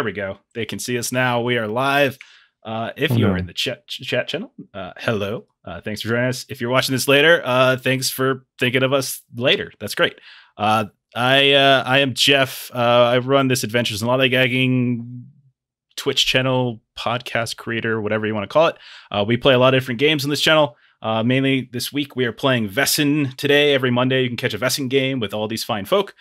There we go. They can see us now. We are live. If you're in the chat channel, hello. Thanks for joining us. If you're watching this later, thanks for thinking of us later. That's great. I am Jeff. I run this Adventures in Lollygagging Twitch channel, podcast creator, whatever you want to call it. We play a lot of different games on this channel. Mainly this week, we are playing Vaesen today. Every Monday, you can catch a Vaesen game with all these fine folk.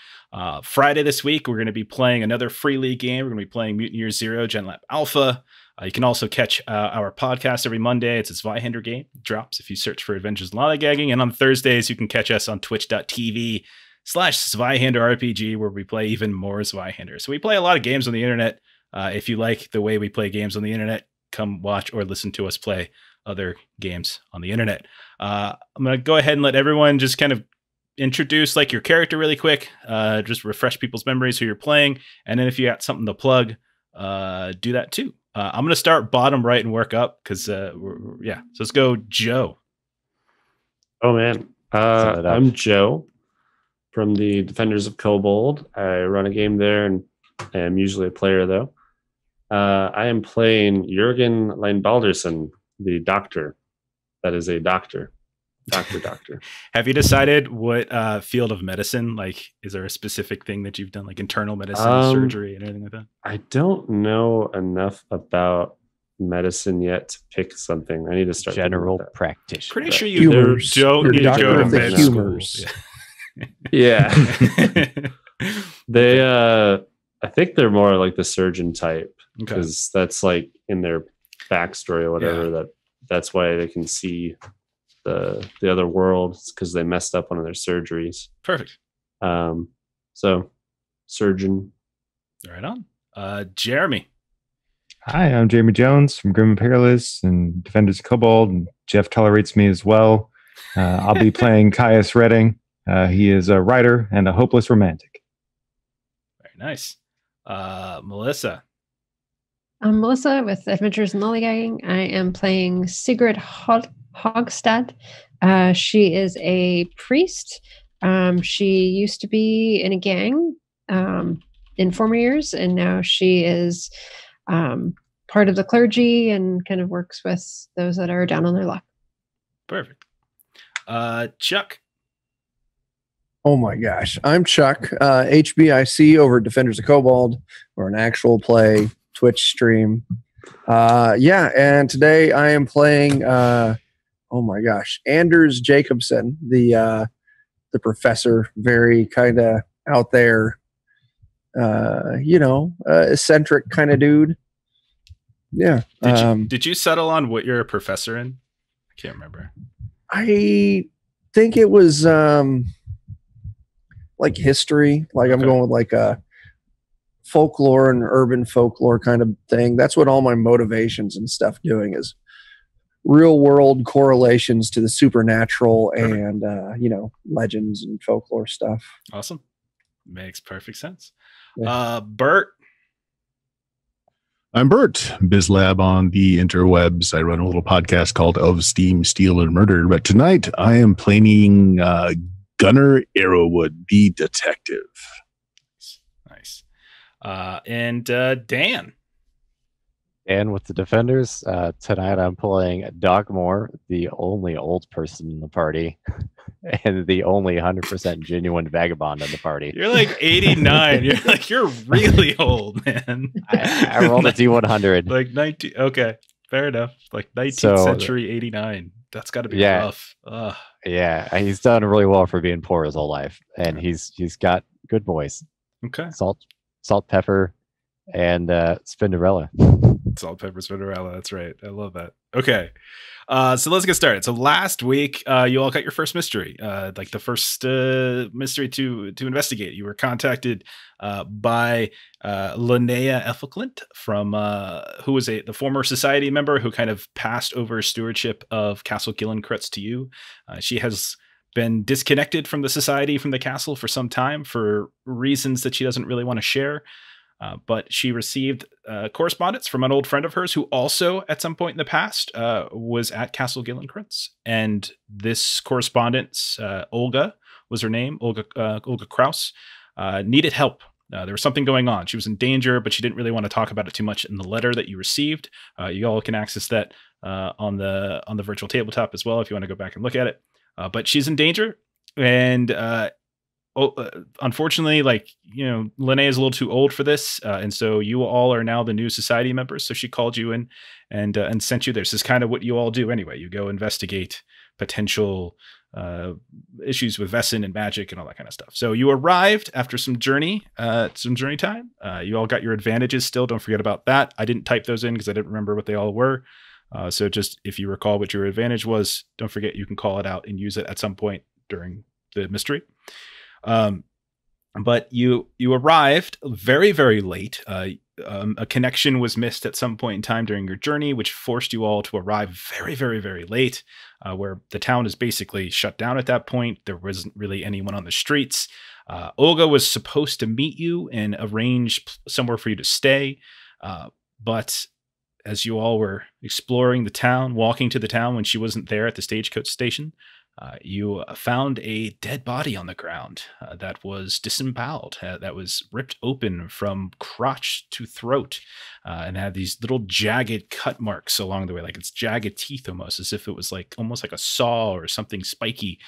Friday this week, we're going to be playing another Free League game. We're going to be playing Mutant Year Zero Gen Lab Alpha. You can also catch our podcast every Monday. It's a Zweihander game. It drops if you search for Adventures in Lollygagging. And on Thursdays, you can catch us on twitch.tv/ZweihanderRPG, where we play even more Zweihander. So we play a lot of games on the internet. If you like the way we play games on the internet, come watch or listen to us play other games on the internet. I'm going to go ahead and let everyone just kind of introduce like your character really quick, just refresh people's memories who you're playing. And then if you got something to plug, do that too. I'm going to start bottom right and work up because, yeah. So let's go, Joe. Oh, man. I'm Joe from the Defenders of Kobold. I run a game there and am usually a player, though. I am playing Yürgan Leinbaldersön, the doctor. That is a doctor. Doctor. Have you decided what field of medicine? Like, is there a specific thing that you've done, like internal medicine, surgery, and anything like that? I don't know enough about medicine yet to pick something. I need to start general practitioner. Pretty sure you don't need to go to med school. Yeah. They, I think they're more like the surgeon type because that's like in their backstory or whatever. That's why they can see the other world, because they messed up one of their surgeries. Perfect. So surgeon. Right on. Jeremy. Hi, I'm Jeremy Jones from Grim Imperialists and Defenders of Kobold, and Jeff tolerates me as well. I'll be playing Caius Redding. He is a writer and a hopeless romantic. Very nice. Melissa. I'm Melissa with Adventures in Lollygagging. I am playing Sigrid Hogstad. She is a priest. She used to be in a gang in former years, and now she is part of the clergy and kind of works with those that are down on their luck. Perfect. Chuck. Oh my gosh. I'm Chuck, HBIC over at Defenders of Kobold, or an actual play Twitch stream. And today I am playing oh my gosh, Anders Jacobson, the professor, very kind of out there, eccentric kind of dude. Yeah. Did you settle on what you're a professor in? I can't remember. I think it was like history. Like I'm going with like a folklore and urban folklore kind of thing. That's what all my motivations and stuff doing is real world correlations to the supernatural and legends and folklore stuff. Awesome. Makes perfect sense. Yeah. Bert. I'm Bert, BizLab on the interwebs. I run a little podcast called Of Steam, Steel, and Murder. But tonight I am playing Gunnar Arrowwood, the detective. Nice. And Dan. And with the Defenders, tonight I'm playing Dogmoore, the only old person in the party, and the only 100% genuine vagabond in the party. You're like 89. You're really old, man. I rolled a D100. Like 19. Okay, fair enough. Like 19th century 89. That's got to be rough. Ugh. Yeah, he's done really well for being poor his whole life, and he's got good voice. Okay. Salt, pepper, and Spinderella. Salt, pepper, Spinderella. That's right. I love that. Okay. So let's get started. So last week, you all got your first mystery, like the first mystery to investigate. You were contacted by Linnea Effelklint from who was the former society member who kind of passed over stewardship of Castle Gillenkritz to you. She has been disconnected from the society, from the castle for some time for reasons that she doesn't really want to share. But she received correspondence from an old friend of hers who also, at some point in the past, was at Castle Gillenkritz. And this correspondence, Olga was her name, Olga Kraus, needed help There was something going on. She was in danger, but she didn't really want to talk about it too much in the letter that you received. You all can access that on the virtual tabletop as well if you want to go back and look at it. But she's in danger, and unfortunately, Linnea is a little too old for this, and so you all are now the new society members. So she called you in and sent you there. This is kind of what you all do anyway. You go investigate potential issues with Vaesen and magic and all that kind of stuff. So you arrived after some journey time. You all got your advantages still. Don't forget about that. I didn't type those in because I didn't remember what they all were. So just if you recall what your advantage was, don't forget you can call it out and use it at some point during the mystery. But you arrived very, very late. A connection was missed at some point in time during your journey, which forced you all to arrive very, very, very late, where the town is basically shut down at that point. There wasn't really anyone on the streets. Olga was supposed to meet you and arrange somewhere for you to stay. But as you all were exploring the town, walking to the town when she wasn't there at the stagecoach station, you found a dead body on the ground that was disemboweled, that was ripped open from crotch to throat, and had these little jagged cut marks along the way, like it's jagged teeth almost, as if it was almost like a saw or something spiky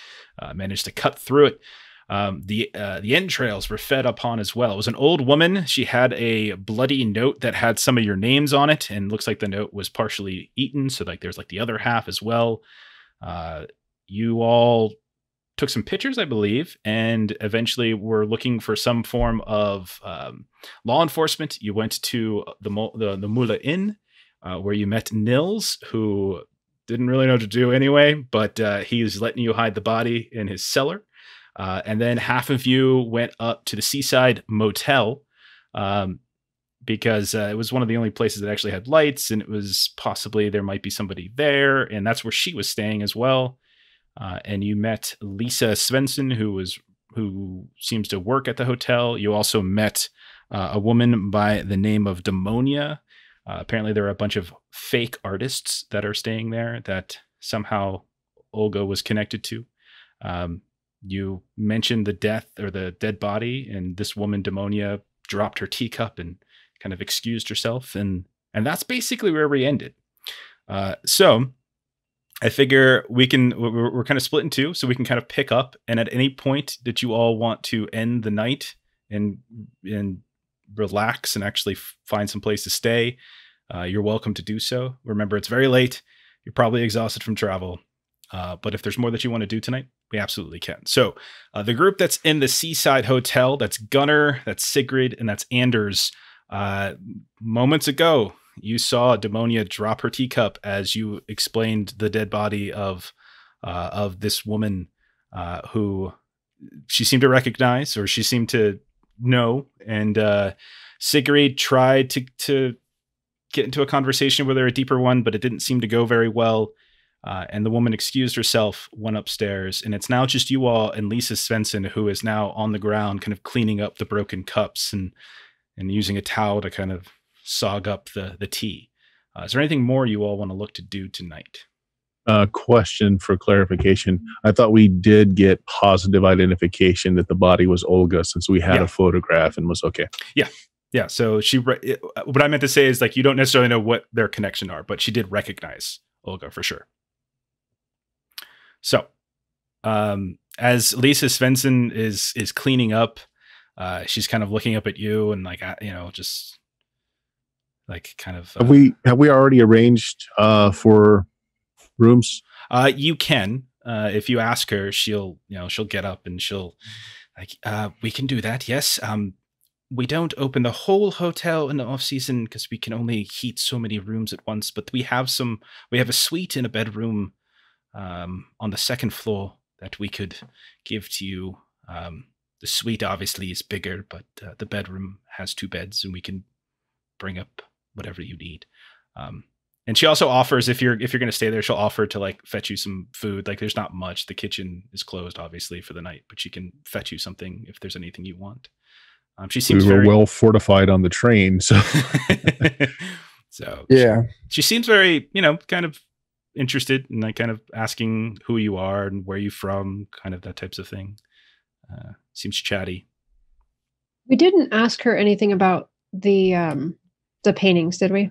managed to cut through it. The entrails were fed upon as well. It was an old woman. She had a bloody note that had some of your names on it, and looks like the note was partially eaten, so there's the other half as well. You all took some pictures, I believe, and eventually were looking for some form of law enforcement. You went to the Mula Inn, where you met Nils, who didn't really know what to do anyway, but he was letting you hide the body in his cellar. And then half of you went up to the Seaside Motel, because it was one of the only places that actually had lights, and it was possibly there might be somebody there, and that's where she was staying as well. And you met Lisa Svensson, who seems to work at the hotel. You also met a woman by the name of Demonia. Apparently there are a bunch of fake artists that are staying there that somehow Olga was connected to. You mentioned the death or the dead body, and this woman, Demonia, dropped her teacup and kind of excused herself. And that's basically where we ended. So I figure we're kind of split in two, so we can kind of pick up, and at any point that you all want to end the night and relax and actually find some place to stay, you're welcome to do so. Remember, it's very late. You're probably exhausted from travel. But if there's more that you want to do tonight, we absolutely can. So the group that's in the Seaside Hotel, that's Gunnar, that's Sigrid, and that's Anders. Moments ago, you saw Demonia drop her teacup as you explained the dead body of this woman who she seemed to recognize, or she seemed to know. And Sigrid tried to get into a conversation with her, a deeper one, but it didn't seem to go very well. And the woman excused herself, went upstairs, and it's now just you all and Lisa Svensson, who is now on the ground kind of cleaning up the broken cups and using a towel to kind of sog up the tea. Is there anything more you all want to look to do tonight? Question for clarification. I thought we did get positive identification that the body was Olga, since we had a photograph and was okay. Yeah. So what I meant to say is, you don't necessarily know what their connection are, but she did recognize Olga for sure. So, as Lisa Svensson is cleaning up, she's kind of looking up at you and just kind of. Have we already arranged for rooms? You can, if you ask her, she'll get up and she'll we can do that. Yes. We don't open the whole hotel in the off season because we can only heat so many rooms at once, but we have a suite and a bedroom on the second floor that we could give to you. The suite obviously is bigger, but the bedroom has 2 beds, and we can bring up whatever you need. And she also offers, if you're going to stay there, she'll offer to fetch you some food. There's not much. The kitchen is closed obviously for the night, but she can fetch you something if there's anything you want. She seems very well fortified on the train, so yeah. She seems very, kind of interested in kind of asking who you are and where you're from, kind of that types of thing. Seems chatty. We didn't ask her anything about the paintings, did we?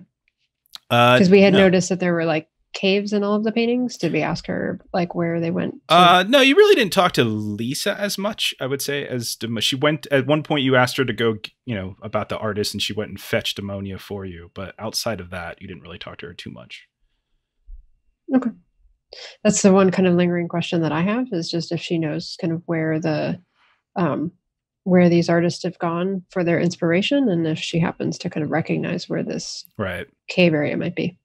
Because we had noticed that there were like caves in all of the paintings. Did we ask her like where they went to? No, you really didn't talk to Lisa as much, I would say, as she went at one point. You asked her to go, about the artist, and she went and fetched ammonia for you. But outside of that, you didn't really talk to her too much. Okay. That's the one kind of lingering question that I have, is just if she knows kind of where where these artists have gone for their inspiration, and if she happens to kind of recognize where this cave area might be.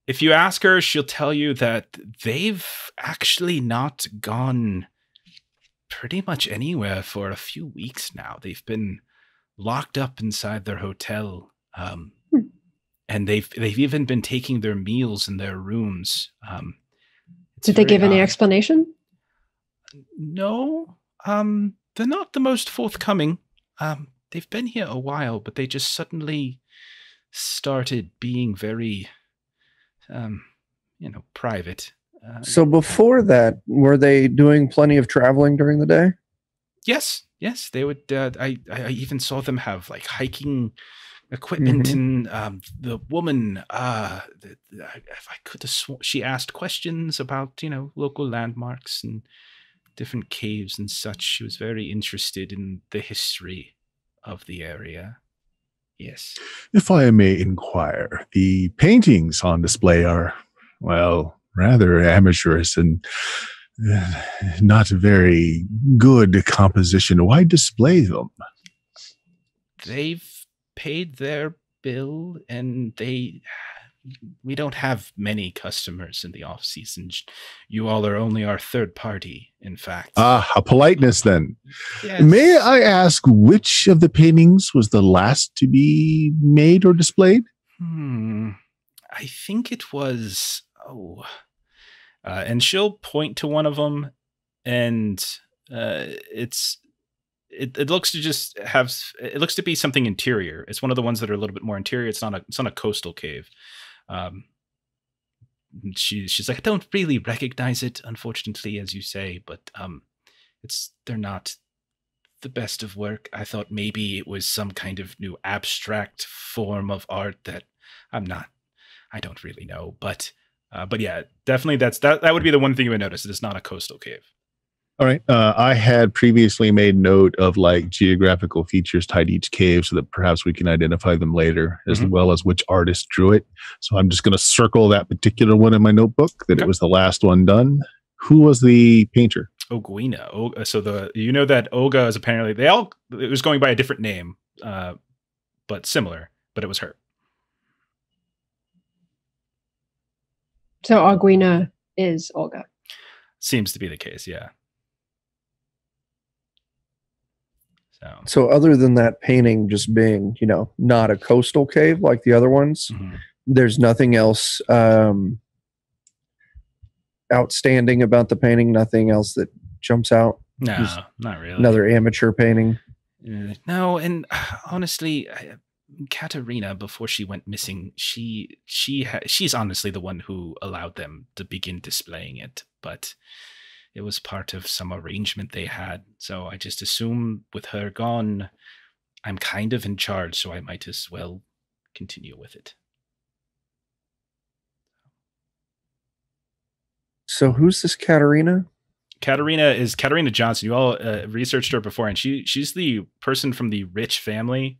If you ask her, she'll tell you that they've actually not gone pretty much anywhere for a few weeks now. They've been locked up inside their hotel, and they've even been taking their meals in their rooms. Did they give any explanation? No, they're not the most forthcoming. They've been here a while, but they just suddenly started being very private. So before that, were they doing plenty of traveling during the day? Yes, they would. I even saw them have like hiking equipment, and the woman, if I could have sworn, she asked questions about local landmarks and different caves and such. She was very interested in the history of the area. Yes. If I may inquire, the paintings on display are, well, rather amateurish and not very good composition. Why display them? They've paid their bill, and we don't have many customers in the off season. You all are only our third party, in fact. A politeness then. Yes. May I ask which of the paintings was the last to be made or displayed? I think it was, and she'll point to one of them, and it looks to just have, it looks to be something interior. It's one of the ones that are a little bit more interior. It's not a coastal cave. She's like, I don't really recognize it, unfortunately, as you say, but they're not the best of work. I thought maybe it was some kind of new abstract form of art that I don't really know, but yeah, definitely that would be the one thing you would notice. It is not a coastal cave. All right. I had previously made note of like geographical features tied to each cave so that perhaps we can identify them later, as well as which artist drew it. So I'm just going to circle that particular one in my notebook, that it was the last one done. Who was the painter? Oguina. So that Olga is apparently, it was going by a different name, but similar, but it was her. So Oguina is Olga. Seems to be the case, yeah. So other than that painting just being, not a coastal cave like the other ones, there's nothing else outstanding about the painting, nothing else that jumps out? No, not really. Another amateur painting? No, and honestly, Katerina, before she went missing, she's honestly the one who allowed them to begin displaying it, but it was part of some arrangement they had. So I just assume with her gone, I'm kind of in charge, so I might as well continue with it. So who's this Katerina? Katerina is Katerina Johnson. You all researched her before, and she's the person from the rich family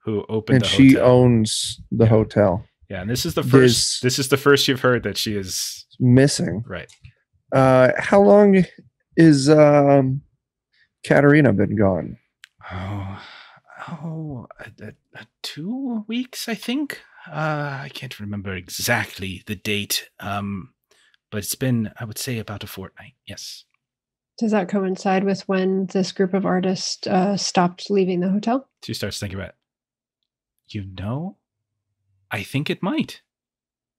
who opened the hotel. And she owns the hotel. Yeah, and this is the first. This is the first you've heard that she is missing. Right. How long is Katerina been gone? 2 weeks, I think. I can't remember exactly the date, but it's been, I would say, about a fortnight. Yes. Does that coincide with when this group of artists stopped leaving the hotel? She starts thinking about it. I think it might.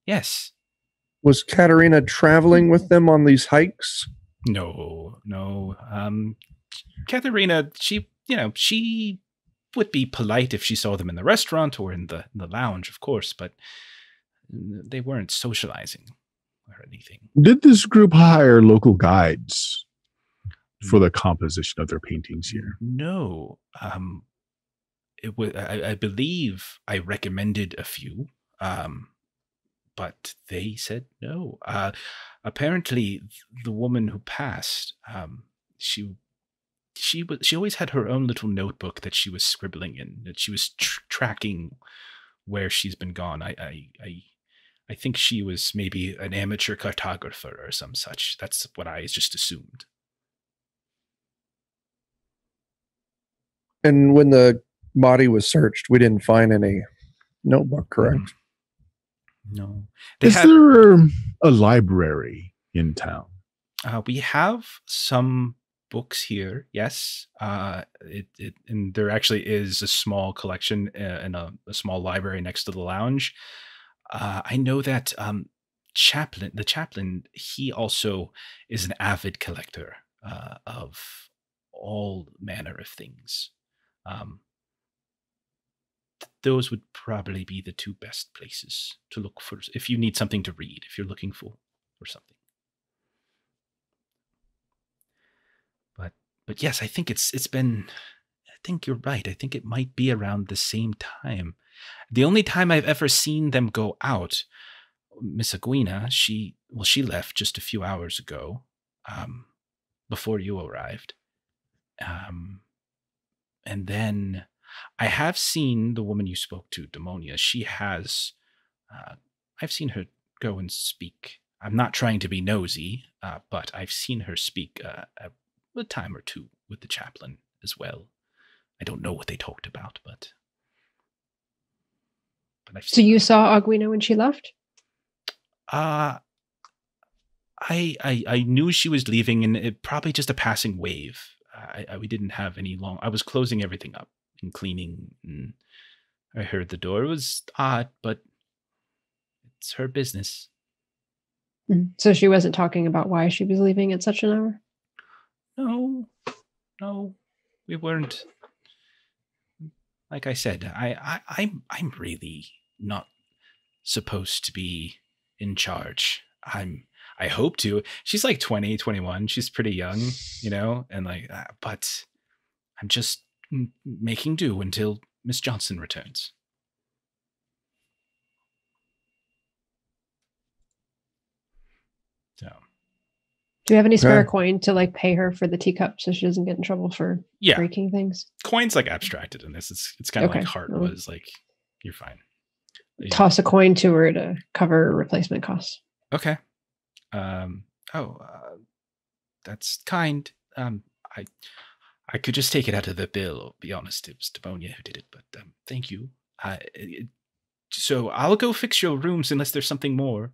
Yes. Was Katerina traveling with them on these hikes? No. Katerina, she would be polite if she saw them in the restaurant or in the lounge, of course, but they weren't socializing or anything. Did this group hire local guides? for the composition of their paintings here? No. It was, I believe I recommended a few, but they said no. Apparently, the woman who passed, she always had her own little notebook that she was scribbling in, that she was tracking where she's been gone. I think she was maybe an amateur cartographer or some such. That's what I just assumed. And when the body was searched, we didn't find any notebook, correct? No. Is there a library in town? We have some books here, yes. And there actually is a small collection in a small library next to the lounge. I know that the chaplain, he also is an avid collector of all manner of things. Those would probably be the two best places to look for if you need something to read, if you're looking for something. But yes, I think it's been, I think you're right. I think it might be around the same time. The only time I've ever seen them go out, Miss Aguina, she left just a few hours ago, before you arrived. And then I have seen the woman you spoke to, Demonia. She has, I've seen her go and speak. I'm not trying to be nosy, but I've seen her speak a time or two with the chaplain as well. I don't know what they talked about, but I've seen. So you saw Aguina when she left? I knew she was leaving, and it probably just a passing wave. We didn't have any long. I was closing everything up and cleaning, and I heard the door. It was odd, but it's her business. So she wasn't talking about why she was leaving at such an hour? No, we weren't. Like I said, I'm really not supposed to be in charge. I hope to. She's like 20, 21. She's pretty young, and like, but I'm just making do until Miss Johnson returns. So, do you have any spare coin to like pay her for the teacup so she doesn't get in trouble for breaking things? Coin's like abstracted in this. It's kind of like heart was like, you're fine. Toss a coin to her to cover replacement costs. Okay. That's kind. I could just take it out of the bill. I'll be honest, it was Demonia who did it, but thank you. So I'll go fix your rooms unless there's something more.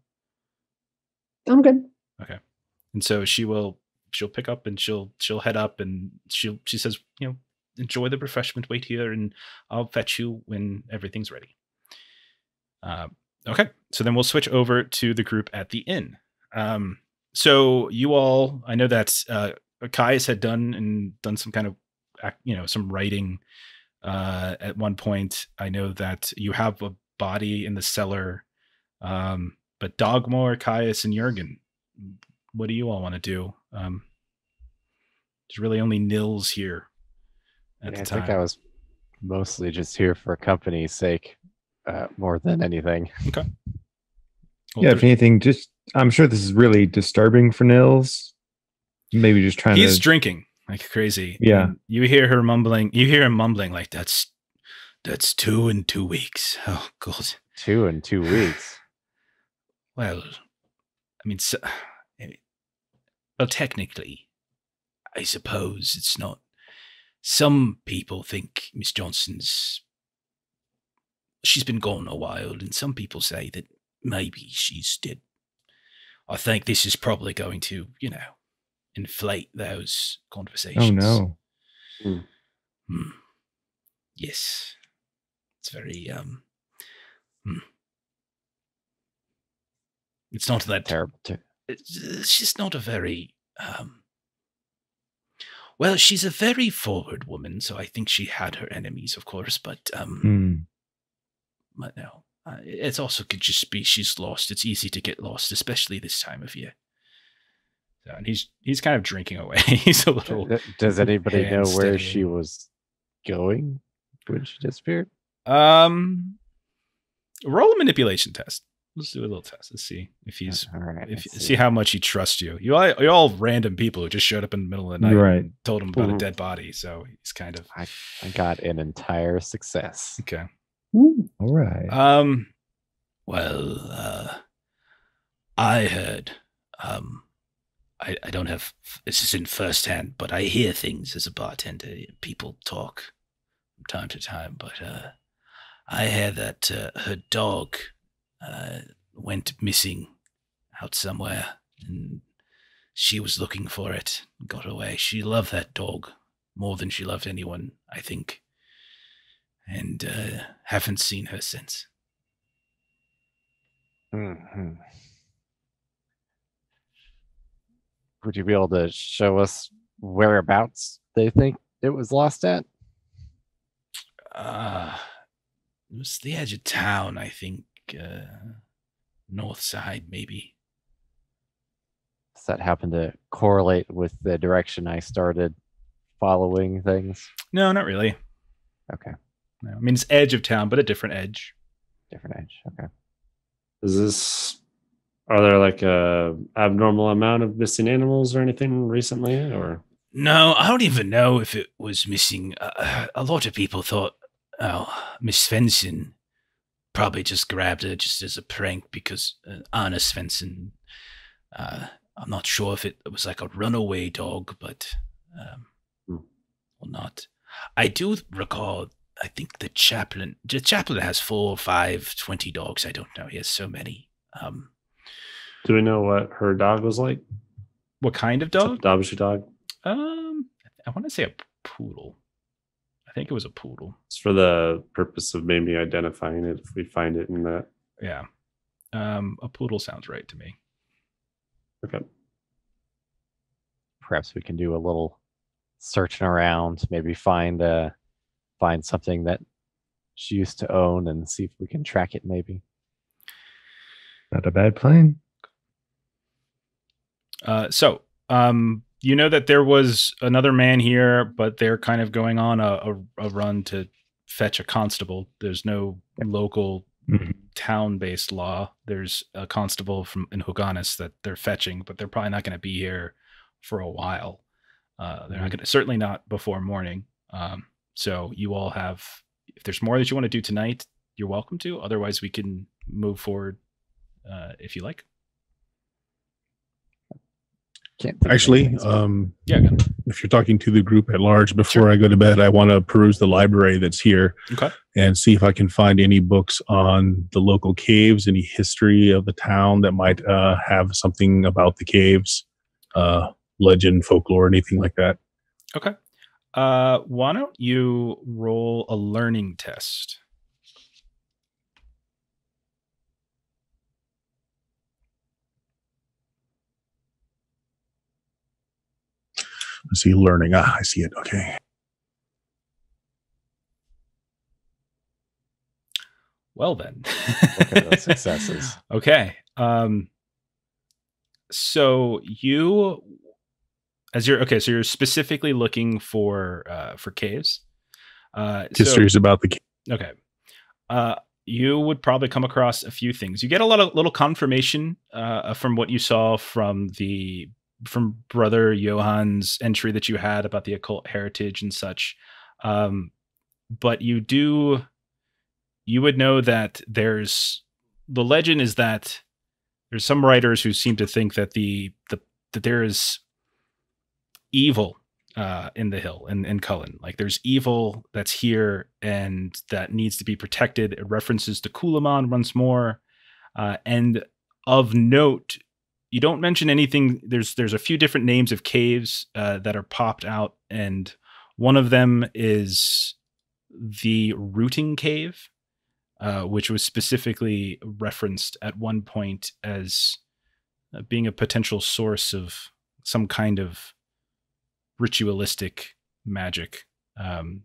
I'm good. Okay. And so she'll pick up and she'll head up, and she says, enjoy the refreshment, wait here, and I'll fetch you when everything's ready. Okay. So then we'll switch over to the group at the inn. So you all, I know that Caius had done some kind of, some writing at one point. I know that you have a body in the cellar, but Dogmoore, Caius, and Yürgan, what do you all want to do? There's really only Nils here at the time. I think I was mostly just here for company's sake, more than anything. Okay. Well, if anything, I'm sure this is really disturbing for Nils. Maybe just trying He's drinking like crazy. Yeah. And you hear her mumbling. You hear him mumbling like, that's 2 in 2 weeks. Oh, God. 2 in 2 weeks. Well, I mean, well, technically, I suppose it's not. Some people think Miss Johnson's. She's been gone a while, and some people say that maybe she's dead. I think this is probably going to, inflate those conversations. Oh, no. Yes. It's very, it's not that terrible. She's not a very, well, she's a very forward woman, so I think she had her enemies, of course, but no. It also could just be she's lost. It's easy to get lost, especially this time of year. and he's kind of drinking away. He's a little. Does anybody know where steady. she was going when she disappeared? Roll a manipulation test. Let's do a little test. Let's see if he's All right. see how much he trusts you. You're all random people who just showed up in the middle of the night and told him about a dead body. So he's kind of. I got an entire success. Okay. All right. Well, I heard. I don't have. This isn't firsthand, but I hear things as a bartender. People talk from time to time, but I hear that her dog went missing out somewhere, and she was looking for it, got away. She loved that dog more than she loved anyone, I think, and haven't seen her since. Mm-hmm. Would you be able to show us whereabouts they think it was lost at? It was the edge of town, I think. North side, maybe. Does that happen to correlate with the direction I started following things? No, not really. Okay. No, I mean, it's edge of town, but a different edge. Different edge. Okay. Are there like a abnormal amount of missing animals or anything recently, or? No, I don't even know if it was missing. A lot of people thought, Miss Svensson probably just grabbed her just as a prank because Anna Svensson, I'm not sure if it was like a runaway dog, but or not. I do recall, I think the chaplain has 4 or 5, 20 dogs. I don't know. He has so many. Do we know what her dog was like? What kind of dog? Dog was your dog? I want to say a poodle. I think it was a poodle. It's for the purpose of maybe identifying it if we find it in that. Yeah. A poodle sounds right to me. Okay. Perhaps we can do a little searching around, maybe find something that she used to own and see if we can track it maybe. Not a bad plan. You know that there was another man here, but they're kind of going on a run to fetch a constable. There's no local town-based law. There's a constable in Huganis that they're fetching, but they're probably not going to be here for a while. They're not going to, certainly not before morning. So you all have, if there's more that you want to do tonight, you're welcome to. Otherwise, we can move forward if you like. Actually, if you're talking to the group at large, before I go to bed, I want to peruse the library that's here and see if I can find any books on the local caves, any history of the town that might have something about the caves, legend, folklore, anything like that. Okay. Why don't you roll a learning test? I see learning. I see it. Okay. Well then. Look at those successes. Okay. So you're specifically looking for caves. History is about the cave. Okay. You would probably come across a few things. You get a lot of little confirmation from what you saw from Brother Johann's entry that you had about the occult heritage and such. But you would know that the legend is that there's some writers who seem to think that that there is evil in the hill in Cullen. Like there's evil that's here and that needs to be protected. It references to Kulaman once more. And of note, you don't mention anything. There's a few different names of caves that are popped out, and one of them is the Rooting Cave, which was specifically referenced at one point as being a potential source of some kind of ritualistic magic. And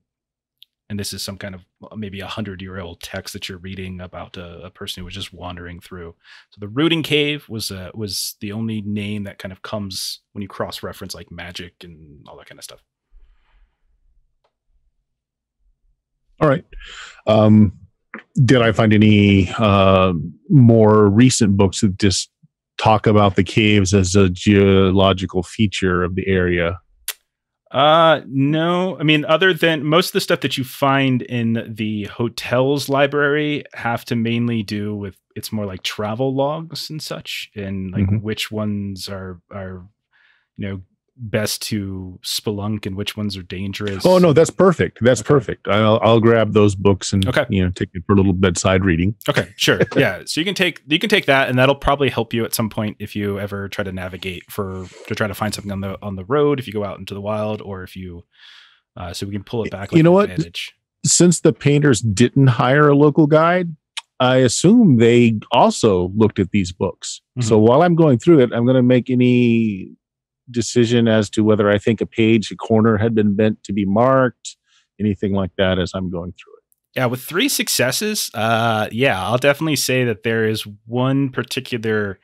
and this is some kind of maybe 100-year-old text that you're reading about a person who was just wandering through. So the Rooting Cave was the only name that kind of comes when you cross-reference like magic and all that kind of stuff. All right. Did I find any more recent books that just talk about the caves as a geological feature of the area? No. I mean, other than most of the stuff that you find in the hotel's library have to mainly do with, it's more like travel logs and such, and like which ones are best to spelunk and which ones are dangerous. Oh no, that's perfect. That's perfect. I'll grab those books and take it for a little bedside reading. Okay, sure. Yeah. So you can take that, and that'll probably help you at some point if you ever try to navigate to try to find something on the road, if you go out into the wild, or if you so we can pull it back like advantage. Since the painters didn't hire a local guide, I assume they also looked at these books. So while I'm going through it, I'm going to make any decision as to whether I think a corner had been meant to be marked, anything like that as I'm going through it. Yeah, with 3 successes, I'll definitely say that there is one particular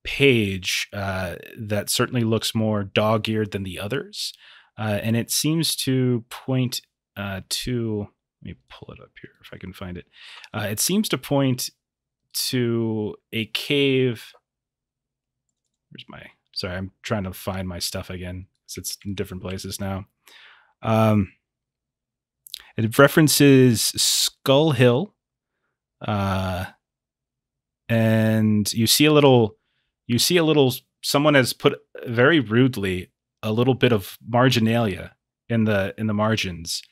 page that certainly looks more dog-eared than the others. And it seems to point to, let me pull it up here if I can find it. It seems to point to a cave. Sorry, I'm trying to find my stuff again because it's in different places now. It references Skull Hill, and you see a little. Someone has put very rudely a little bit of marginalia in the margins,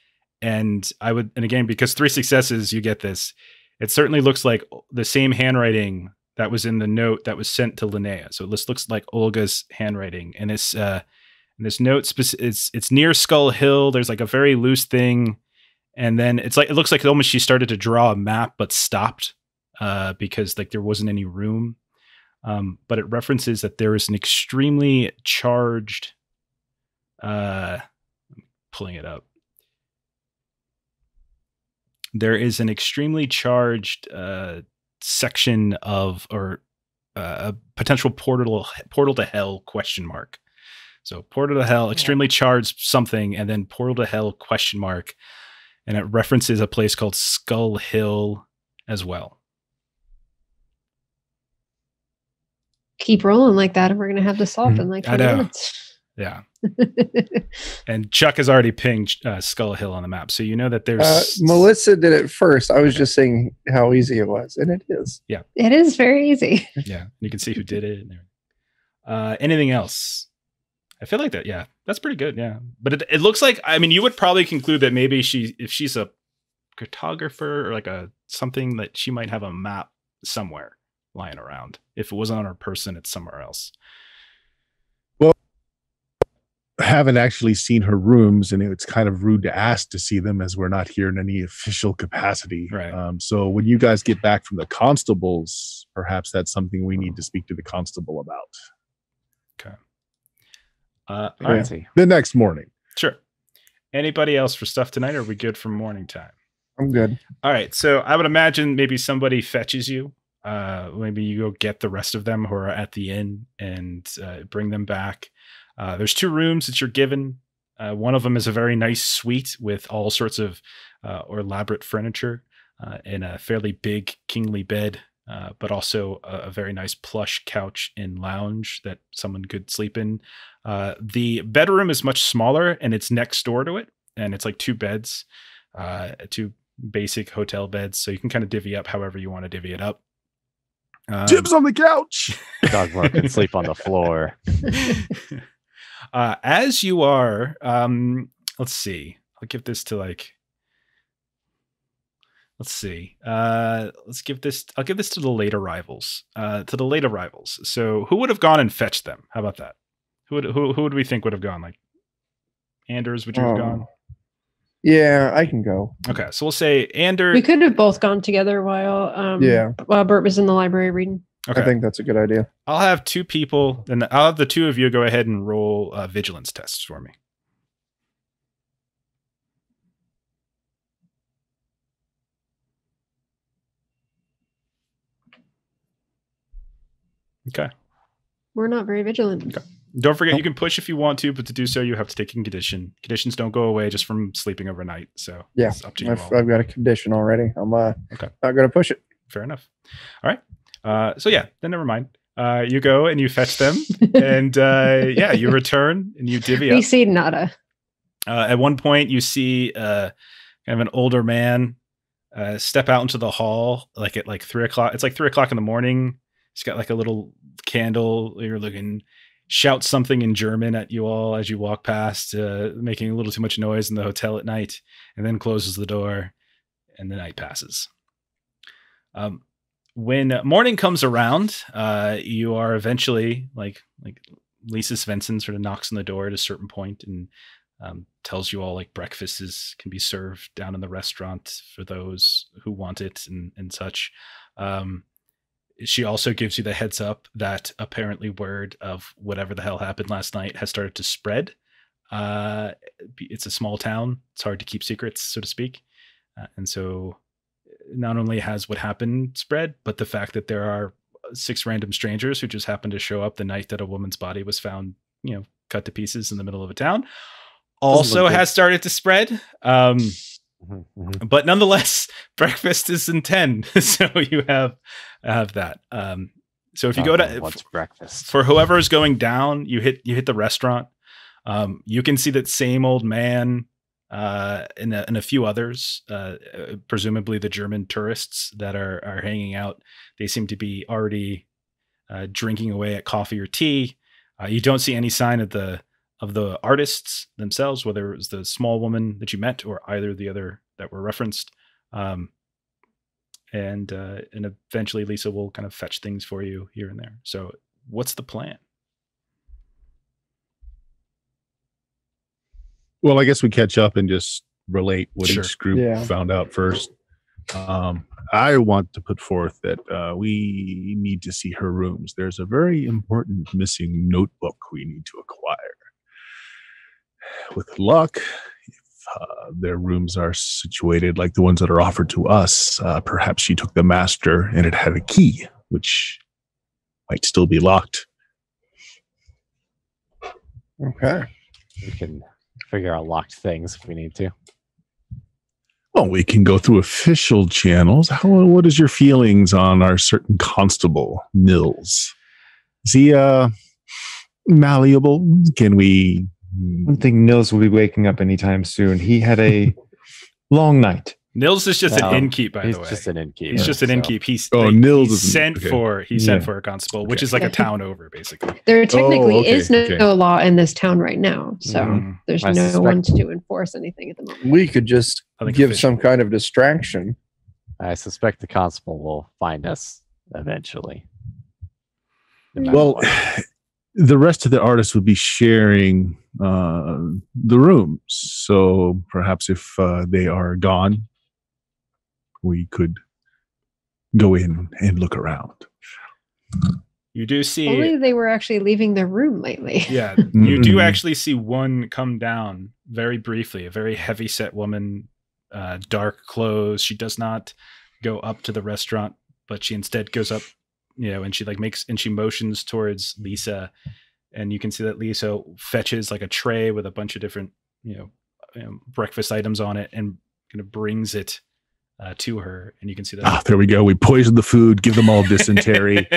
and again, because 3 successes, you get this. It certainly looks like the same handwriting that was in the note that was sent to Linnea. So this looks like Olga's handwriting. And this note, it's near Skull Hill. There's like a very loose thing. And then it looks like almost she started to draw a map, but stopped because like there wasn't any room. But it references that there is an extremely charged, pulling it up. There is an extremely charged, section of a potential portal to hell ? So portal to hell, extremely charged something, and then portal to hell ? And it references a place called Skull Hill as well. Keep rolling like that, and we're gonna have this solved in like 20 minutes. Yeah. And Chuck has already pinged Skull Hill on the map, so you know that there's Melissa did it first. I was just saying how easy it was, and it is. Yeah, it is very easy. Yeah, you can see who did it. Anything else? I feel like that. Yeah, that's pretty good. Yeah, but it looks like, I mean, you would probably conclude that maybe if she's a cartographer or like something, that she might have a map somewhere lying around. If it wasn't on her person, it's somewhere else. Haven't actually seen her rooms, and it's kind of rude to ask to see them as we're not here in any official capacity. Right. So when you guys get back from the constables, perhaps that's something we need to speak to the constable about. Okay. All right. The next morning. Sure. Anybody else for stuff tonight, or are we good for morning time? I'm good. All right. So I would imagine maybe somebody fetches you. Maybe you go get the rest of them who are at the inn and bring them back. There's 2 rooms that you're given. One of them is a very nice suite with all sorts of or elaborate furniture and a fairly big kingly bed, but also a very nice plush couch and lounge that someone could sleep in. The bedroom is much smaller, and it's next door to it, and it's like 2 beds, 2 basic hotel beds, so you can kind of divvy up however you want to divvy it up. Dibs on the couch. Dogmoore can sleep on the floor. As you are, let's see. I'll give this to like. Let's see. I'll give this to the late arrivals. So who would have gone and fetched them? How about that? Who would we think would have gone? Like Anders, would you have gone? Yeah, I can go. Okay, so we'll say Anders. We could have both gone together while while Bert was in the library reading. Okay. I think that's a good idea. I'll have 2 people, and I'll have the 2 of you go ahead and roll vigilance tests for me. Okay. We're not very vigilant. Okay. Don't forget, you can push if you want to, but to do so, you have to take a condition. Conditions don't go away just from sleeping overnight. So yeah, it's up to you. I've got a condition already. I'm not going to push it. Fair enough. All right. So yeah, then never mind. You go and you fetch them, and you return and you divvy up. We see nada. At one point, you see kind of an older man step out into the hall, like at 3 o'clock. It's like 3 o'clock in the morning. He's got like a little candle. You're looking. Shouts something in German at you all as you walk past, making a little too much noise in the hotel at night, and then closes the door, and the night passes. When morning comes around, you are eventually like Lisa Svensson sort of knocks on the door at a certain point and tells you all like breakfasts can be served down in the restaurant for those who want it and such. She also gives you the heads up that apparently word of whatever the hell happened last night has started to spread. It's a small town. It's hard to keep secrets, so to speak. And so not only has what happened spread, but the fact that there are 6 random strangers who just happened to show up the night that a woman's body was found, cut to pieces in the middle of a town also has started to spread. But nonetheless, breakfast is in 10. So you have that. So if you go to breakfast for whoever is going down, you hit the restaurant. You can see that same old man and a few others, presumably the German tourists that are hanging out. They seem to be already drinking away at coffee or tea. You don't see any sign of the artists themselves, whether it was the small woman that you met or either of the other that were referenced. And eventually Lisa will kind of fetch things for you here and there. So what's the plan? Well, I guess we catch up and just relate what each group found out first. I want to put forth that we need to see her rooms. There's a very important missing notebook we need to acquire. With luck, if their rooms are situated like the ones that are offered to us, perhaps she took the master and it had a key, which might still be locked. Okay. We can figure out locked things if we need to. Well, we can go through official channels. What is your feelings on our certain constable, Nils? Is he malleable? Can we... I don't think Nils will be waking up anytime soon. He had a long night. Nils is just an innkeep, by the way. He's just an innkeep. He's just an innkeep. Nils is sent for a constable, which is like a town over, basically. There technically is no law in this town right now, so there's no one to enforce anything at the moment. We could just give some kind of distraction. I suspect the constable will find us eventually. Well, the rest of the artists would be sharing the rooms. So perhaps if they are gone, we could go in and look around. You do see... Only they were actually leaving their room lately. Yeah, you do actually see one come down very briefly, a very heavy-set woman, dark clothes. She does not go up to the restaurant, but she instead goes up, and she motions towards Lisa, and you can see that Lisa fetches like a tray with a bunch of different, breakfast items on it and kind of brings it to her, and you can see that. There we go. We poisoned the food. Give them all dysentery.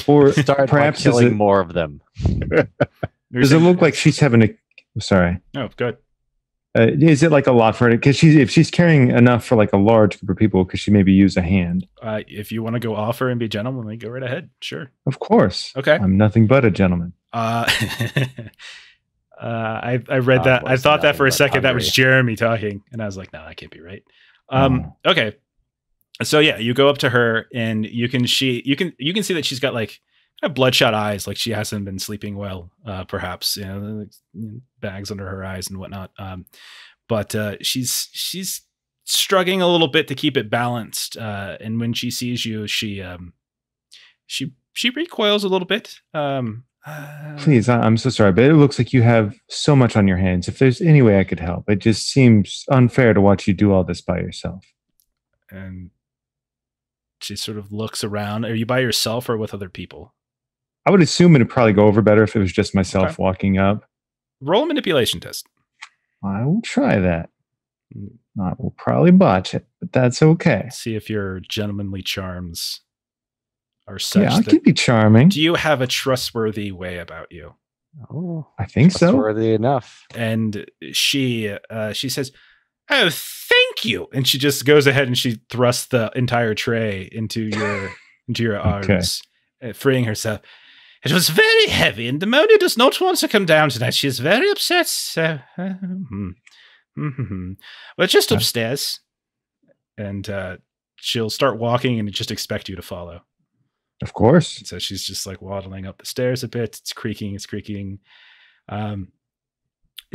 Or start perhaps killing more of them. Does it look like she's having a? Sorry. Oh, good. Is it like a lot for her? Because if she's carrying enough for like a large group of people, could she maybe use a hand? If you want to go offer and be gentlemanly, go right ahead. Sure. Of course. Okay. I'm nothing but a gentleman. I read that. I thought that for a second. That was Jeremy talking, and I was like, no, that can't be right. Okay. So yeah, you go up to her, and you can see that she's got like bloodshot eyes, like she hasn't been sleeping well, perhaps, bags under her eyes and whatnot. But she's struggling a little bit to keep it balanced. And when she sees you, she recoils a little bit. Please, I'm so sorry, but it looks like you have so much on your hands. If there's any way I could help, it just seems unfair to watch you do all this by yourself. And she sort of looks around. Are you by yourself or with other people? I would assume it'd probably go over better if it was just myself walking up. Roll a manipulation test. I will try that. I will probably botch it, but that's okay. See if your gentlemanly charms are such. Yeah, I can be charming. Do you have a trustworthy way about you? Oh, I think so. Trustworthy enough. And she says, "Oh, thank you." And she just goes ahead and she thrusts the entire tray into your arms, freeing herself. "It was very heavy, and Demonia does not want to come down tonight. She is very upset. So, We're just upstairs." And she'll start walking and just expect you to follow. Of course. And so she's just like waddling up the stairs a bit. It's creaking.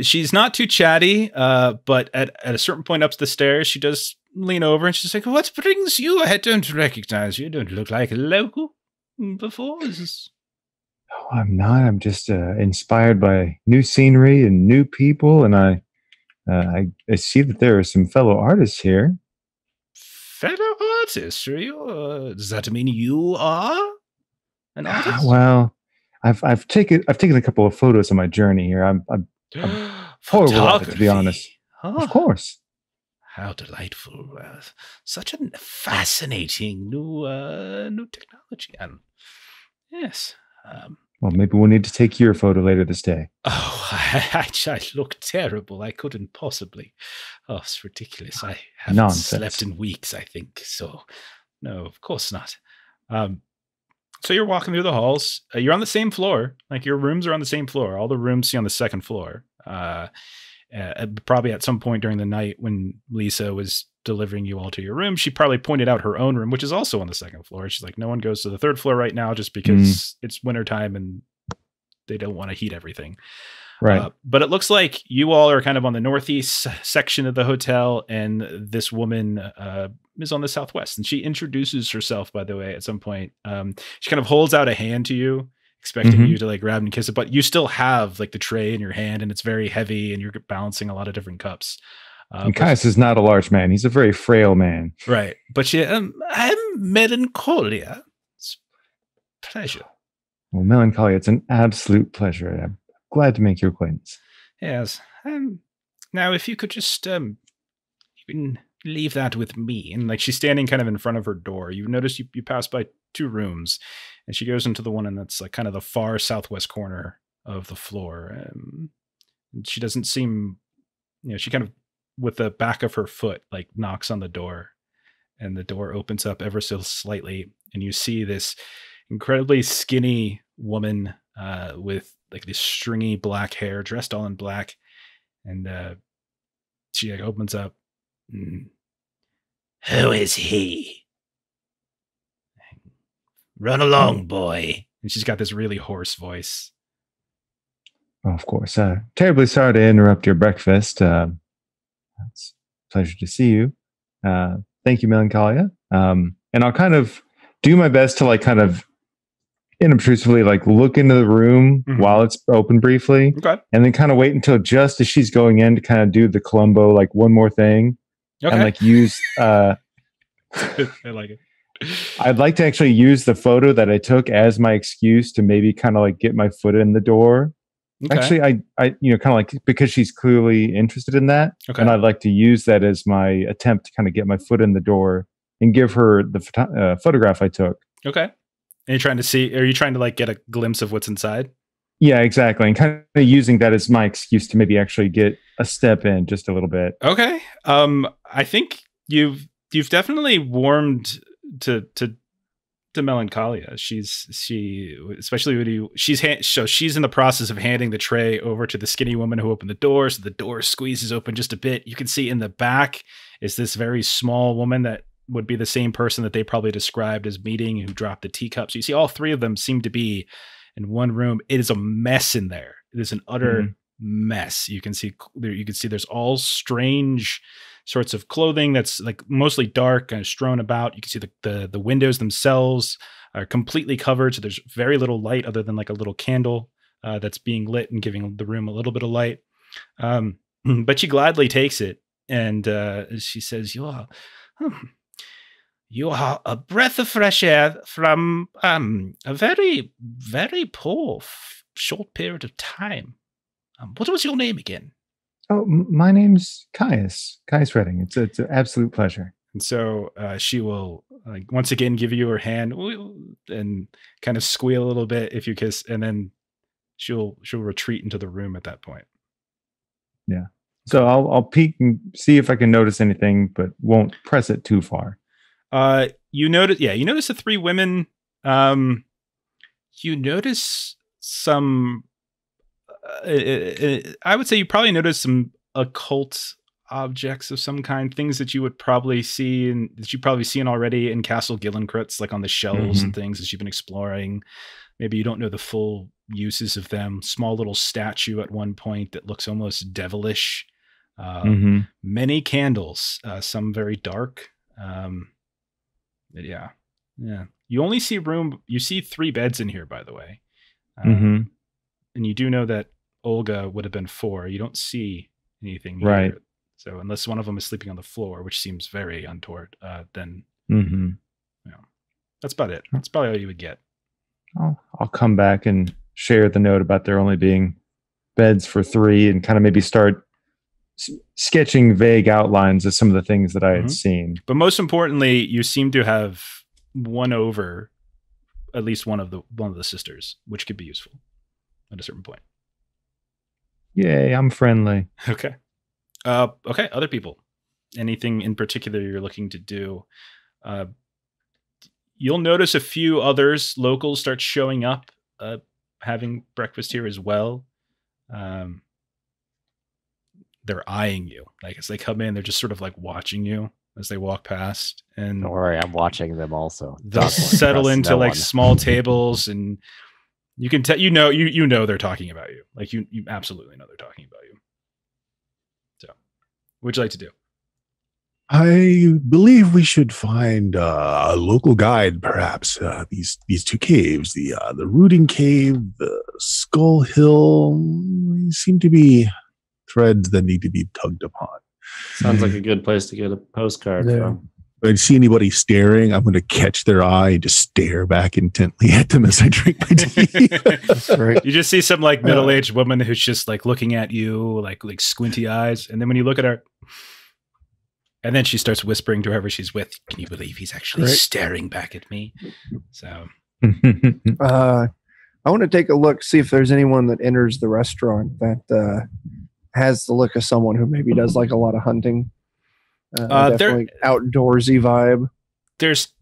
She's not too chatty, but at a certain point up the stairs, she does lean over and she's like, "What brings you? I don't recognize you. Don't look like a local before. Oh, I'm not. I'm just inspired by new scenery and new people, and I see that there are some fellow artists here." Fellow artists? Are you? Does that mean you are an artist? Well, I've taken a couple of photos on my journey here. I'm horrible at it, to be honest. Of course. How delightful! Such a fascinating new technology. And yes. Well, maybe we'll need to take your photo later this day. Oh, I look terrible. I couldn't possibly. Oh, it's ridiculous. I haven't slept in weeks, I think. So, no, of course not. So you're walking through the halls. You're on the same floor. Like your rooms are on the same floor. All the rooms see on the second floor. Probably at some point during the night when Lisa was delivering you all to your room, she probably pointed out her own room, which is also on the second floor. She's like, no one goes to the third floor right now just because it's wintertime and they don't want to heat everything. Right. But it looks like you all are kind of on the northeast section of the hotel, and this woman is on the southwest. And she introduces herself, by the way, at some point. She kind of holds out a hand to you, expecting you to like grab and kiss it, but you still have like the tray in your hand and it's very heavy and you're balancing a lot of different cups. And Caius is not a large man. He's a very frail man. Right. But she, I'm Melancholia. It's a pleasure. Well, Melancholia, it's an absolute pleasure. I'm glad to make your acquaintance. Yes. Now, if you could just you can leave that with me. And like she's standing kind of in front of her door. You notice you pass by 2 rooms and she goes into the one and that's like kind of the far southwest corner of the floor. And she doesn't seem, she kind of with the back of her foot, like knocks on the door and the door opens up ever so slightly. And you see this incredibly skinny woman with like this stringy black hair dressed all in black. And she like opens up. Who is he? Run along, boy. And she's got this really hoarse voice. Oh, of course. Terribly sorry to interrupt your breakfast. It's a pleasure to see you. Thank you, Melancholia. And I'll kind of do my best to like kind of inobtrusively like look into the room while it's open briefly. Okay. And then kind of wait until just as she's going in to kind of do the Columbo, like one more thing. Okay. And like use I like it. I'd like to actually use the photo that I took as my excuse to maybe kind of like get my foot in the door. Okay. Actually, I kind of like, because she's clearly interested in that. Okay. And I'd like to use that as my attempt to kind of get my foot in the door and give her the photograph I took. Okay. And are you trying to like get a glimpse of what's inside? Yeah, exactly. And kind of using that as my excuse to maybe actually get a step in just a little bit. Okay. I think you've definitely warmed to Melancholia. She's in the process of handing the tray over to the skinny woman who opened the door. So the door squeezes open just a bit. You can see in the back is this very small woman that would be the same person that they probably described as meeting, who dropped the teacups. So you see all 3 of them seem to be in one room. It is a mess in there. It is an utter mess. You can see there's all strange sorts of clothing that's like mostly dark and strewn about. You can see the windows themselves are completely covered. So there's very little light other than like a little candle that's being lit and giving the room a little bit of light. But she gladly takes it. And she says, You are a breath of fresh air from a very, very poor short period of time. What was your name again? Oh, my name's Caius. Caius Redding. It's an absolute pleasure. And so she will once again give you her hand and kind of squeal a little bit if you kiss, and then she'll retreat into the room at that point. Yeah. So I'll peek and see if I can notice anything, but won't press it too far. You notice the three women. You notice some. I would say you probably notice some occult objects of some kind, things that you would probably see and that you've probably seen already in Castle Gillenkrutz, like on the shelves and things as you've been exploring. Maybe you don't know the full uses of them. Small little statue at one point that looks almost devilish. Many candles, some very dark. Yeah. You only see you see 3 beds in here, by the way. And you do know that Olga would have been 4. You don't see anything here. Right. So unless one of them is sleeping on the floor, which seems very untoward, then that's about it. That's probably all you would get. I'll come back and share the note about there only being beds for 3 and kind of maybe start sketching vague outlines of some of the things that I had seen. But most importantly, you seem to have won over at least one of the sisters, which could be useful at a certain point. Yay, I'm friendly. Okay. Okay, other people. Anything in particular you're looking to do? You'll notice a few others, locals, start showing up, having breakfast here as well. They're eyeing you. Like as they come in, they're just sort of like watching you as they walk past. And don't worry, I'm watching them also. They'll settle into like small tables, and you can tell you know they're talking about you. Like you absolutely know they're talking about you. So, what'd you like to do? I believe we should find a local guide, perhaps. These 2 caves, the Rooting Cave, the Skull Hill, seem to be threads that need to be tugged upon. Sounds like a good place to get a postcard from. If I see anybody staring, I'm going to catch their eye and just stare back intently at them as I drink my tea. That's right. You just see some like middle-aged woman who's just like looking at you, like squinty eyes, and then when you look at her, and then she starts whispering to whoever she's with, "Can you believe he's actually staring back at me?" So, I want to take a look, see if there's anyone that enters the restaurant that has the look of someone who maybe does like a lot of hunting. Definitely outdoorsy vibe. There's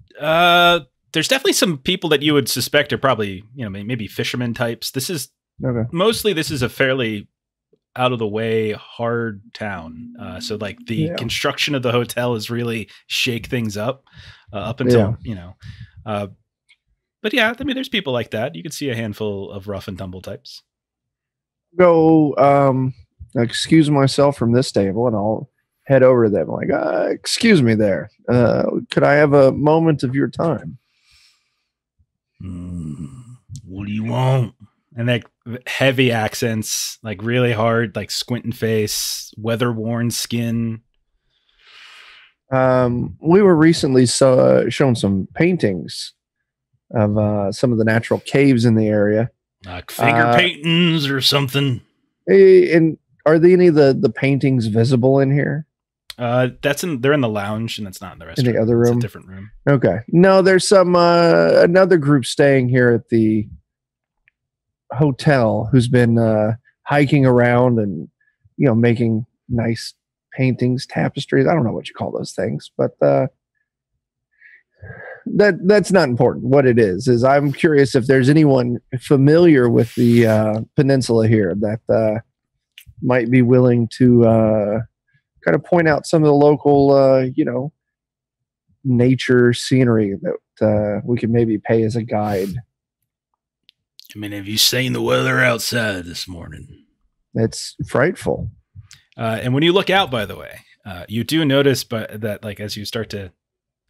definitely some people that you would suspect are probably, maybe fishermen types. This is a fairly out of the way hard town. So like the construction of the hotel has really shake things up until, but yeah, I mean, there's people like that. You could see a handful of rough and tumble types. Go, excuse myself from this table, and I'll head over to them like, excuse me there. Could I have a moment of your time? What do you want? And like heavy accents, like really hard, like squinting face, weather-worn skin. We were recently shown some paintings of some of the natural caves in the area. Like finger paintings or something. And are any of the paintings visible in here? They're in the lounge, and that's not in the restaurant. In the other room? It's a different room. Okay. No, there's some another group staying here at the hotel who's been hiking around and making nice paintings, tapestries. I don't know what you call those things, but that's not important. What it is I'm curious if there's anyone familiar with the peninsula here that might be willing to kind of point out some of the local, nature scenery that we can maybe pay as a guide. I mean, have you seen the weather outside this morning? It's frightful. And when you look out, by the way, you do notice that like as you start to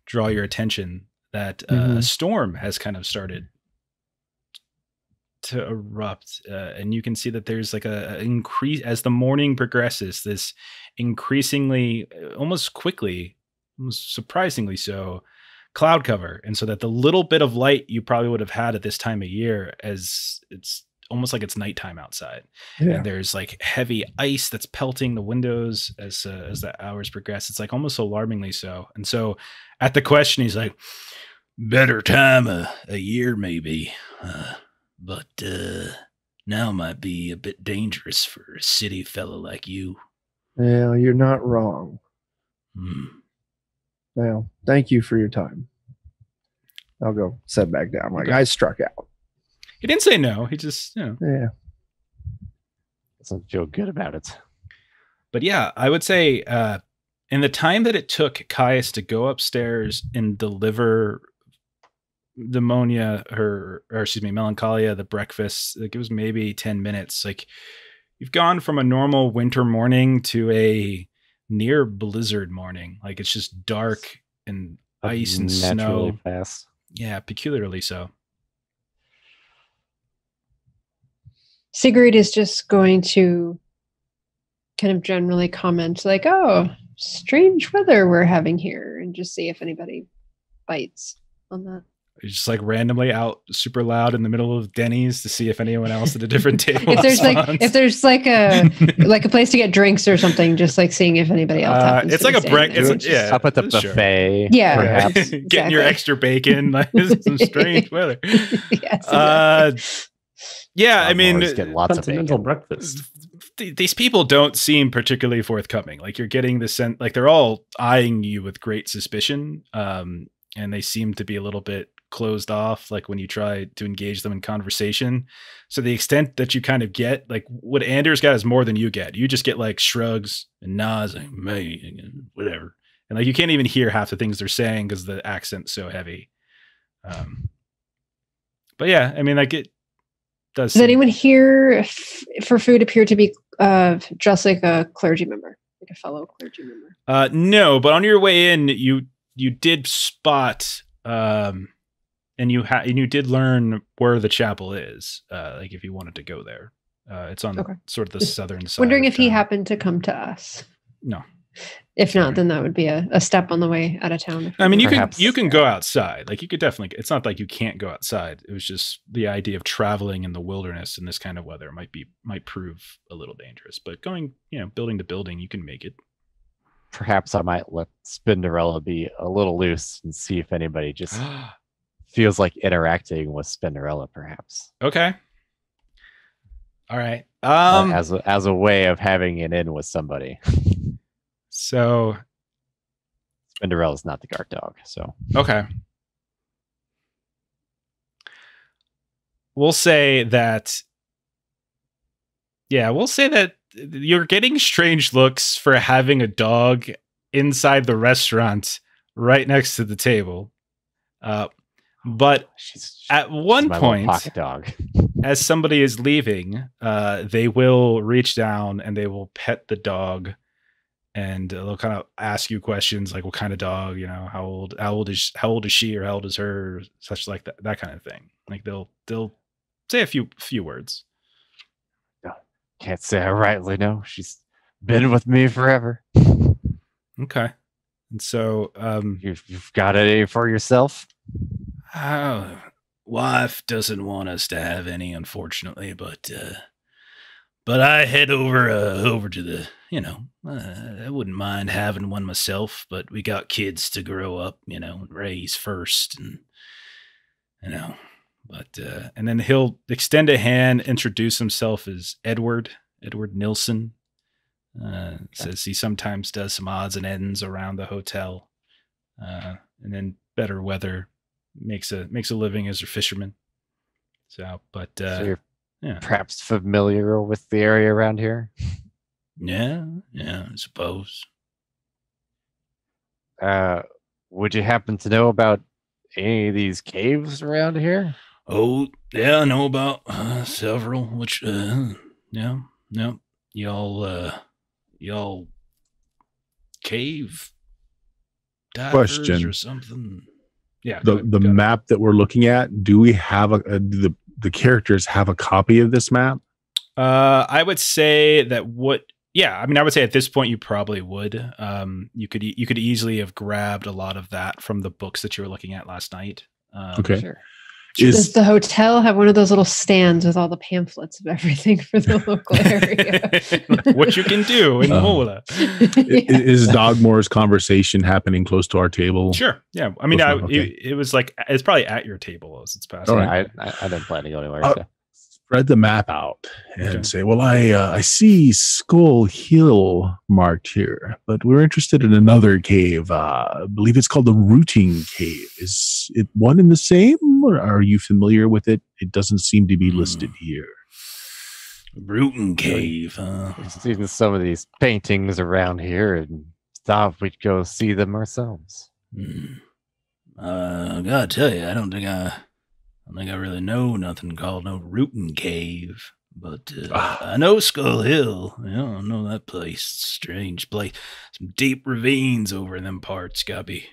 draw your attention that a storm has kind of started to erupt, and you can see that there's like a increase as the morning progresses, this increasingly almost quickly, almost surprisingly so, cloud cover, and so that the little bit of light you probably would have had at this time of year, as it's almost like it's nighttime outside, and there's like heavy ice that's pelting the windows as the hours progress. It's like almost alarmingly so. And so at the question, he's like, better time a year maybe, but now might be a bit dangerous for a city fellow like you. Well, you're not wrong. Hmm. Well, thank you for your time. I'll go sit back down. Like, I struck out. He didn't say no. He just, Yeah. Doesn't feel good about it. But yeah, I would say in the time that it took Caius to go upstairs and deliver Melancholia, the breakfast, like it was maybe 10 minutes. Like you've gone from a normal winter morning to a near blizzard morning. Like it's just dark and ice and snow. Fast. Yeah, peculiarly so. Sigrid is just going to kind of generally comment like, oh, strange weather we're having here, and just see if anybody bites on that. You're just like randomly out super loud in the middle of Denny's to see if anyone else at a different table. if there's like a place to get drinks or something, just like seeing if ananybody else happens. It's like a breakfast. Yeah, up at the buffet. Yeah, perhaps. exactly. Getting your extra bacon. Like this is some strange weather. Yes. Exactly. Yeah, I mean, get lots of bacon. breakfast. These people don't seem particularly forthcoming. Like you're getting the sense, like they're all eyeing you with great suspicion, and they seem to be a little bit closed off. Like when you try to engage them in conversation. So the extent that you kind of get, like what Anders got is more than you get. You just get like shrugs and nods, like whatever, and like you can't even hear half the things they're saying because the accent's so heavy. But yeah, I mean, like it. Does anyone here for food appear to be just like a clergy member, like a fellow clergy member? No, but on your way in, you did spot, and you did learn where the chapel is. Like if you wanted to go there, it's on sort of the southern side. Wondering if he happened to come to us. No. If not, then that would be a step on the way out of town. I mean, you can go outside. Like you could definitely. It's not like you can't go outside. It was just the idea of traveling in the wilderness in this kind of weather might prove a little dangerous. But going, building to building, you can make it. Perhaps I might let Spinderella be a little loose and see if anybody just feels like interacting with Spinderella. Perhaps. Okay. All right. As a way of having an in with somebody. So Spinderella is not the guard dog. So okay. We'll say that you're getting strange looks for having a dog inside the restaurant right next to the table. But at one point, pocket dog. As somebody is leaving, they will reach down and they will pet the dog. And they'll kind of ask you questions like, what kind of dog, how old is she or how old is her, such like that kind of thing. Like they'll say a few words. Can't say I rightly know. She's been with me forever. Okay. And so you've got it for yourself? Wife doesn't want us to have any, unfortunately, but I head over to the, I wouldn't mind having one myself, but we got kids to grow up, and raise first, and but and then he'll extend a hand, introduce himself as Edward Nilsson. Says he sometimes does some odds and ends around the hotel, and then better weather makes a living as a fisherman. So, but so you're perhaps familiar with the area around here. Yeah, I suppose. Would you happen to know about any of these caves around here? Oh, yeah, I know about several. Which, y'all cave divers question or something. Yeah. The map that we're looking at, do we have the characters have a copy of this map? I would say that what Yeah, I mean, I would say at this point you probably would. You could easily have grabbed a lot of that from the books that you were looking at last night. Okay. Sure. Does the hotel have one of those little stands with all the pamphlets of everything for the local area? What you can do in Mola. Is Dogmoore's conversation happening close to our table? Sure. Yeah. I mean, Okay. it was like, it's probably at your table as it's passing. All right. I didn't plan to go anywhere. So. Spread the map out and say, well, I see Skull Hill marked here, but we're interested in another cave. I believe it's called the Rooting Cave. Is it one and the same, or are you familiar with it? It doesn't seem to be listed here. Rooting Cave, huh? We've seen some of these paintings around here and thought we'd go see them ourselves. I gotta tell you, I don't think I really know nothing called no Rooting Cave, but I know Skull Hill. I know that place. Strange place. Some deep ravines over in them parts. Gotta be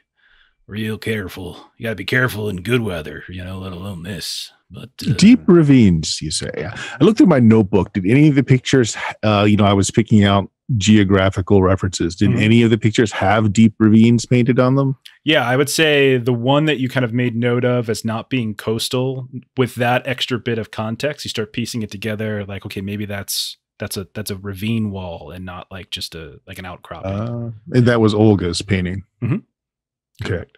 real careful. You gotta be careful in good weather, let alone this. But deep ravines, you say? I looked at my notebook. Did any of the pictures? I was picking out geographical references. Did any of the pictures have deep ravines painted on them? Yeah, I would say the one that you kind of made note of as not being coastal, with that extra bit of context, you start piecing it together. Like, okay, maybe that's a ravine wall and not like just an outcropping. And that was Olga's painting. Mm-hmm. Correct.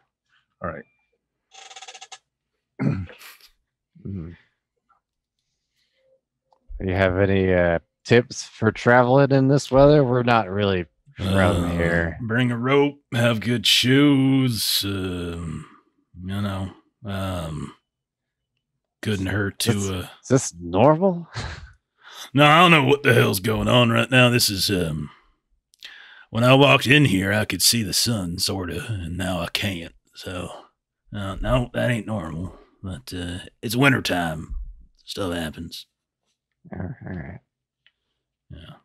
All right. Do you have any tips for traveling in this weather? We're not really from here. Bring a rope, have good shoes, couldn't hurt to Is this normal? No, I don't know what the hell's going on right now. This is when I walked in here I could see the sun sorta, and now I can't. So no, that ain't normal. But it's wintertime. Stuff happens. All right. Yeah.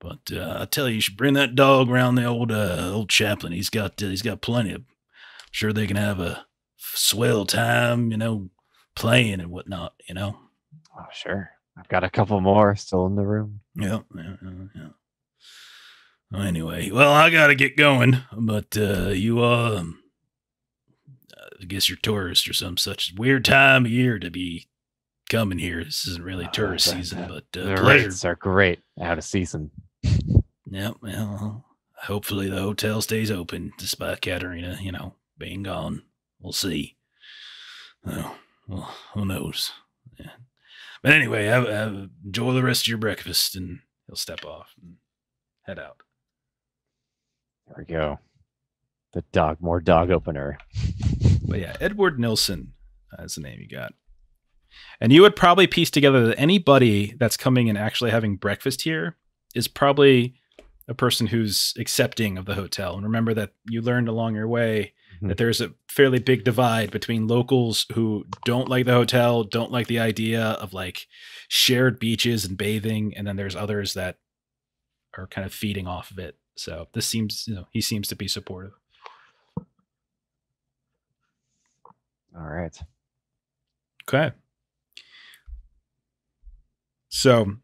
But I tell you should bring that dog around the old chaplain. He's got plenty of. I'm sure they can have a swell time, playing and whatnot. Oh, sure. I've got a couple more still in the room. Yeah. Well, anyway, I gotta get going. But you I guess you're tourists or some such weird time of year to be coming here. This isn't really tourist season, but the pleasure. rates are great out of season. Yeah, well, hopefully the hotel stays open despite Katerina, being gone. We'll see. Well, who knows? Yeah. But anyway, enjoy the rest of your breakfast, and he'll step off and head out. There we go. The Dogmoore dog opener. But yeah, Edward Nilsson is the name you got. And you would probably piece together that anybody that's coming and actually having breakfast here is probably a person who's accepting of the hotel. And remember that you learned along your way that there's a fairly big divide between locals who don't like the hotel, don't like the idea of like shared beaches and bathing. And then there's others that are kind of feeding off of it. So this seems, he seems to be supportive. All right. Okay. So,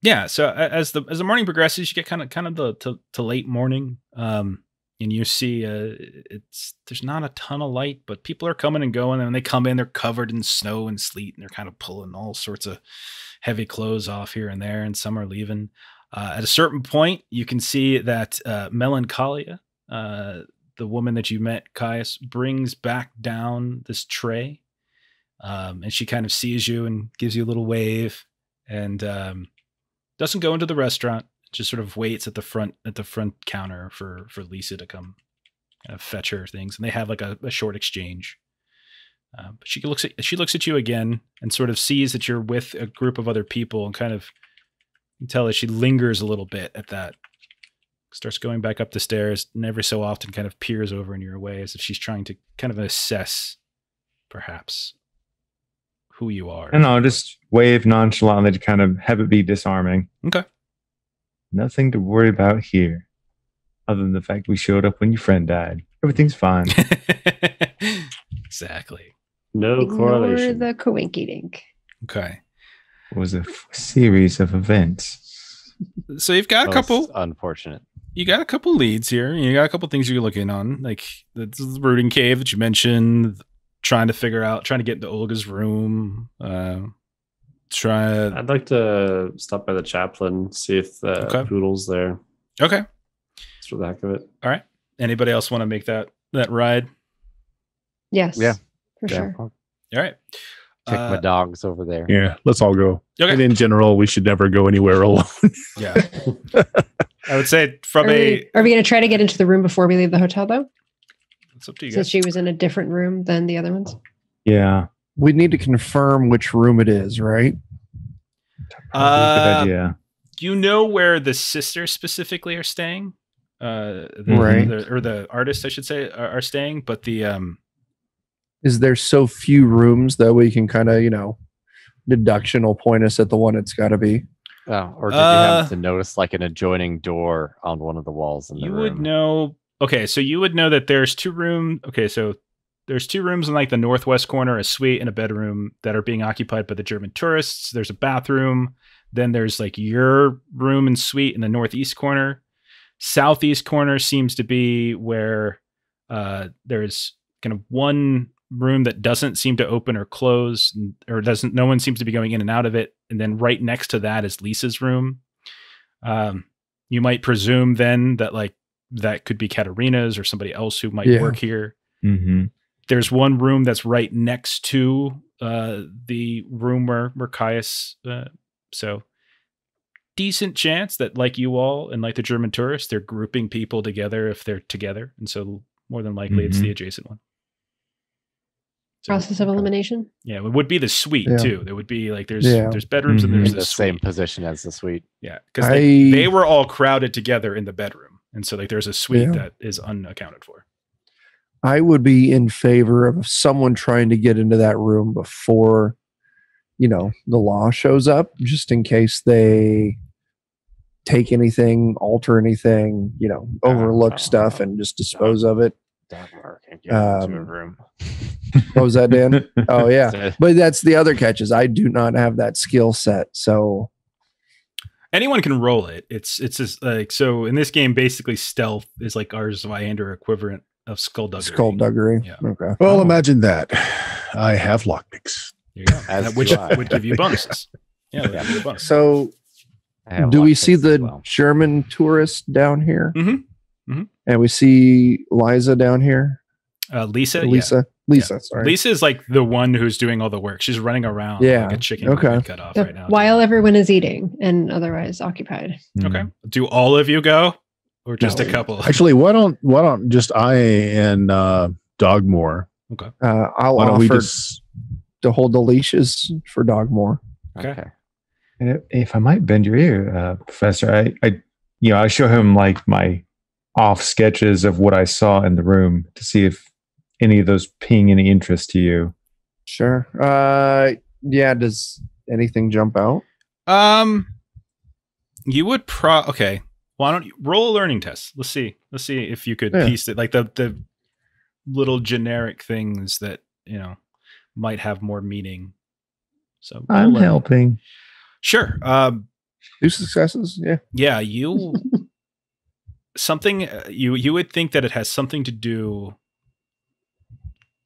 yeah. So as the morning progresses, you get kind of the late morning, and you see there's not a ton of light, but people are coming and going. And when they come in, they're covered in snow and sleet, and they're kind of pulling all sorts of heavy clothes off here and there, and some are leaving. At a certain point, you can see that Melancholia, the woman that you met, Caius, brings back down this tray. And she kind of sees you and gives you a little wave, and doesn't go into the restaurant, just sort of waits at the front counter for Lisa to come kind of fetch her things. And they have like a short exchange. But she looks at you again and sort of sees that you're with a group of other people, and kind of you can tell that she lingers a little bit at that. Starts going back up the stairs, and every so often kind of peers over in your way as if she's trying to kind of assess perhaps who you are. And I'll just wave nonchalantly to kind of have it be disarming. Okay. Nothing to worry about here, other than the fact we showed up when your friend died. Everything's fine. Exactly. No Ignore correlation. the coinky dink. Okay. It was a series of events. So you've got a couple. Unfortunate. You got a couple leads here. You got a couple things you're looking on, like the rooting cave that you mentioned. Trying to get into Olga's rorom. I'd like to stop by the chaplain, see if the poodle's there. Okay. Just for the heck of it. All right. Anybody else want to make that ride? Yes. Yeah. For sure. All right. Take my dogs over there. Yeah, let's all go. Okay. And in general, we should never go anywhere alone. Yeah. I would say Are we going to try to get into the room before we leave the hotel, though? It's up to you Since guys. she was in a different room than the other ones? Yeah. We need to confirm which room it is, right? Good idea. You know where the sisters specifically are staying? Right. Or the artists, I should say, are staying, but the Is there so few rooms that we can kind of, deduction will point us at the one it's got to be? Oh, or did you happen to notice like an adjoining door on one of the walls in the room? You would know. Okay, so you would know that there's two rooms. Okay, so there's two rooms in like the northwest corner, a suite and a bedroom that are being occupied by the German tourists. There's a bathroom. Then there's like your room and suite in the northeast corner. Southeast corner seems to be where there's kind of one room that doesn't seem to open or close, or no one seems to be going in and out of it. And then right next to that is Lisa's room. You might presume then that like that could be Katerina's or somebody else who might work here. Mm-hmm. There's one room that's right next to the room where Caius. So decent chance that like you all and like the German tourists, they're grouping people together if they're together. And so more than likely it's the adjacent one. So, Process of elimination? Yeah, it would be the suite too. There would be like there's bedrooms and there's in the same position as the suite. Yeah, because they were all crowded together in the bedroom. And so like there's a suite that is unaccounted for. I would be in favor of someone trying to get into that room before, the law shows up, just in case they take anything, alter anything, overlook stuff and just dispose of it. Dogmoore can't get into a room. What was that, Dan? Oh, yeah. But that's the other catch is I do not have that skill set. So anyone can roll it. It's just like, so in this game, basically stealth is like ours Viander equivalent of skullduggery. Skullduggery. Yeah. Okay. Well, imagine that. I have lockpicks. There you go. Which would give you bonuses. Yeah, would give you a bonus. So do we see the German tourist down here? Mm-hmm. Mm-hmm. And we see Liza down here? Lisa? Lisa. Lisa, sorry. Lisa is like the one who's doing all the work. She's running around like a chicken cut off right now. While everyone is eating and otherwise occupied. Okay. Do all of you go? Or just a couple? Actually, why don't just I and Dogmoore? Okay. I'll offer to hold the leashes for Dogmoore. Okay. And if I might bend your ear, Professor, I show him like my off sketches of what I saw in the room to see if any of those ping any interest to you. Sure. Does anything jump out? You would okay. Why don't you roll a learning test? Let's see if you could piece it, like the little generic things that might have more meaning. So I'm helping. Sure. 2 successes. Yeah. Yeah. You something you would think that it has something to do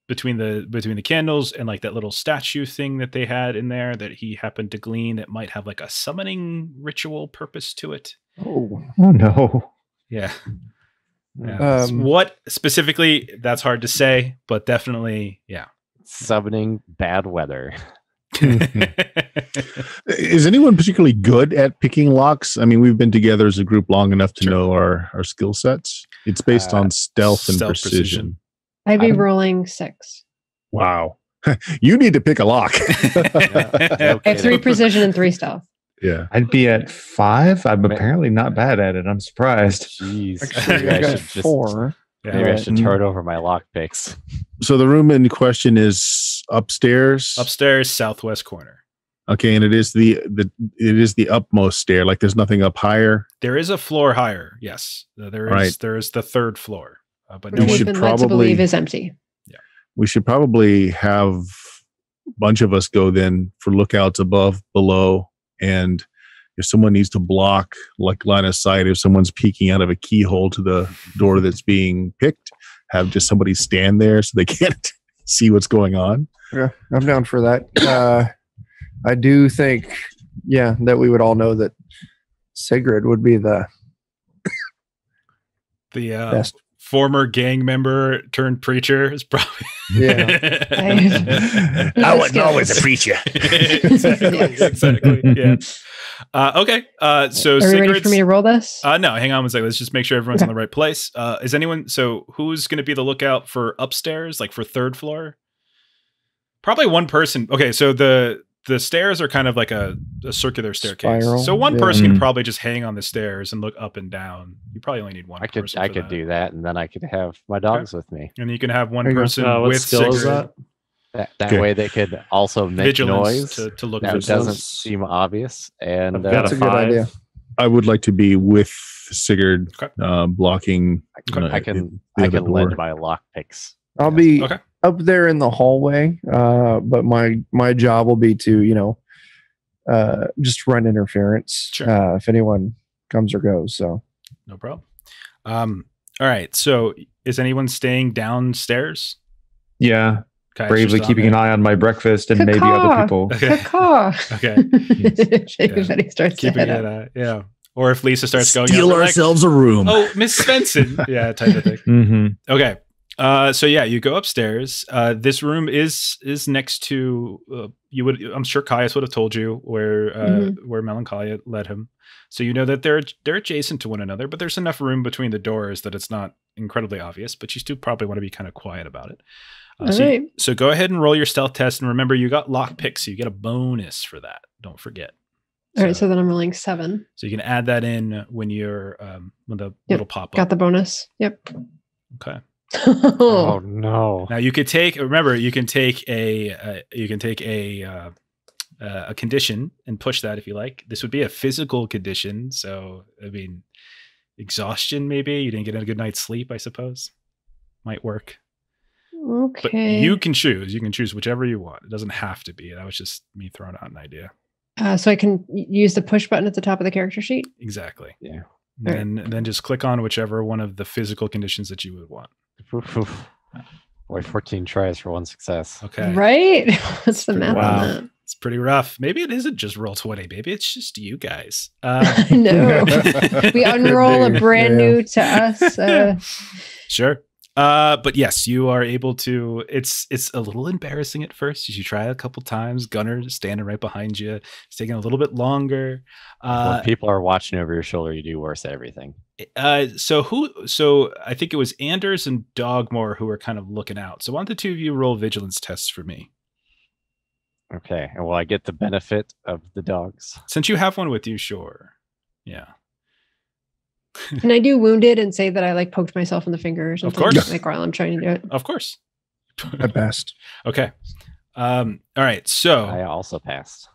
between the candles and like that little statue thing that they had in there that he happened to glean that might have like a summoning ritual purpose to it. Oh no. Yeah. What specifically, that's hard to say, but definitely, yeah. Summoning bad weather. Is anyone particularly good at picking locks? I mean, we've been together as a group long enough to know our skill sets. It's based on stealth and precision. I'd be rolling 6. Wow. You need to pick a lock. I have 3 precision and 3 stealth. Yeah. I'd be at 5. I'm apparently not bad at it. I'm surprised. Jeez. Actually, I got 4. Maybe I should turn over my lock picks. So the room in question is upstairs? Upstairs, southwest corner. Okay, and it is the upmost stair. Like there's nothing up higher. There is a floor higher. Yes, there is the 3rd floor, but no one been led to believe is empty. Yeah, we should probably have a bunch of us go then for lookouts above, below, and if someone needs to block like line of sight, if someone's peeking out of a keyhole to the door that's being picked, have just somebody stand there so they can't see what's going on. Yeah, I'm down for that. I do think, that we would all know that Sigrid would be the best. Former gang member turned preacher is probably. I wasn't always a preacher. exactly. Yeah. Okay. So are you ready for me to roll this? No, hang on one second. Let's just make sure everyone's in the right place. Is anyone? So who's going to be the lookout for upstairs, like for third floor? Probably one person. Okay, so the stairs are kind of like a circular staircase. Spiral. So one person can probably just hang on the stairs and look up and down. You probably only need one person. I could do that, and then I could have my dogs with me. And you can have one There you go. person What with skill is Sigrid. that? That way they could also make Vigilance noise. to look That for doesn't things. seem obvious. And I've got That's a good idea. I would like to be with Sigurd, Okay. blocking. I can the I other can lend door. my lock picks. I'll be Okay. up there in the hallway, but my job will be to just run interference if anyone comes or goes. So No problem. All right. So is anyone staying downstairs? Yeah, Caius bravely just on keeping there? an eye on my breakfast and maybe other people. Okay. Caw. Okay. If Yeah. anybody starts to Keeping head it, up. yeah. Or if Lisa starts going, Steal out, we're ourselves a room. Like, oh, Miss Svensson. Yeah, type of thing. Mm-hmm. Okay. So yeah, you go upstairs. This room is next to I'm sure Caius would have told you where Melancholia led him. So you know that they're adjacent to one another, but there's enough room between the doors that it's not incredibly obvious, but you still probably want to be kind of quiet about it. So go ahead and roll your stealth test, and remember you got lockpick, so you get a bonus for that. Don't forget. All right, so then I'm rolling 7. So you can add that in when you're when the little pop up. Got the bonus. Yep. Okay. Oh no! Now you could take. Remember, you can take a condition and push that if you like. This would be a physical condition. So I mean, exhaustion. Maybe you didn't get a good night's sleep. I suppose might work. Okay. But you can choose. You can choose whichever you want. It doesn't have to be. That was just me throwing out an idea. So I can use the push button at the top of the character sheet. Exactly. Yeah. And then just click on whichever one of the physical conditions that you would want. Boy, 14 tries for one success. Okay. Right? What's the math Wow. on that? It's pretty rough. Maybe it isn't just roll 20. Maybe it's just you guys. No. We unroll a brand new to us. Sure. But yes, you are able to. It's a little embarrassing at first. You should try it a couple times. Gunner standing right behind you. It's taking a little bit longer. When people are watching over your shoulder, you do worse at everything. So I think it was Anders and Dogmoore who were kind of looking out. So why don't the two of you roll vigilance tests for me? Okay, and will I get the benefit of the dogs? Since you have one with you, sure. Yeah. Can I do wounded and say that I like poked myself in the finger or something? course. Like while I'm trying to do it. Of course. at best. Okay. All right. So I also passed.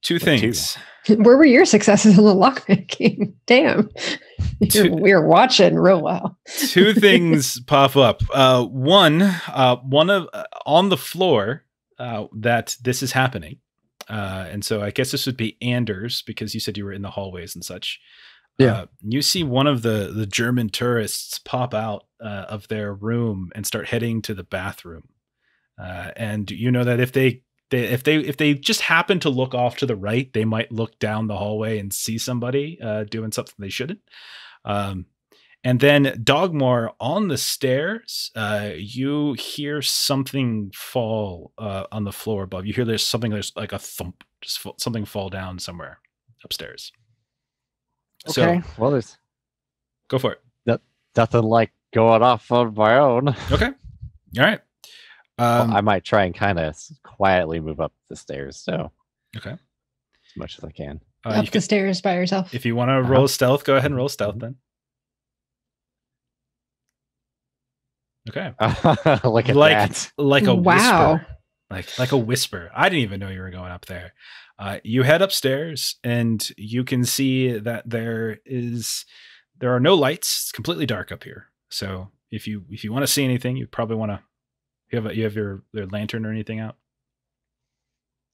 two things. Where were your successes on the lockpicking? Damn. We were watching real well. Two things pop up. One of on the floor that this is happening. And so I guess this would be Anders because you said you were in the hallways and such. Yeah. You see one of the German tourists pop out of their room and start heading to the bathroom. And you know that if they just happen to look off to the right, they might look down the hallway and see somebody doing something they shouldn't. And then Dogmoore on the stairs, you hear something fall on the floor above. You hear there's like a thump, just something fall down somewhere upstairs. Okay, So well, there's go for it. nothing like going off on my own. Okay. All right. I might try and kind of quietly move up the stairs, so Okay. as much as I can. Up the stairs by yourself. If you want to roll stealth, go ahead and roll stealth then. Okay. Look at Like that. like a Wow. whisper. Like a whisper. I didn't even know you were going up there. You head upstairs and you can see that there are no lights. It's completely dark up here. So if you want to see anything, you probably want to. You have your lantern or anything out.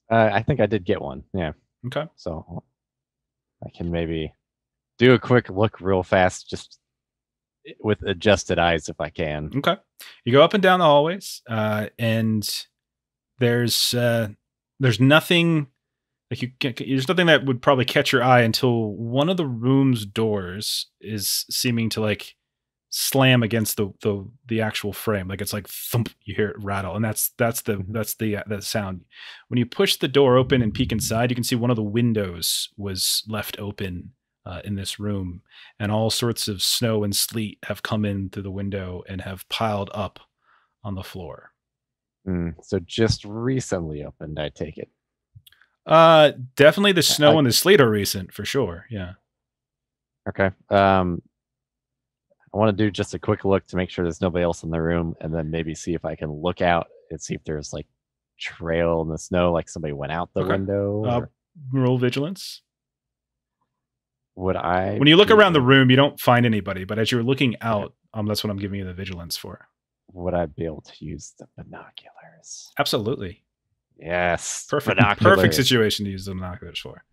I think I did get one. Yeah. Okay. So I can maybe do a quick look real fast, just with adjusted eyes if I can. Okay. You go up and down the hallways, and there's nothing there's nothing that would probably catch your eye until one of the room's doors is seeming to like slam against the actual frame. Like it's like thump, you hear it rattle, and that's the sound. When you push the door open and peek inside, you can see one of the windows was left open in this room, and all sorts of snow and sleet have come in through the window and have piled up on the floor. So just recently opened, I take it. Definitely the snow and the sleet are recent for sure. Yeah. Okay. I want to do just a quick look to make sure there's nobody else in the room, and then maybe see if I can look out and see if there's like trail in the snow, like somebody went out the window. Roll vigilance. When you look around the room, you don't find anybody, but as you're looking out, that's what I'm giving you the vigilance for. Would I be able to use the binoculars? Absolutely. Yes. Perfect situation to use the binoculars for.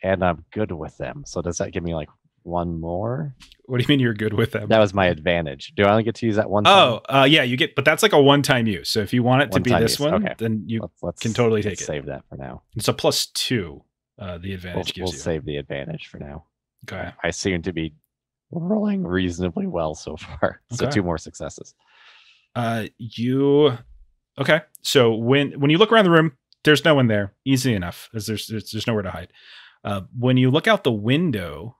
And I'm good with them. So does that give me like one more? What do you mean you're good with them? That was my advantage. Do I only get to use that one time? Yeah, you get, but that's like a one-time use. So if you want it to be this one, then you can totally take it. Save that for now. It's a +2. The advantage gives you. We'll save the advantage for now. Okay. I seem to be rolling reasonably well so far. So 2 more successes. Okay. So when you look around the room, there's no one there. Easy enough, as there's nowhere to hide. When you look out the window,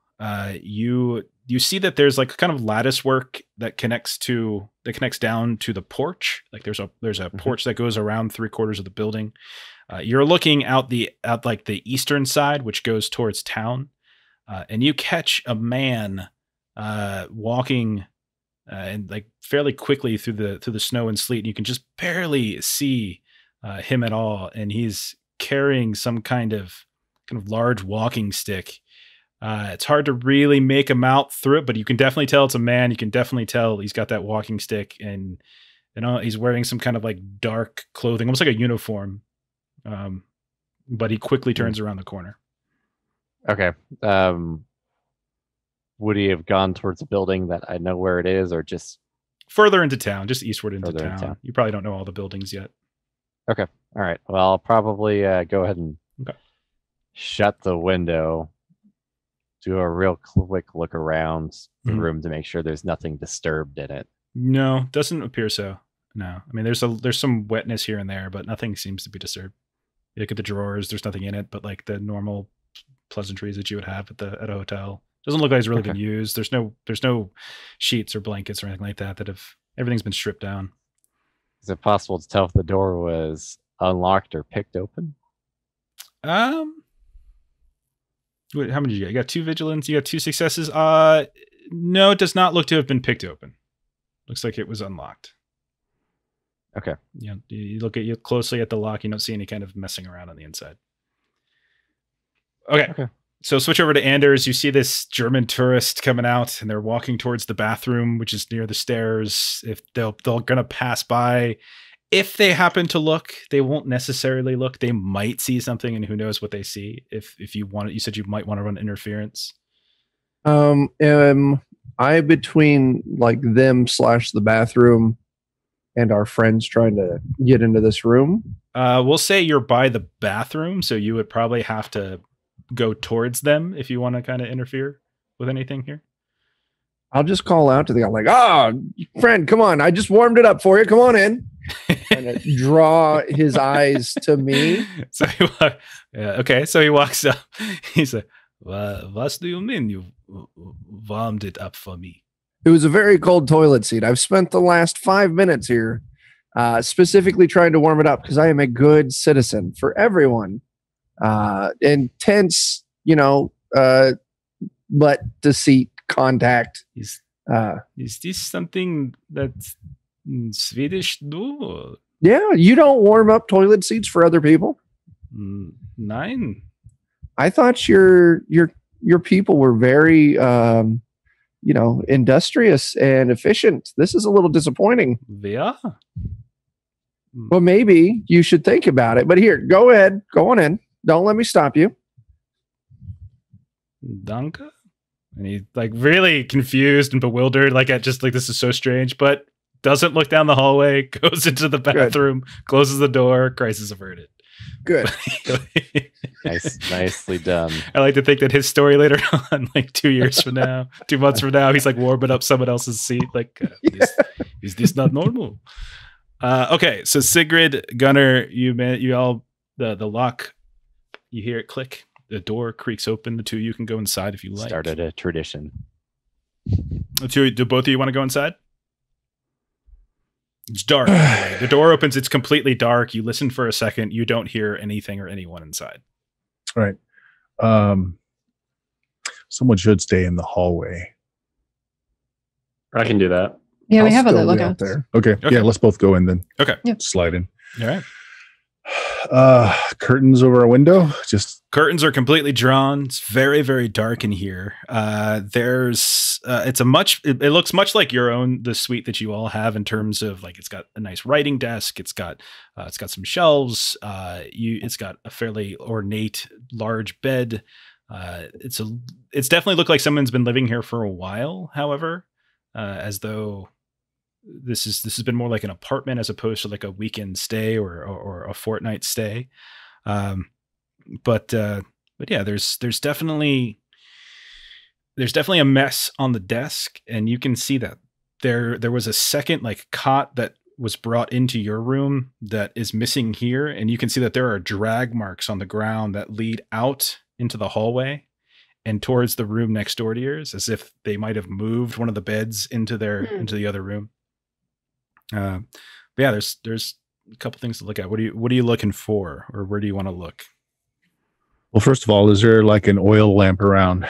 you see that there's like kind of lattice work that connects down to the porch. Like there's a porch that goes around 3/4 of the building. You're looking out like the eastern side, which goes towards town, and you catch a man walking and like fairly quickly through the snow and sleet. And you can just barely see him at all, and he's carrying some kind of large walking stick. It's hard to really make him out through it, but you can definitely tell it's a man. You can definitely tell he's got that walking stick, and he's wearing some kind of like dark clothing, almost like a uniform. But he quickly turns around the corner. Okay. Would he have gone towards a building that I know where it is, or just further into town, just eastward into town? You probably don't know all the buildings yet. Okay. All right. Well, I'll probably go ahead and shut the window, do a real quick look around the room to make sure there's nothing disturbed in it. No, doesn't appear so. No. I mean, there's some wetness here and there, but nothing seems to be disturbed. You look at the drawers, there's nothing in it but like the normal pleasantries that you would have at a hotel. Doesn't look like it's really been used. There's no sheets or blankets or anything like that everything's been stripped down. Is it possible to tell if the door was unlocked or picked open? Wait, how many did you get? You got 2 vigilance, you got 2 successes. No, it does not look to have been picked open. Looks like it was unlocked. Okay. Yeah, you look closely at the lock, you don't see any kind of messing around on the inside. Okay. So switch over to Anders. You see this German tourist coming out, and they're walking towards the bathroom, which is near the stairs. If they're gonna pass by, if they happen to look, they won't necessarily look. They might see something, and who knows what they see. If you want it, you said you might want to run interference. Am I between like them / the bathroom and our friends trying to get into this room? We'll say you're by the bathroom, so you would probably have to go towards them if you want to kind of interfere with anything here. I'll just call out to the guy like, friend, come on. I just warmed it up for you. Come on in. And draw his eyes to me. So so he walks up. He's like, what do you mean you warmed it up for me? It was a very cold toilet seat. I've spent the last 5 minutes here specifically trying to warm it up because I am a good citizen for everyone. Intense, butt deceit contact. Is this something that Swedish do? Yeah, you don't warm up toilet seats for other people? Nein. I thought your people were very industrious and efficient. This is a little disappointing. Yeah. Well, maybe you should think about it. But here, go ahead. Go on in. Don't let me stop you. Danka? And he's like really confused and bewildered, like at just like this is so strange, but doesn't look down the hallway, goes into the bathroom, closes the door, crisis averted. Good. Nicely done. I like to think that his story later on, like 2 years from now, 2 months from now, he's like warming up someone else's seat. Like, is this not normal? Okay, so Sigrid, Gunnar, you all the lock. You hear it click. The door creaks open. The two of you can go inside if you like. Started a tradition. Do both of you want to go inside? It's dark. The door opens. It's completely dark. You listen for a second. You don't hear anything or anyone inside. All right. Someone should stay in the hallway. I can do that. Yeah, we I'll have other still be lookouts. out there. Okay. Yeah, let's both go in then. Okay. Yep. Slide in. All right. Curtains over a window. Just curtains are completely drawn. It's very, very dark in here. It looks much like the suite that you all have in terms of like, it's got a nice writing desk. It's got some shelves. It's got a fairly ornate, large bed. It's definitely looked like someone's been living here for a while. However, as though this has been more like an apartment as opposed to like a weekend stay or a fortnight stay. But yeah, there's definitely a mess on the desk, and you can see that there was a second like cot that was brought into your room that is missing here, and you can see that there are drag marks on the ground that lead out into the hallway and towards the room next door to yours, as if they might have moved one of the beds into the other room. But yeah, there's a couple things to look at. What are you looking for, or where do you want to look? well, first of all, is there like an oil lamp around?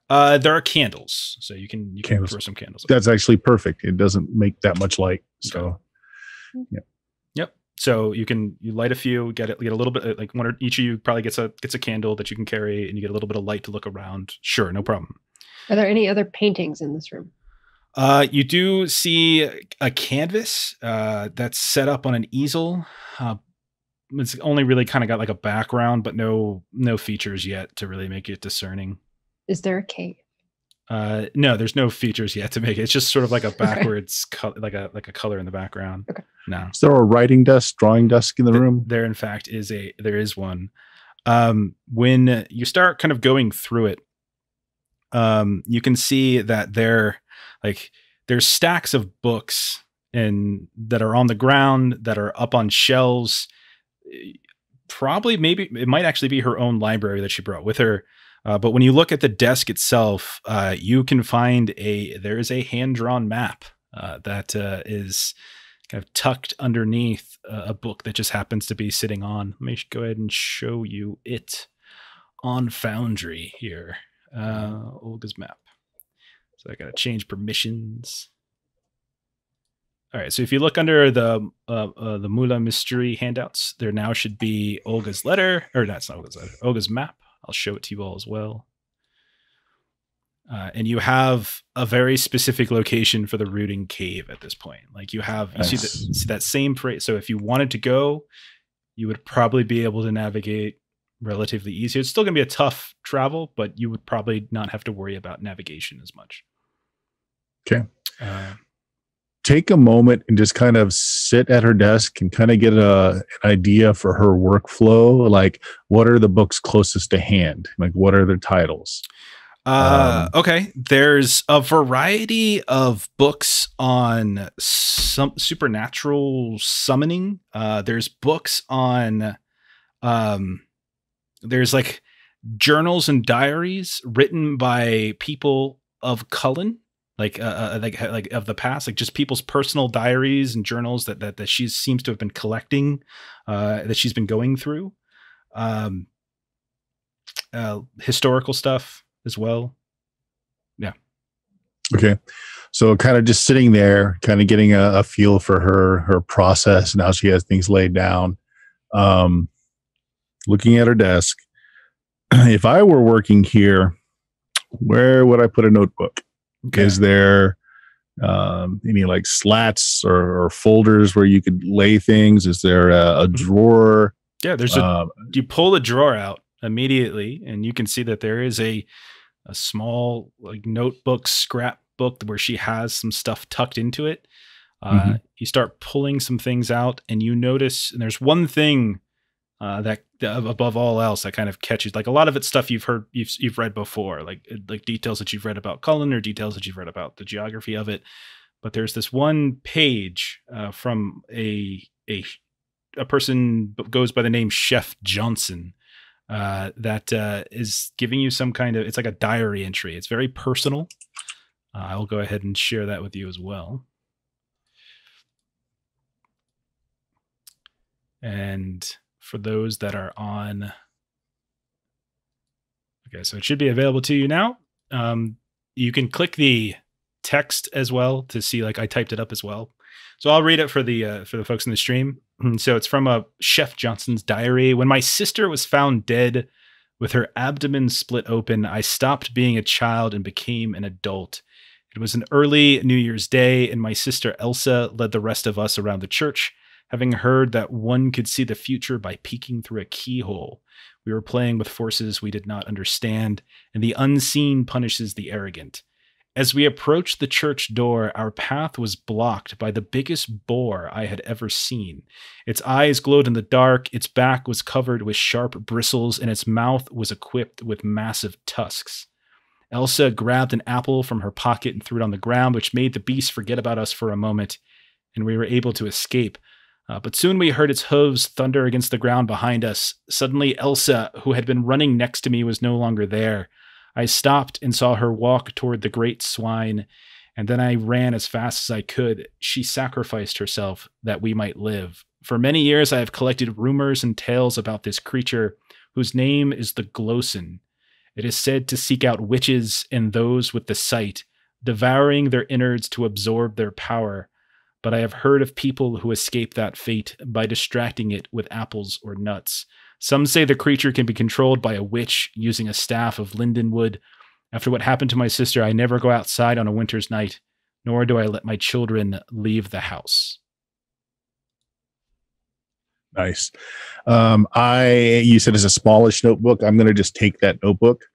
There are candles, so you can throw some candles. That's actually perfect. It doesn't make that much light. So, yeah. Yep. So you light a few, get a little bit, like one or each of you probably gets a candle that you can carry, and you get a little bit of light to look around. Sure, no problem. Are there any other paintings in this room? You do see a canvas that's set up on an easel. It's only really kind of got like a background, but no features yet to really make it discerning. Is there a cave? No, there's no features yet to make it. It's just sort of like a backwards, like a color in the background. Okay. No. Is there a writing desk, drawing desk in the room? There, in fact, there is one. When you start kind of going through it, you can see that there's stacks of books and that are on the ground, that are up on shelves. Maybe it might actually be her own library that she brought with her. But when you look at the desk itself, you can find there is a hand-drawn map that is kind of tucked underneath a book that just happens to be sitting on. Let me go ahead and show you it on Foundry here. Olga's map. So I got to change permissions. All right. So if you look under the Mula Mystery handouts, there now should be Olga's letter, or that's not Olga's letter, Olga's map. I'll show it to you all as well. And you have a very specific location for the rooting cave at this point. Like you see that same phrase. So if you wanted to go, you would probably be able to navigate relatively easy. It's still going to be a tough travel, but you would probably not have to worry about navigation as much. Okay. Take a moment and just kind of sit at her desk and kind of get an idea for her workflow. Like, what are the books closest to hand? Like, what are their titles? Okay. There's a variety of books on some supernatural summoning. There's books on, there's like journals and diaries written by people of Cullen. Like of the past, like just people's personal diaries and journals that she seems to have been collecting, that she's been going through, historical stuff as well. Yeah. Okay. So kind of just sitting there, kind of getting a feel for her process and how she has things laid down. Looking at her desk. If I were working here, where would I put a notebook? Okay. Is there any like slats or folders where you could lay things? Is there a drawer? Yeah, there's you pull the drawer out immediately, and you can see that there is small like notebook, scrapbook where she has some stuff tucked into it. You start pulling some things out, and you notice, and there's one thing that above all else that kind of catches, like a lot of it's stuff you've read before, like details that you've read about Cullen or details that you've read about the geography of it. But there's this one page from a person goes by the name Chef Johnson that is giving you some kind of, it's like a diary entry. It's very personal. I'll go ahead and share that with you as well. And for those that are on, okay, so it should be available to you now. You can click the text as well to see, like I typed it up as well. So I'll read it for the folks in the stream. So it's from a Chef Johnson's diary. When my sister was found dead with her abdomen split open, I stopped being a child and became an adult. It was an early New Year's Day, and my sister Elsa led the rest of us around the church, having heard that one could see the future by peeking through a keyhole. We were playing with forces we did not understand, and the unseen punishes the arrogant. As we approached the church door, our path was blocked by the biggest boar I had ever seen. Its eyes glowed in the dark, its back was covered with sharp bristles, and its mouth was equipped with massive tusks. Elsa grabbed an apple from her pocket and threw it on the ground, which made the beast forget about us for a moment, and we were able to escape. But soon we heard its hooves thunder against the ground behind us. Suddenly, Elsa, who had been running next to me, was no longer there. I stopped and saw her walk toward the great swine, and then I ran as fast as I could. She sacrificed herself that we might live. For many years, I have collected rumors and tales about this creature, whose name is the Glowson. It is said to seek out witches and those with the sight, devouring their innards to absorb their power. But I have heard of people who escape that fate by distracting it with apples or nuts. Some say the creature can be controlled by a witch using a staff of lindenwood. After what happened to my sister, I never go outside on a winter's night, nor do I let my children leave the house. Nice. You said it's a smallish notebook. I'm going to just take that notebook.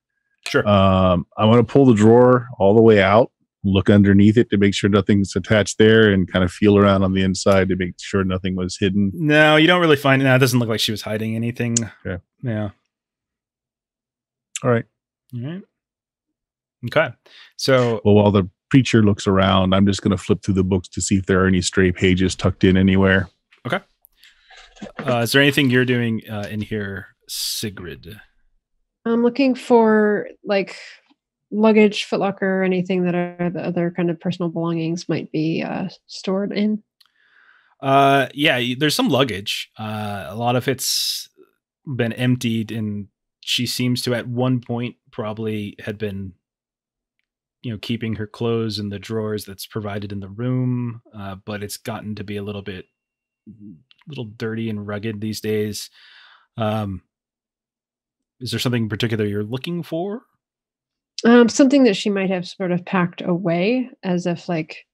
Sure. I'm going to pull the drawer all the way out, look underneath it to make sure nothing's attached there, and kind of feel around on the inside to make sure nothing was hidden. No, you don't really find it. No, it doesn't look like she was hiding anything. Okay. Yeah. All right. All right. Okay. So, well, while the preacher looks around, I'm just going to flip through the books to see if there are any stray pages tucked in anywhere. Okay. Is there anything you're doing in here, Sigrid? I'm looking for like luggage, footlocker, anything that are the other kind of personal belongings might be stored in. Yeah, there's some luggage. A lot of it's been emptied, and she seems to at one point probably had been, keeping her clothes in the drawers that's provided in the room. But it's gotten to be a little dirty and rugged these days. Is there something in particular you're looking for? Something that she might have sort of packed away as if like,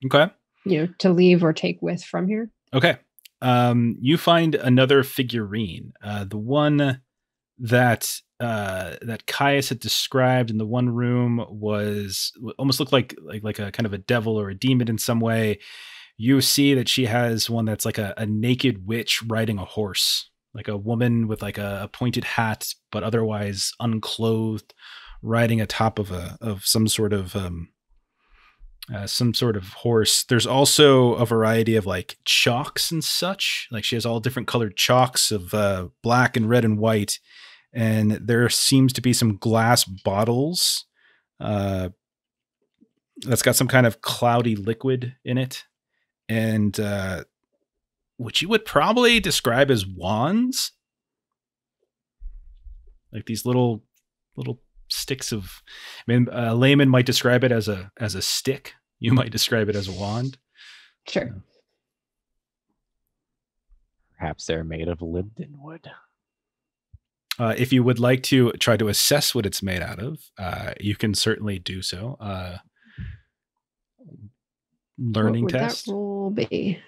okay, to leave or take with from here. Okay. You find another figurine. The one that Caius had described in the one room almost looked like a kind of a devil or a demon in some way. You see that she has one that's like a naked witch riding a horse, like a woman with like a pointed hat, but otherwise unclothed, riding atop of some sort of horse. There's also a variety of like chalks and such. Like she has all different colored chalks of black and red and white. And there seems to be some glass bottles that's got some kind of cloudy liquid in it. And which you would probably describe as wands. Like these little sticks of, a layman might describe it as a stick. You might describe it as a wand. Sure. Perhaps they're made of lindenwood. If you would like to try to assess what it's made out of, you can certainly do so. Learning what would test. That roll be?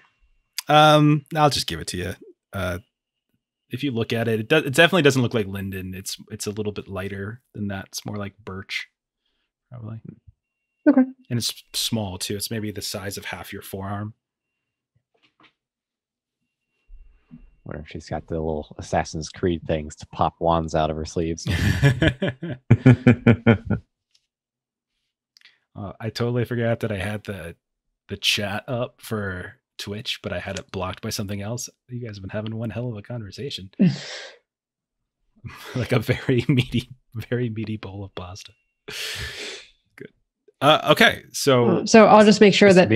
I'll just give it to you. if you look at it, it definitely doesn't look like linden. It's a little bit lighter than that. It's more like birch, probably. Okay. And it's small too. It's maybe the size of half your forearm. Wonder if she's got the little Assassin's Creed things to pop wands out of her sleeves. I totally forgot that I had the chat up for Twitch, but I had it blocked by something else. You guys have been having one hell of a conversation. Like a very meaty bowl of pasta. Good. Okay, so I'll just make sure that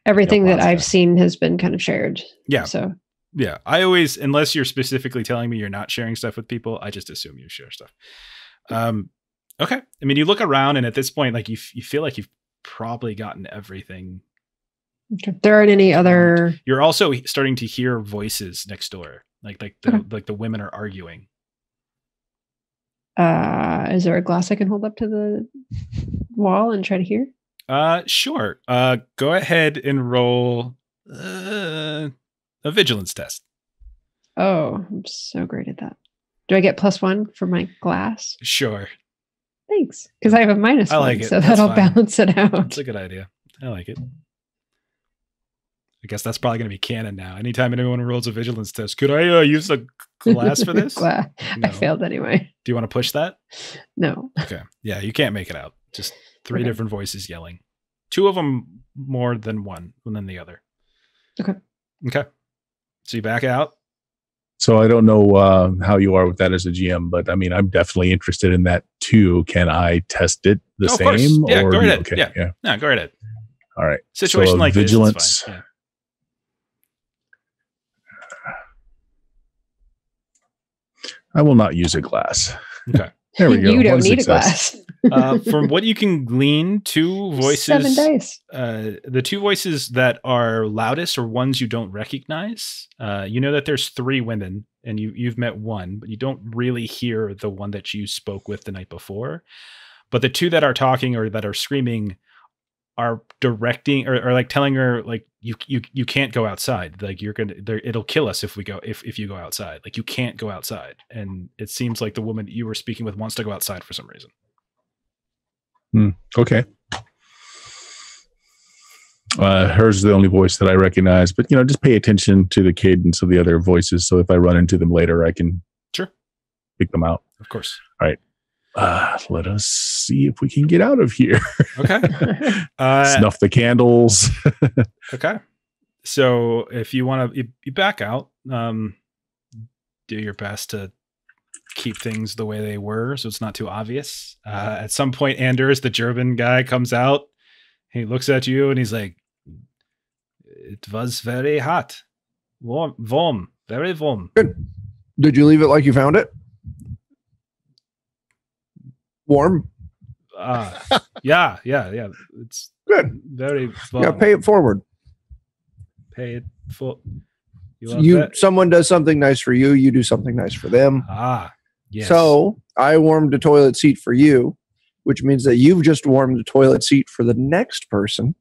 everything that I've seen has been kind of shared. Yeah. So yeah, I always, unless you're specifically telling me you're not sharing stuff with people, I just assume you share stuff. Okay. I mean, you look around, and at this point, like you feel like you've probably gotten everything. Okay. There aren't any other. You're also starting to hear voices next door, like the women are arguing. Is there a glass I can hold up to the wall and try to hear? Sure. Go ahead and roll a vigilance test. Oh, I'm so great at that. Do I get +1 for my glass? Sure. Thanks, because I have a -1, I like it. so That's that'll fine. balance it out. That's a good idea. I like it. I guess that's probably going to be canon now. Anytime anyone rolls a vigilance test, could I use a glass for this? No. I failed anyway. Do you want to push that? No. Okay. Yeah, you can't make it out. Just 3 different voices yelling. 2 of them more than one than the other. Okay. Okay. So you back out? So I don't know how you are with that as a GM, but I mean, I'm definitely interested in that too. Can I test it the of same? Course. Yeah, or go right ahead. okay, Yeah. No, go right ahead. All right. Situation so like vigilance. this is fine. Yeah. I will not use a glass. Okay. There we go. You don't One need success. a glass. From what you can glean, 2 voices. 7 dice. The 2 voices that are loudest are ones you don't recognize. You know that there's 3 women, and you've met one, but you don't really hear the one that you spoke with the night before. But the 2 that are talking or that are screaming are directing or like telling her like you can't go outside. Like it'll kill us if we go if you go outside. Like you can't go outside. And it seems like the woman you were speaking with wants to go outside for some reason. Okay. Hers is the only voice that I recognize, but just pay attention to the cadence of the other voices. So if I run into them later, I can pick them out. Of course. All right. Let us see if we can get out of here. Okay. Snuff the candles. Okay. So if you want to, you back out, do your best to keep things the way they were, so it's not too obvious. At some point, Anders, the German guy, comes out. He looks at you and he's like, "It was very hot, warm, very warm." Good. Did you leave it like you found it? Warm? Yeah. It's good. Very warm. Yeah, pay it forward. Pay it for someone does something nice for you, you do something nice for them. Yes. So I warmed a toilet seat for you, which means that you've just warmed the toilet seat for the next person.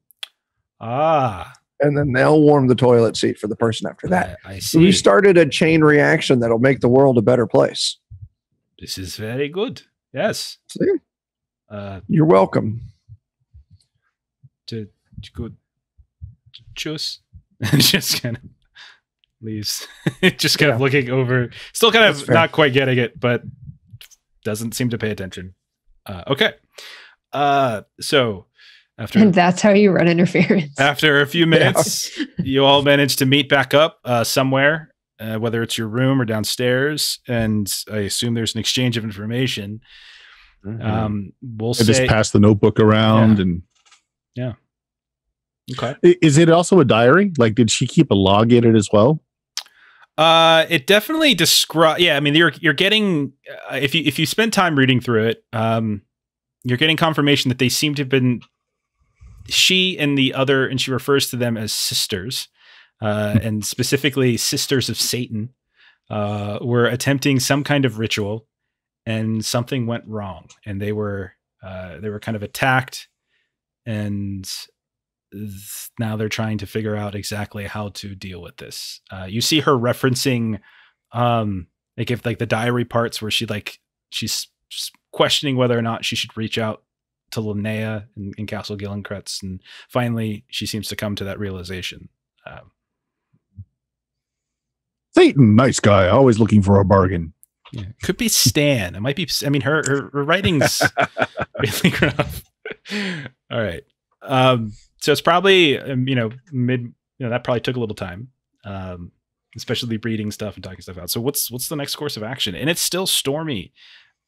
And then they'll warm the toilet seat for the person after that. I see. We started a chain reaction that'll make the world a better place. This is very good. Yes. See? You're welcome. To good choose. Just kind of leaves. Just kind of looking over. Still kind of not quite getting it, but doesn't seem to pay attention. Okay. So and that's how you run interference. After a few minutes, you all manage to meet back up somewhere, whether it's your room or downstairs, and I assume there's an exchange of information. We'll say just pass the notebook around and okay. Is it also a diary? Like, did she keep a log in it as well? It definitely describe. Yeah, I mean, you're getting if you spend time reading through it, you're getting confirmation that they seem to have been she and the other, and she refers to them as sisters, and specifically sisters of Satan, were attempting some kind of ritual, and something went wrong, and they were kind of attacked, and now they're trying to figure out exactly how to deal with this. You see her referencing Like if like the diary parts where she's questioning whether or not she should reach out to Linnea in Castle Gillencrest, and finally she seems to come to that realization. Satan, nice guy, always looking for a bargain. Yeah. Could be Stan. It might be. I mean, her writing's really rough. All right. So it's probably that probably took a little time, especially reading stuff and talking stuff out. So what's the next course of action? And it's still stormy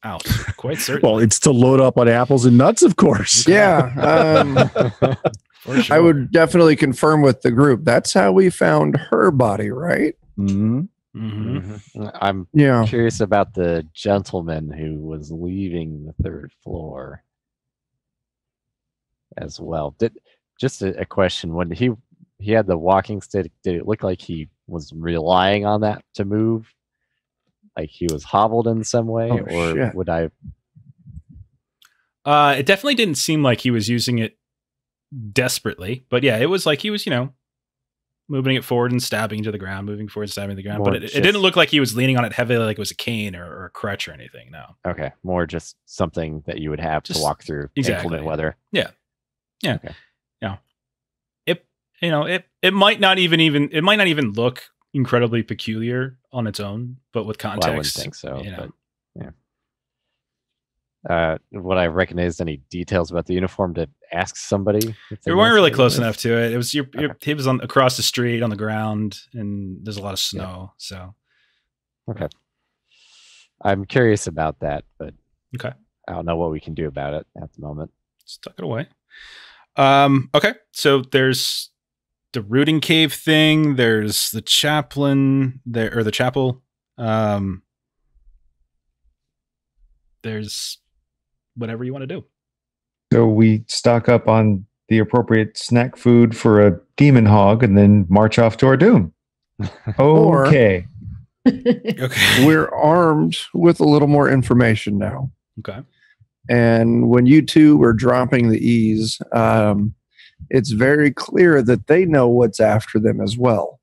out, quite certainly. Well, it's to load up on apples and nuts, of course. Yeah. Sure. I would definitely confirm with the group. That's how we found her body, right? Mm-hmm. Mm-hmm. I'm curious about the gentleman who was leaving the third floor as well. Just a question: when he had the walking stick, did it look like he was relying on that to move? Like he was hobbled in some way, would I? It definitely didn't seem like he was using it desperately, but yeah, it was like he was, moving it forward and stabbing to the ground, moving forward and stabbing to the ground. But it didn't look like he was leaning on it heavily, like it was a cane or a crutch or anything. No. Okay, more just something that you would have to walk through inclement weather. Yeah. Okay. Yeah. It might not even look incredibly peculiar on its own, but with context, I wouldn't think so. But, yeah. Would I recognize any details about the uniform to ask somebody? We weren't really close enough to it. It was he was across the street on the ground, and there's a lot of snow. So, okay. I'm curious about that, but okay, I don't know what we can do about it at the moment. Just tuck it away. Okay, so there's the rooting cave thing. There's the chaplain there, or the chapel. There's whatever you want to do. So we stock up on the appropriate snack food for a demon hog and then march off to our doom. Okay. Okay. We're armed with a little more information now. Okay. And when you two were dropping the E's, it's very clear that they know what's after them as well.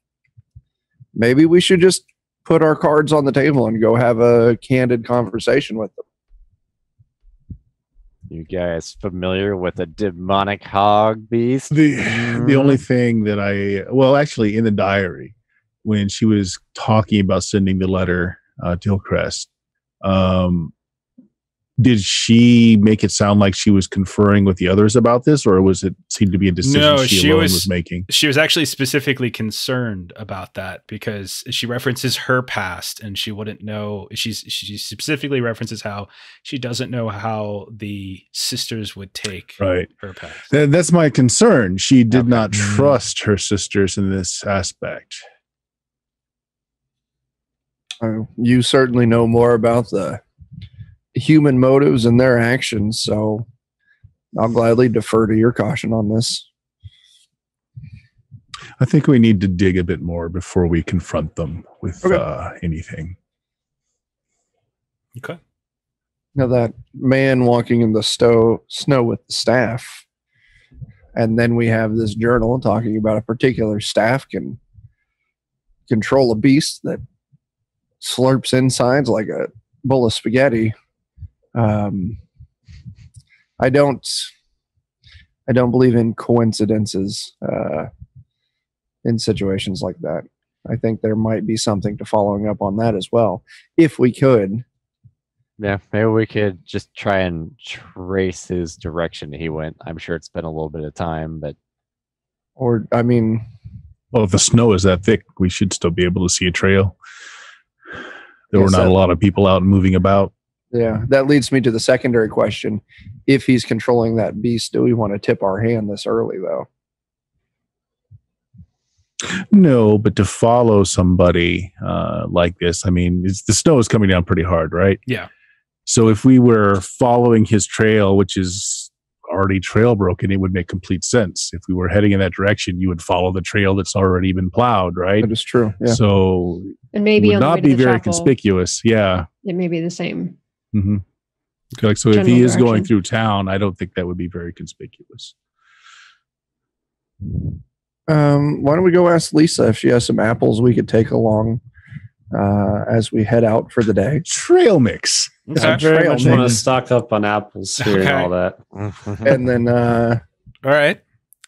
Maybe we should just put our cards on the table and go have a candid conversation with them. You guys familiar with a demonic hog beast? The only thing that actually in the diary, when she was talking about sending the letter to Hillcrest, did she make it sound like she was conferring with the others about this, or was it seemed to be a decision she alone was making? She was actually specifically concerned about that because she references her past, and she wouldn't know. She specifically references how she doesn't know how the sisters would take her past. That's my concern. She did not trust her sisters in this aspect. You certainly know more about the human motives and their actions, so I'll gladly defer to your caution on this. I think we need to dig a bit more before we confront them with anything. Okay. Now that man walking in the snow with the staff, and then we have this journal talking about a particular staff can control a beast that slurps insides like a bowl of spaghetti. I don't believe in coincidences in situations like that. I think there might be something to following up on that as well, if we could. Yeah, maybe we could just try and trace his direction he went. I'm sure it's been a little bit of time, but well, if the snow is that thick, we should still be able to see a trail. There were not a lot of people out and moving about. Yeah, that leads me to the secondary question. If he's controlling that beast, do we want to tip our hand this early, though? No, but to follow somebody like this, I mean, the snow is coming down pretty hard, right? Yeah. So if we were following his trail, which is already trail broken, it would make complete sense. If we were heading in that direction, you would follow the trail that's already been plowed, right? That is true. Yeah. So and maybe it would not be very conspicuous. Yeah. It may be the same. Mm-hmm. Okay, so if he is going through town, I don't think that would be very conspicuous. Why don't we go ask Lisa if she has some apples we could take along as we head out for the day. Trail mix. I very much want to stock up on apples here and all that. And then, all right.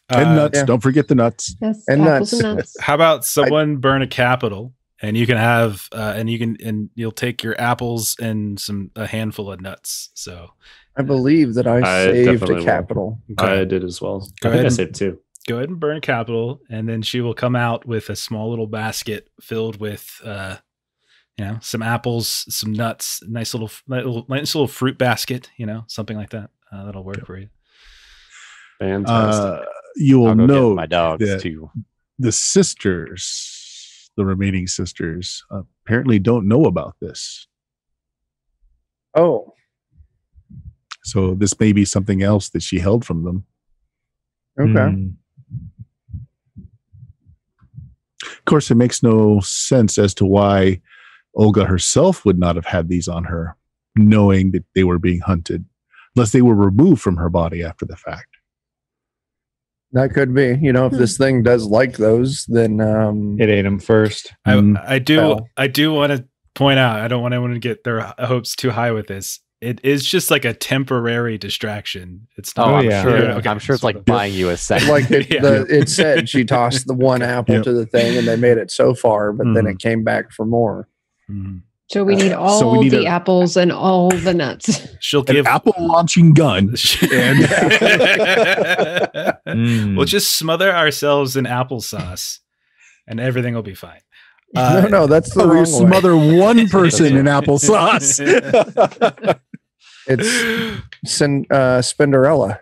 And nuts. Yeah. Don't forget the nuts. Yes, and apples nuts. and nuts. How about someone burn a capital, and you can have, and you'll take your apples and a handful of nuts. So I believe that I saved a capital. Okay. I did as well. I saved 2. Go ahead and burn a capital, and then she will come out with a small little basket filled with, some apples, some nuts, nice little fruit basket, something like that. That'll work for you. Fantastic. You will know my dogs too. The sisters, the remaining sisters, apparently don't know about this. Oh. So this may be something else that she held from them. Okay. Of course, it makes no sense as to why Olga herself would not have had these on her, knowing that they were being hunted, unless they were removed from her body after the fact. That could be. If this thing does like those, then it ate them first. I do want to point out, I don't want anyone to get their hopes too high with this. It is just like a temporary distraction. It's not. I'm sure it's like buying you a second. Like it said, she tossed the one apple to the thing, and they made it so far, but then it came back for more. Mm-hmm. So we need all the apples and all the nuts. She'll give an apple launching gun. We'll just smother ourselves in applesauce, and everything will be fine. No, that's the wrong way. Smother one person in applesauce. It's Spinderella.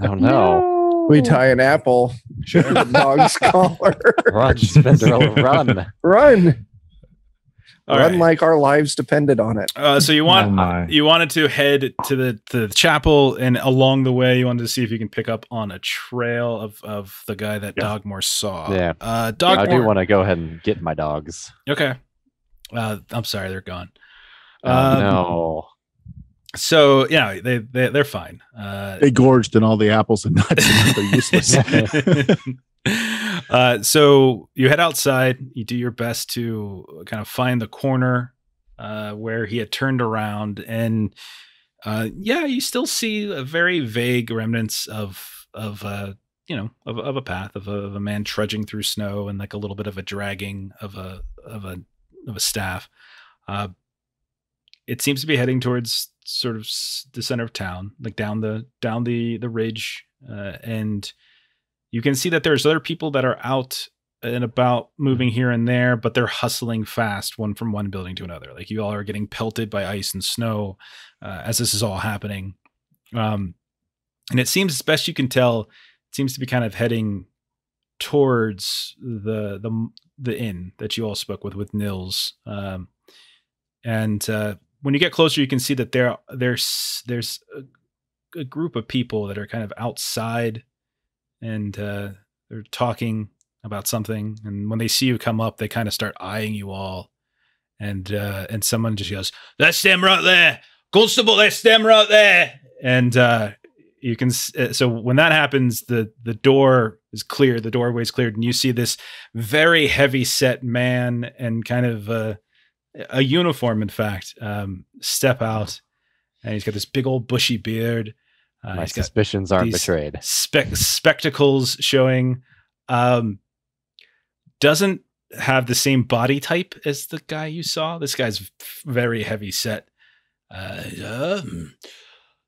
Oh no! We tie an apple to the dog's collar. Run, Spinderella, run! Run! All Run right. like our lives depended on it. So you wanted to head to the chapel, and along the way, you wanted to see if you can pick up on a trail of the guy that Dogmoore saw. Yeah, Dogmoore. I do want to go ahead and get my dogs. Okay. I'm sorry, they're gone. No. So they're fine. They gorged on all the apples and nuts, and they're useless. So you head outside. You do your best to kind of find the corner where he had turned around, and you still see a very vague remnants of a path of a man trudging through snow, and like a little bit of a dragging of a staff. It seems to be heading towards sort of the center of town, like down the ridge, and you can see that there's other people that are out and about, moving here and there, but they're hustling fast, from one building to another. Like, you all are getting pelted by ice and snow as this is all happening. And it seems, as best you can tell, it seems to be kind of heading towards the inn that you all spoke with Nils. And when you get closer, you can see that there's a group of people that are kind of outside, and they're talking about something. And when they see you come up, they kind of start eyeing you all. And someone just yells, "That's them right there, Constable! That's them right there!" And you can. So when that happens, the door is cleared. The doorway is cleared, and you see this very heavy set man and kind of a uniform, in fact, step out, and he's got this big old bushy beard. My suspicions aren't betrayed. Spectacles showing. Doesn't have the same body type as the guy you saw. This guy's very heavy set.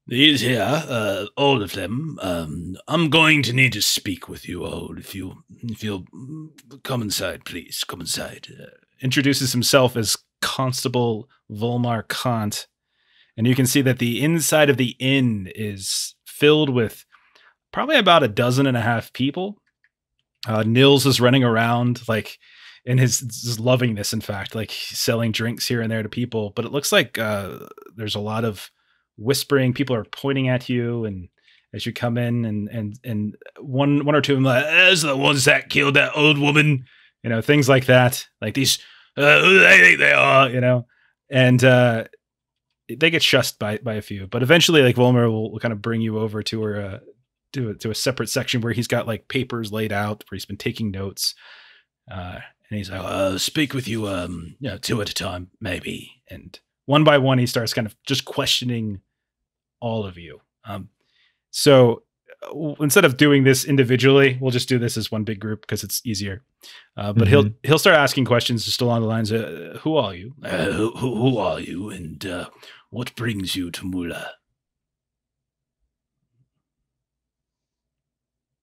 These here, all of them. I'm going to need to speak with you all. If you'll come inside, please come inside. Introduces himself as Constable Volmar Kant. And you can see that the inside of the inn is filled with probably about 12 people. Nils is running around, like, in his lovingness, in fact, like selling drinks here and there to people. But it looks like there's a lot of whispering. People are pointing at you, and as you come in, and one or two of them like, "Those are the ones that killed that old woman," things like that. Like, these, who do they think they are, and they get shushed by a few, but eventually, like, Volmer will kind of bring you over to her, to a separate section where he's got like papers laid out where he's been taking notes. And he's like, speak with you, two at a time, maybe. And one by one, he starts kind of just questioning all of you. So instead of doing this individually, we'll just do this as one big group because it's easier. But he'll start asking questions just along the lines of, who are you? Who are you, and what brings you to Mula?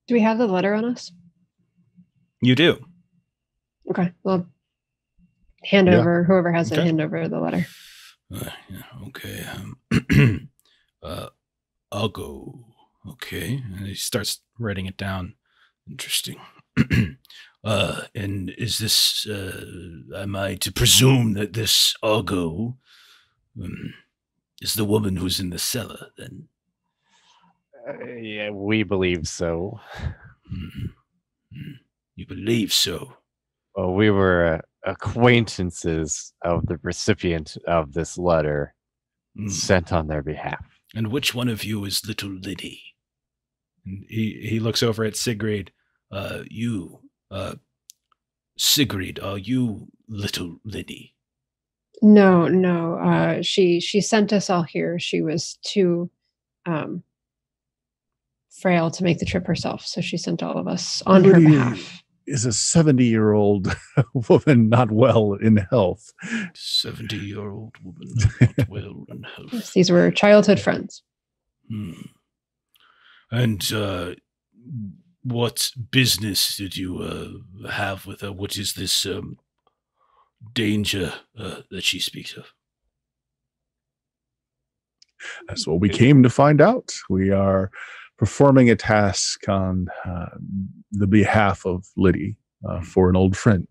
Do we have the letter on us? You do. Okay. Well, hand over, whoever has it, hand over the letter. Okay. I'll go. Okay. And he starts writing it down. Interesting. And is this, am I to presume that this Argo is the woman who's in the cellar then? Yeah, we believe so. You believe so? Well, we were acquaintances of the recipient of this letter sent on their behalf. And which one of you is little Liddy? And he looks over at Sigrid. Sigrid, are you little Liddy? No. She sent us all here. She was too frail to make the trip herself, so she sent all of us on her behalf. Is a 70-year-old woman not well in health. 70-year-old woman not well in health. Yes, these were childhood friends. And what business did you have with her? What is this danger that she speaks of? That's what we came to find out. We are performing a task on the behalf of Liddy for an old friend.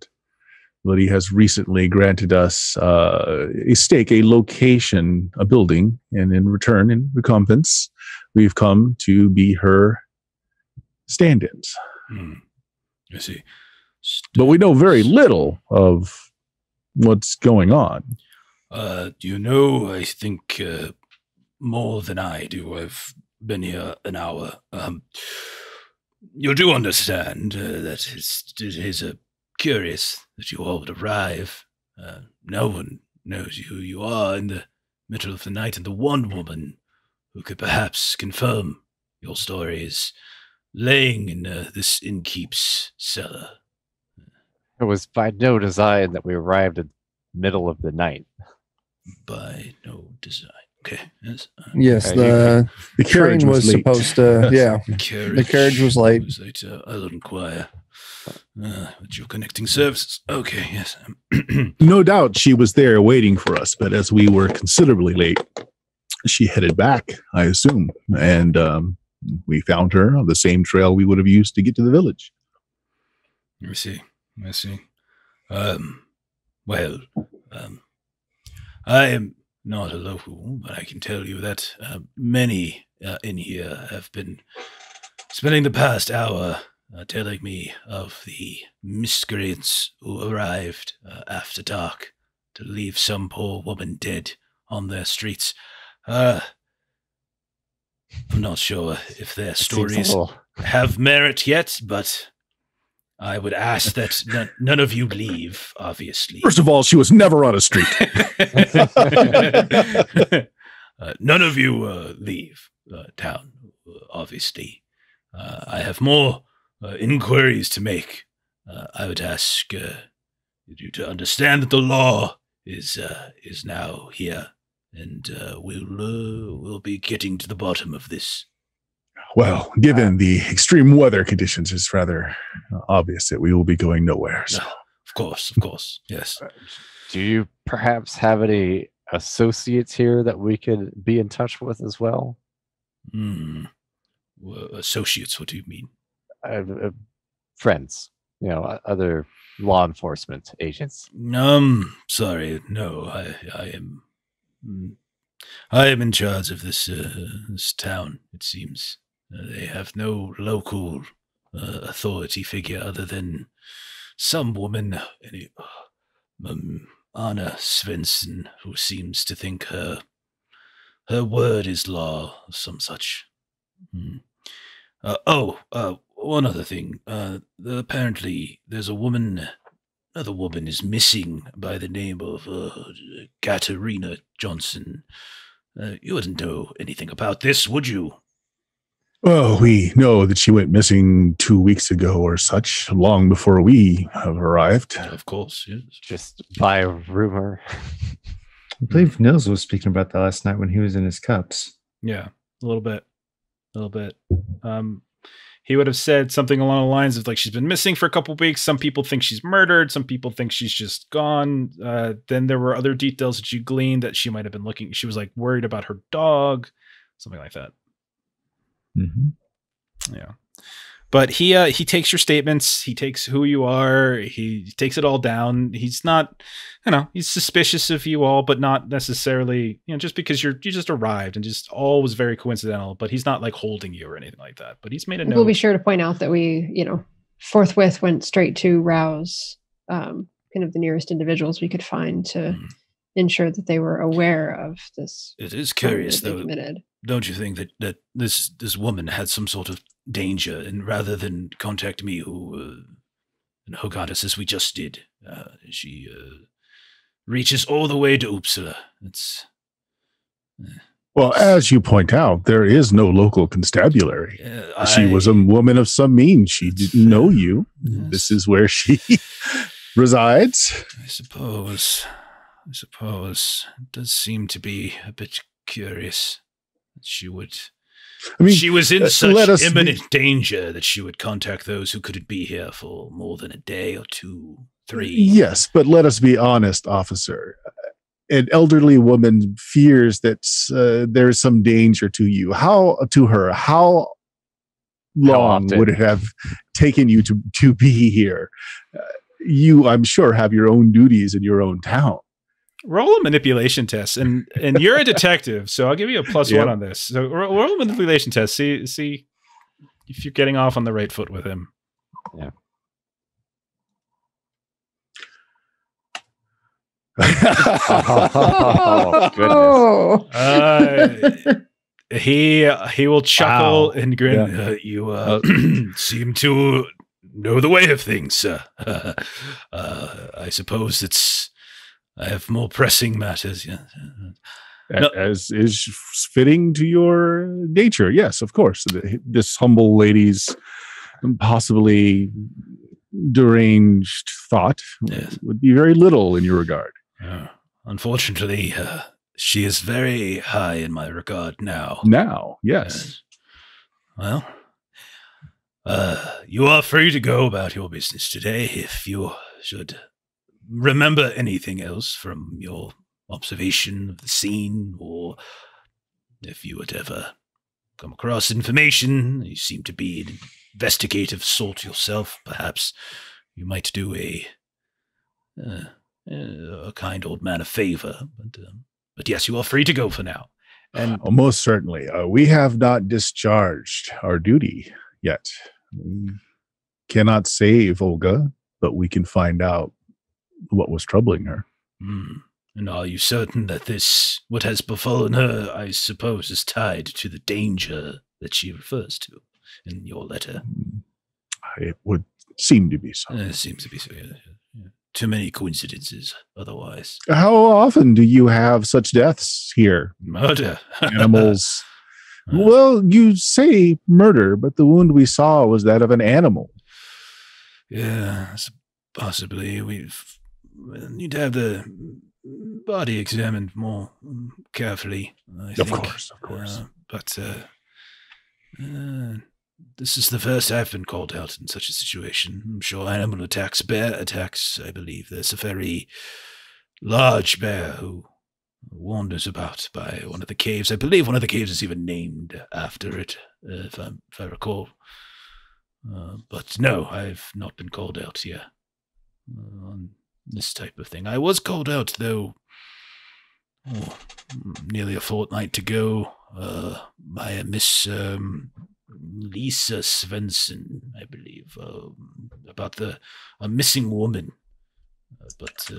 Liddy has recently granted us a stake, a location, a building, and in return, in recompense, we've come to be her stand-ins. I see. But we know very little of what's going on. You know, I think more than I do. I've been here an hour. You do understand that it is curious that you all would arrive. No one knows who you are in the middle of the night, and the one woman who could perhaps confirm your story is laying in this innkeep's cellar. It was by no design that we arrived at the middle of the night. By no design. Okay. Yes, the train was supposed to. Yeah, the carriage was late. I'll inquire. With your connecting services. Okay. Yes. No doubt she was there waiting for us, but as we were considerably late, she headed back, I assume, and we found her on the same trail we would have used to get to the village. I see. I am not a local, but I can tell you that many in here have been spending the past hour telling me of the miscreants who arrived after dark to leave some poor woman dead on their streets. I'm not sure if their stories have merit yet, but I would ask that none of you leave, obviously. First of all, she was never on a street. None of you leave town, obviously. I have more inquiries to make. I would ask you to understand that the law is now here, and we'll be getting to the bottom of this. Well, given the extreme weather conditions, it's rather obvious that we will be going nowhere. So. Of course, yes. Do you perhaps have any associates here that we could be in touch with as well? Associates, what do you mean? Friends, other law enforcement agents. Sorry, no, I am in charge of this town, it seems. They have no local authority figure other than some woman, Anna Svensson, who seems to think her word is law, or some such. One other thing. Apparently, there's a woman other woman is missing by the name of Katerina Johnson. You wouldn't know anything about this, would you? Well, we know that she went missing 2 weeks ago or such, long before we have arrived. Of course, yes. Just by rumor. I believe Nils was speaking about that last night when he was in his cups. Yeah, a little bit. He would have said something along the lines of like, she's been missing for a couple of weeks. Some people think she's murdered. Some people think she's just gone. Then there were other details that you gleaned that she might have been looking. She was like worried about her dog, something like that. Mm-hmm. Yeah. But he takes your statements. He takes who you are. He takes it all down. He's not, he's suspicious of you all, but not necessarily, just because you just arrived and just all was very coincidental, but he's not like holding you or anything like that. But he's made a note. We'll be sure to point out that we, forthwith went straight to rouse kind of the nearest individuals we could find to ensure that they were aware of this. It is curious, though. Committed. Don't you think that this woman had some sort of danger, and rather than contact me, who got us as we just did, she reaches all the way to Uppsala. It's well, as you point out, there is no local constabulary. She was a woman of some means. She didn't know you. Yes. This is where she resides. I suppose it does seem to be a bit curious that she would. I mean, she was in such imminent danger that she would contact those who couldn't be here for more than a day or 2, 3. Yes, but let us be honest, officer. An elderly woman fears that there is some danger to you. How long would it have taken you to be here? You, I'm sure, have your own duties in your own town. Roll a manipulation test, and you're a detective, so I'll give you a +1 on this. So roll a manipulation test. See if you're getting off on the right foot with him. Yeah. Oh, goodness. He will chuckle and grin. Yeah. You seem to know the way of things, sir. I suppose I have more pressing matters. Yeah. As is fitting to your nature. Yes, of course. This humble lady's possibly deranged thought would be very little in your regard. Unfortunately, she is very high in my regard now. Now, yes. Well, you are free to go about your business today if you should remember anything else from your observation of the scene, or if you would ever come across information. You seem to be an investigative sort yourself. Perhaps you might do a kind old man a favor. But yes, you are free to go for now. And most certainly. We have not discharged our duty yet. We cannot save Olga, but we can find out what was troubling her. And are you certain that what has befallen her, I suppose, is tied to the danger that she refers to in your letter? It would seem to be so. It seems to be so, yeah. Too many coincidences otherwise. How often do you have such deaths here? Murder. Animals. Well, you say murder, but the wound we saw was that of an animal. Yeah, possibly. We need to have the body examined more carefully, I think. Of course. But this is the first I've been called out in such a situation. I'm sure animal attacks, bear attacks, I believe. There's a very large bear who wanders about by one of the caves. I believe one of the caves is even named after it, if I recall. But no, I've not been called out here on this type of thing. I was called out, though, nearly a fortnight ago, by a Miss Lisa Svensson, I believe, about a missing woman. But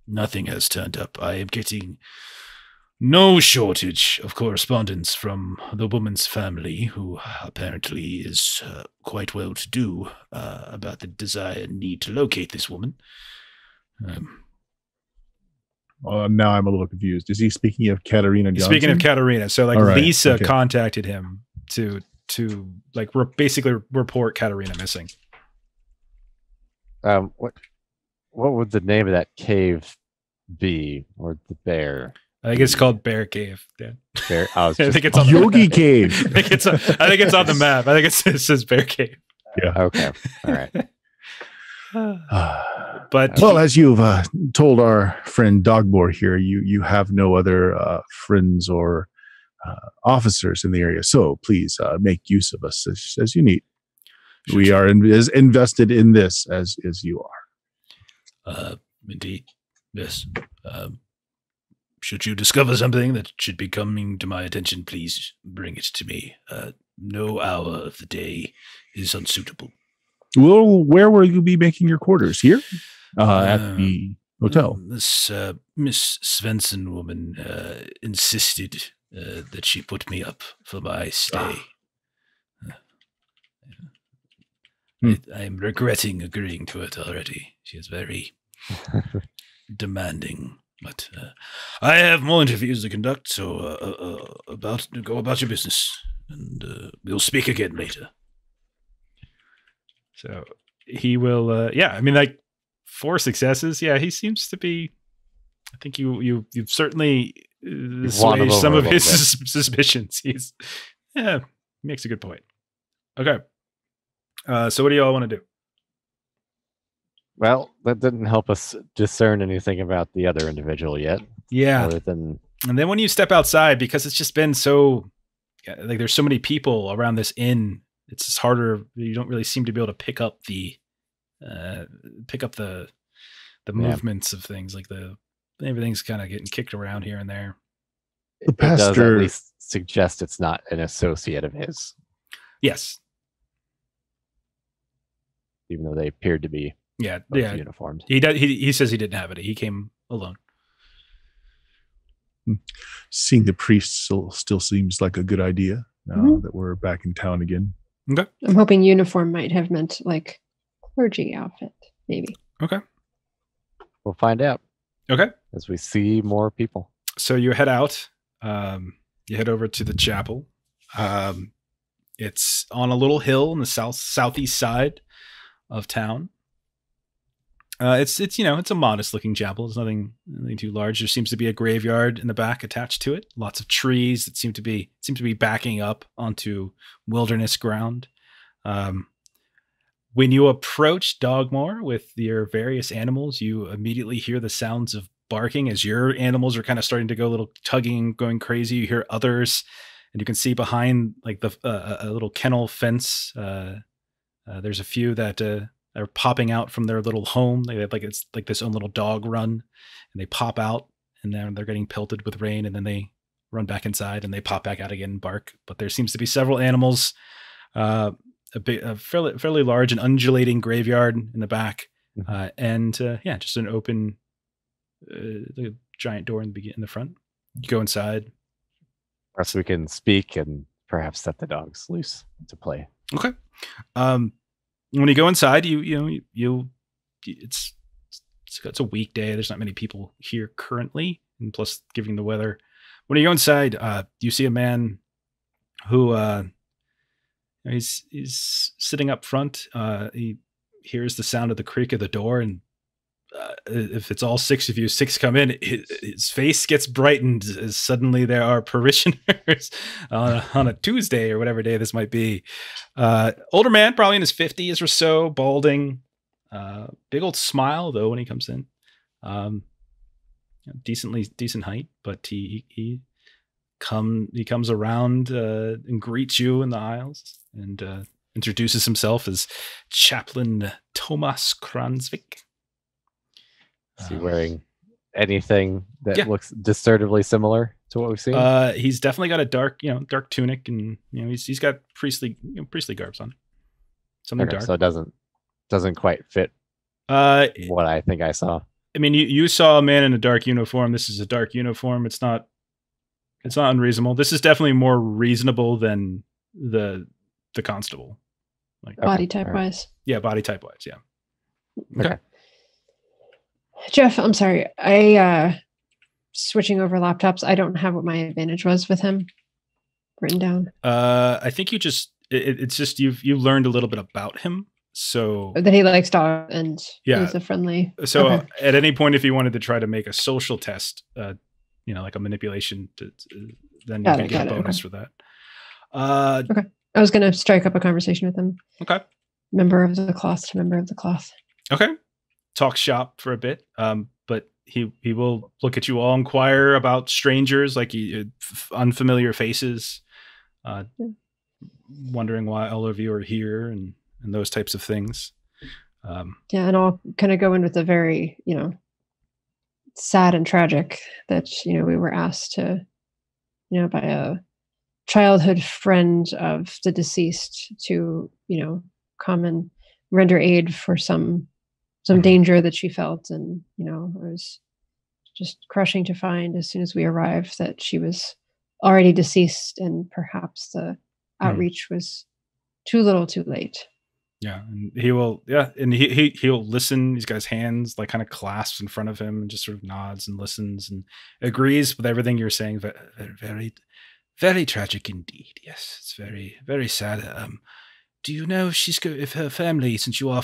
nothing has turned up. I am getting no shortage of correspondence from the woman's family, who apparently is quite well to do about the desire and need to locate this woman. Now I'm a little confused. Is he speaking of Katerina Johnson? Speaking of Katerina, so like right, Lisa contacted him to like basically report Katerina missing. What would the name of that cave be, or the bear? I think it's called Bear Cave. Dan. Bear. I think it's on Yogi Cave. I think it's on the map. I think it says Bear Cave. Yeah. Okay. All right. But well, as you've told our friend Dogmoore here, you have no other friends or officers in the area, so please make use of us as you need. We are as invested in this as you are. Indeed, yes. Should you discover something that should be coming to my attention, please bring it to me. No hour of the day is unsuitable. Well, where will you be making your quarters? Here? At the hotel? This Miss Svensson woman insisted that she put me up for my stay. I am regretting agreeing to it already. She is very demanding. But I have more interviews to conduct, so go about your business, and we'll speak again later. So he will. I mean, like 4 successes. Yeah, he seems to be. I think you've certainly assuaged some of his suspicions. He's makes a good point. Okay. So what do you all want to do? Well, that didn't help us discern anything about the other individual yet. Yeah. And then when you step outside, because it's just been so, like, there's so many people around this inn, it's just harder. You don't really seem to be able to pick up the movements of things. Like everything's kind of getting kicked around here and there. The pastor does at least suggest it's not an associate of his. Yes. Even though they appeared to be. Yeah. Uniformed. He says he didn't have it. He came alone. Seeing the priest still seems like a good idea now that we're back in town again. Okay. I'm hoping uniform might have meant like clergy outfit, maybe. Okay. We'll find out. Okay. As we see more people. So you head out. You head over to the chapel. It's on a little hill in the southeast side of town. It's a modest looking chapel. It's nothing too large. There seems to be a graveyard in the back attached to it. Lots of trees that seem to be backing up onto wilderness ground. When you approach Dogmoore with your various animals, you immediately hear the sounds of barking as your animals are kind of starting to go a little tugging, going crazy. You hear others, and you can see behind like a little kennel fence. There's a few that are popping out from their little home. They have it's like this own little dog run, and they pop out, and then they're getting pelted with rain, and then they run back inside, and they pop back out again and bark. But there seems to be several animals, a fairly large and undulating graveyard in the back, and just an open, the giant door in the front. You go inside, so we can speak and perhaps set the dogs loose to play. Okay. When you go inside, it's a weekday. There's not many people here currently, and plus, given the weather, when you go inside, you see a man who he's sitting up front. He hears the sound of the creak of the door, and if it's all 6 of you, 6 come in. His face gets brightened as suddenly there are parishioners on a Tuesday or whatever day this might be. Older man, probably in his 50s or so, balding, big old smile though when he comes in. Decent height, but he comes around and greets you in the aisles and introduces himself as Chaplain Thomas Kransvik. Is he wearing anything that looks discernibly similar to what we've seen? He's definitely got a dark tunic, and he's got priestly garbs on. Something dark. So it doesn't quite fit what I think I saw. I mean, you saw a man in a dark uniform. This is a dark uniform. It's not It's not unreasonable. This is definitely more reasonable than the constable. Like body type wise. Yeah, body type wise. Yeah. Okay. Jeff, I'm sorry. Switching over laptops, I don't have what my advantage was with him written down. I think you just it's just you learned a little bit about him, so that he likes dogs and yeah, he's a friendly. So okay. At any point, if you wanted to try to make a social test, like a manipulation, then you can get a bonus for that. Okay, I was going to strike up a conversation with him. Okay, member of the cloth to member of the cloth. Okay, talk shop for a bit. But he will look at you all, inquire about strangers, like unfamiliar faces, wondering why all of you are here and those types of things. Yeah, and I'll kind of go in with a very, sad and tragic that, we were asked to, by a childhood friend of the deceased to, come and render aid for some danger that she felt. And, it was just crushing to find as soon as we arrived that she was already deceased and perhaps the outreach was too little too late. Yeah, and he'll listen. He's got his hands like kind of clasped in front of him and just sort of nods and listens and agrees with everything you're saying. Very, very tragic indeed. Yes, it's very, very sad. Do you know if her family, since you are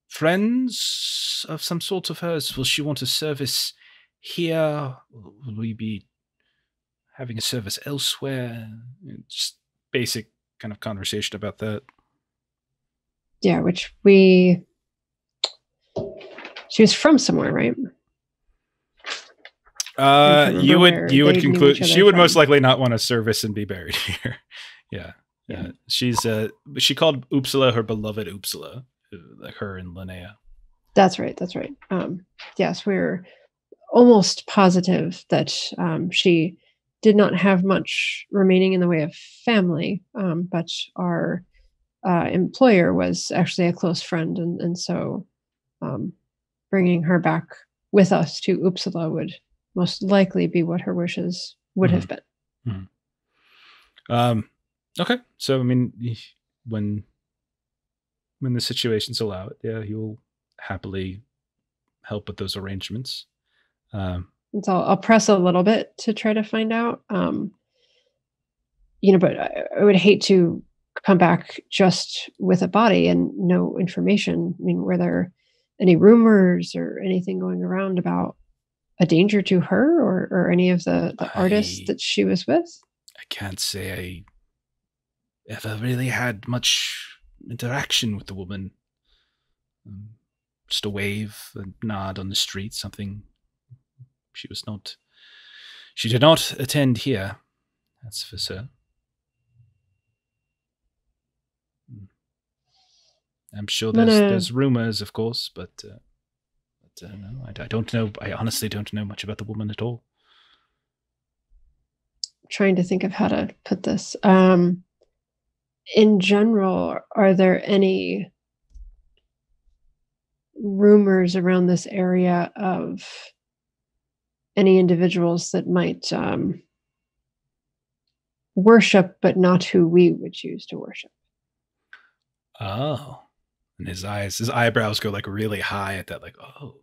friends of some sort of hers, will she want a service here? Will we be having a service elsewhere? Just basic kind of conversation about that. Yeah, which she was from somewhere, right? You would conclude she would most likely not want to service and be buried here. Yeah. She called Uppsala her beloved Uppsala, like her and Linnea. That's right. Yes, we're almost positive that she did not have much remaining in the way of family, but our employer was actually a close friend, and so bringing her back with us to Uppsala would most likely be what her wishes would have been. Okay, so I mean, when the situations allow it, yeah, he will happily help with those arrangements. And so I'll press a little bit to try to find out. But I would hate to come back just with a body and no information. I mean, were there any rumors or anything going around about a danger to her or any of the artists that she was with? I can't say I ever really had much interaction with the woman. Just a wave, a nod on the street, something. She did not attend here. That's for sure. I'm sure there's rumors, of course, but no, I don't know. I honestly don't know much about the woman at all. I'm trying to think of how to put this. In general, are there any rumors around this area of any individuals that might worship, but not who we would choose to worship? Oh. And his eyebrows go like really high at that, like, oh.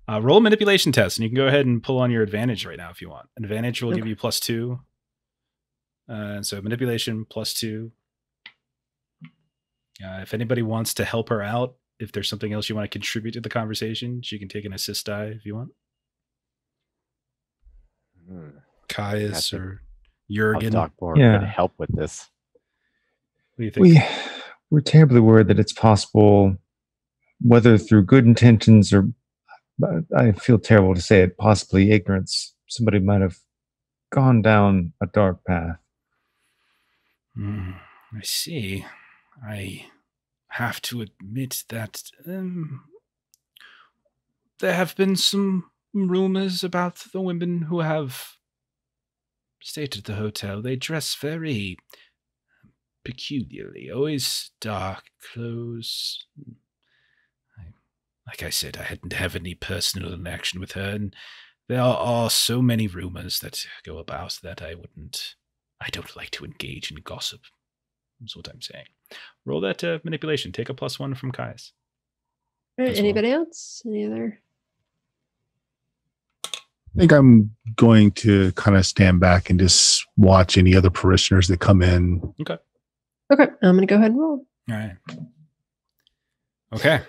Roll a manipulation test, and you can go ahead and pull on your advantage right now if you want. Advantage will give you +2. So manipulation +2. If anybody wants to help her out, if there's something else you want to contribute to the conversation, she can take an assist die if you want. Caius or Yürgan. Dogmoore could help with this. What do you think? We're terribly worried that it's possible, whether through good intentions or, I feel terrible to say it, possibly ignorance, somebody might have gone down a dark path. I see. I have to admit that there have been some rumors about the women who have stayed at the hotel. They dress very peculiarly, always dark clothes. Like I said, I hadn't have any personal interaction with her, and there are so many rumors that go about that I don't like to engage in gossip. That's what I'm saying. Roll that manipulation. Take a +1 from Caius. All right, anybody else? Any other? I think I'm going to kind of stand back and just watch any other parishioners that come in. Okay, I'm going to go ahead and roll. All right. Okay.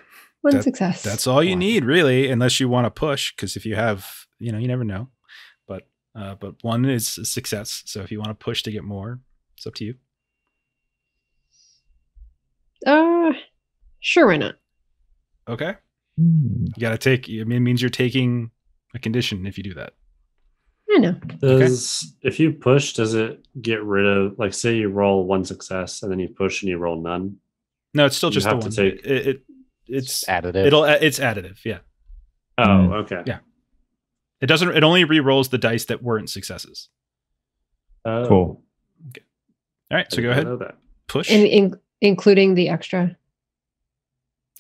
One success. That's all you need, really, unless you want to push, because if you have, you never know. But one is a success. So if you want to push to get more, it's up to you. Sure, why not? Okay. You got to take, it means you're taking a condition if you do that. I know. If you push, does it get rid of, like, say you roll one success and then you push and you roll none? No, it's still just the have one. to take it's additive. It's additive, yeah. Oh, okay. Yeah. It only re-rolls the dice that weren't successes. Oh. Cool. Okay. All right, so go ahead. Push. Including the extra.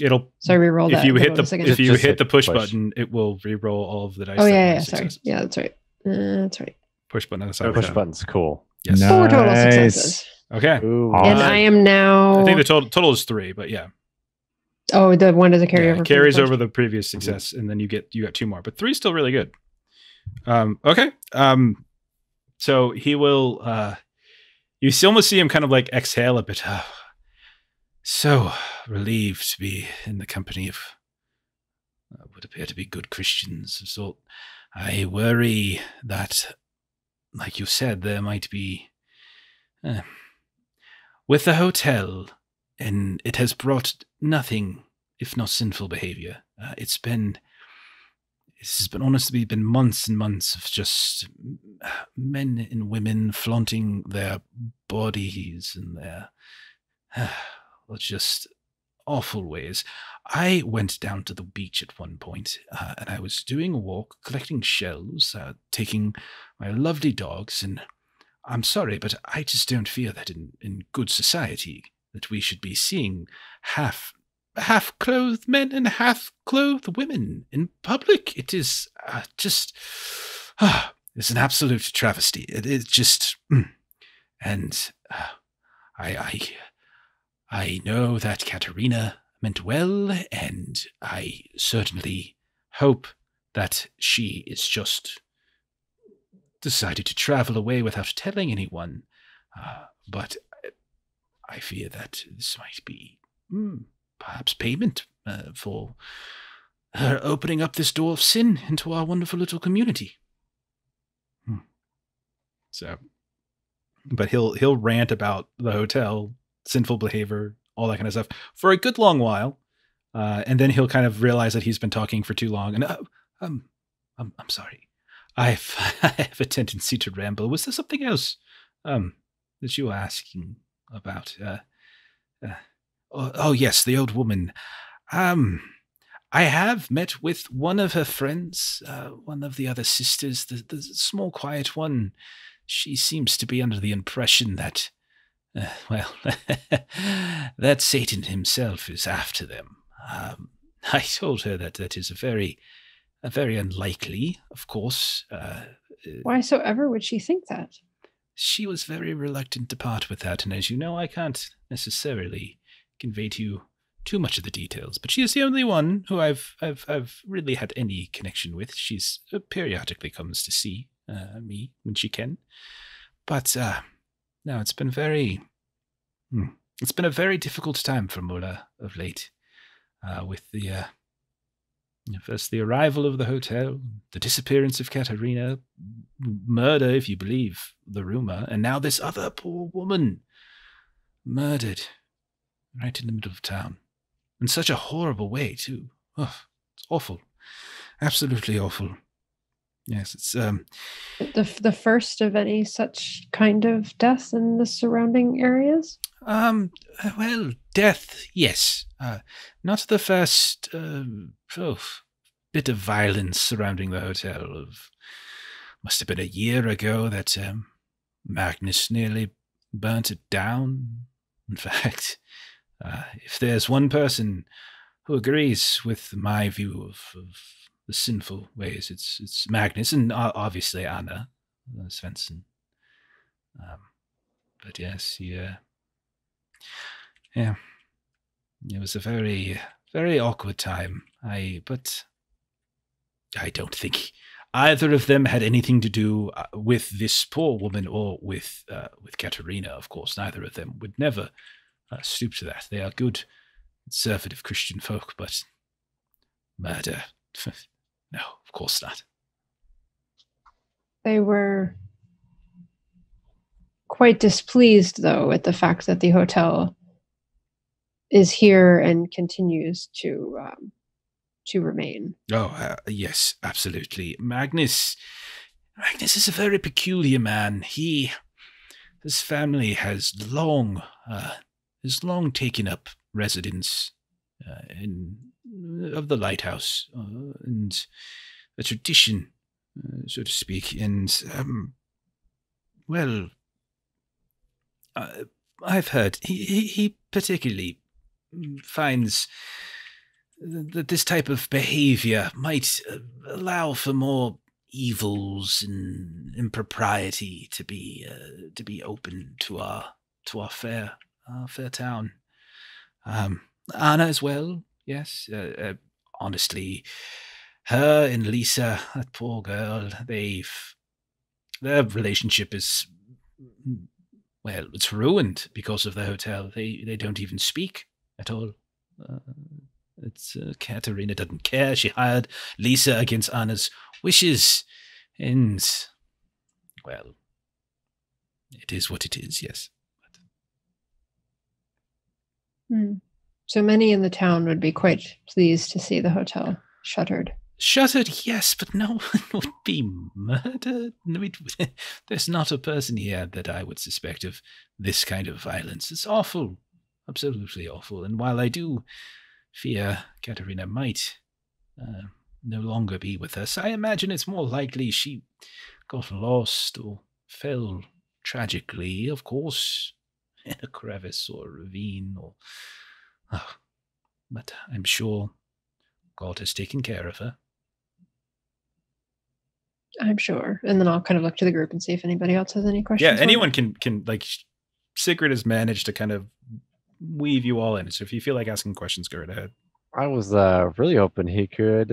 It'll re-roll that. If you hit the push push button, it will re-roll all of the dice. Oh yeah, sorry. Yeah, that's right. That's right. Push button. Push button's cool. Yes. Nice. 4 total successes. Okay. Ooh, And I am now. I think the total is 3, but yeah. Oh, the one doesn't carry over. It carries over the previous success, and then you got 2 more. But 3 is still really good. Okay. So he will. You almost see him kind of like exhale a bit. So relieved to be in the company of what would appear to be good Christians of sort. I worry that, like you said, there might be with the hotel, and it has brought nothing if not sinful behavior. This has been honestly been months and months of just men and women flaunting their bodies and their just awful ways. I went down to the beach at one point, and I was doing a walk, collecting shells, taking my lovely dogs, and I'm sorry, but I just don't feel that in good society that we should be seeing half-clothed men and half-clothed women in public. It is it's an absolute travesty. It is just, and I know that Katerina meant well, and I certainly hope that she is just decided to travel away without telling anyone. But I fear that this might be perhaps payment for her opening up this door of sin into our wonderful little community. So, but he'll rant about the hotel, sinful behavior, all that kind of stuff for a good long while, and then he'll kind of realize that he's been talking for too long. And I'm sorry, I have a tendency to ramble. Was there something else that you were asking about? Oh yes, the old woman. I have met with one of her friends, one of the other sisters, the small, quiet one. She seems to be under the impression that, that Satan himself is after them. I told her that is a very unlikely, of course. Why so ever would she think that? She was very reluctant to part with that, and as you know, I can't necessarily convey to you too much of the details. But she is the only one who I've really had any connection with. She's periodically comes to see me when she can. But no, it's been a very difficult time for Mulla of late, with the first the arrival of the hotel, the disappearance of Katerina, murder if you believe the rumor, and now this other poor woman murdered right in the middle of town, in such a horrible way too. Oh, it's awful, absolutely awful. Yes, it's the first of any such kind of death in the surrounding areas. Well, death, yes. Not the first bit of violence surrounding the hotel. Must have been a year ago that Magnus nearly burnt it down. In fact, if there's one person who agrees with my view of sinful ways. It's Magnus and obviously Anna Svensson. But yes, yeah, it was a very, very awkward time. But I don't think either of them had anything to do with this poor woman or with Katerina. Of course, neither of them would never stoop to that. They are good, conservative Christian folk, but murder, no, of course not. They were quite displeased, though, at the fact that the hotel is here and continues to remain. Oh, yes, absolutely. Magnus is a very peculiar man. His family has long taken up residence of the lighthouse, and a tradition, so to speak. And I've heard he particularly finds that this type of behavior might allow for more evils and impropriety to be open to our fair town. Anna as well, yes. Honestly, her and Lisa, that poor girl, their relationship is, well, it's ruined because of the hotel. They don't even speak at all. Katerina doesn't care. She hired Lisa against Anna's wishes, and, well, it is what it is, yes. So many in the town would be quite pleased to see the hotel shuttered. Shuttered, yes, but no one would be murdered. There's not a person here that I would suspect of this kind of violence. It's awful, absolutely awful. And while I do fear Katerina might no longer be with us, I imagine it's more likely she got lost or fell tragically, of course, in a crevice or a ravine, but I'm sure God has taken care of her. I'm sure. And then I'll kind of look to the group and see if anybody else has any questions. Yeah, anyone can like, Sigrid has managed to kind of weave you all in. So if you feel like asking questions, go right ahead. I was really hoping he could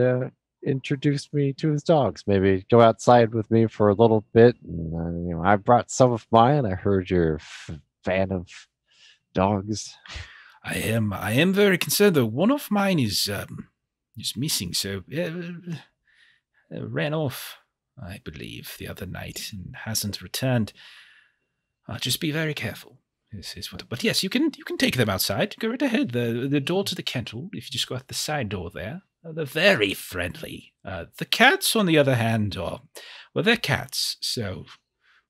introduce me to his dogs. Maybe go outside with me for a little bit. And, I brought some of mine. I heard you're a fan of dogs. I am very concerned, though. One of mine is missing. So ran off, I believe, the other night and hasn't returned. Just be very careful. But yes, you can take them outside. Go right ahead. The door to the kennel, if you just go out the side door there, they're very friendly. The cats, on the other hand, they're cats, so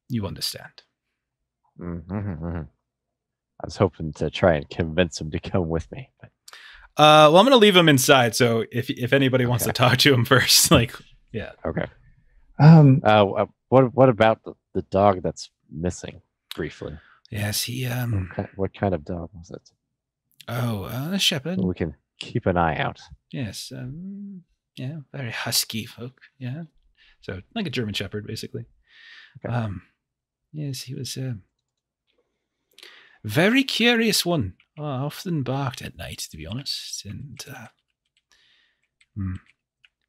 you understand. Mm-hmm. I was hoping to try and convince him to come with me. But... I'm going to leave him inside, so if anybody wants to talk to him first, yeah. Okay. What about the dog that's missing, briefly? Yes, he... What kind of dog was it? A shepherd. We can keep an eye out. Yes, yeah, very husky folk, yeah. So, like a German shepherd, basically. Okay. Yes, he was a very curious one. Often barked at night, to be honest. And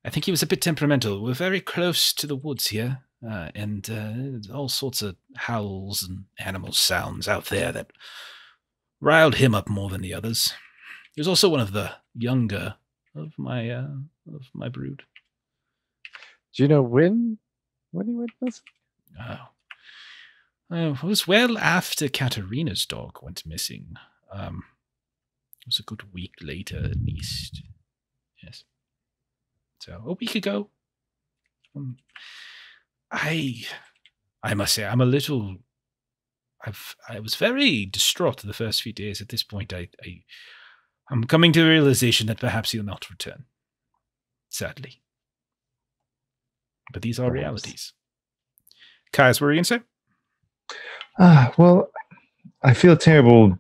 I think he was a bit temperamental. We're very close to the woods here. And all sorts of howls and animal sounds out there that riled him up more than the others. He was also one of the younger of my brood. Do you know when he went missing? It was well after Katerina's dog went missing. It was a good week later, at least. Yes. So a week ago. I must say, I'm a little. I was very distraught the first few days. At this point, I'm coming to the realization that perhaps he'll not return. Sadly, but these are realities. Caius, what were you going to say? Well, I feel terrible.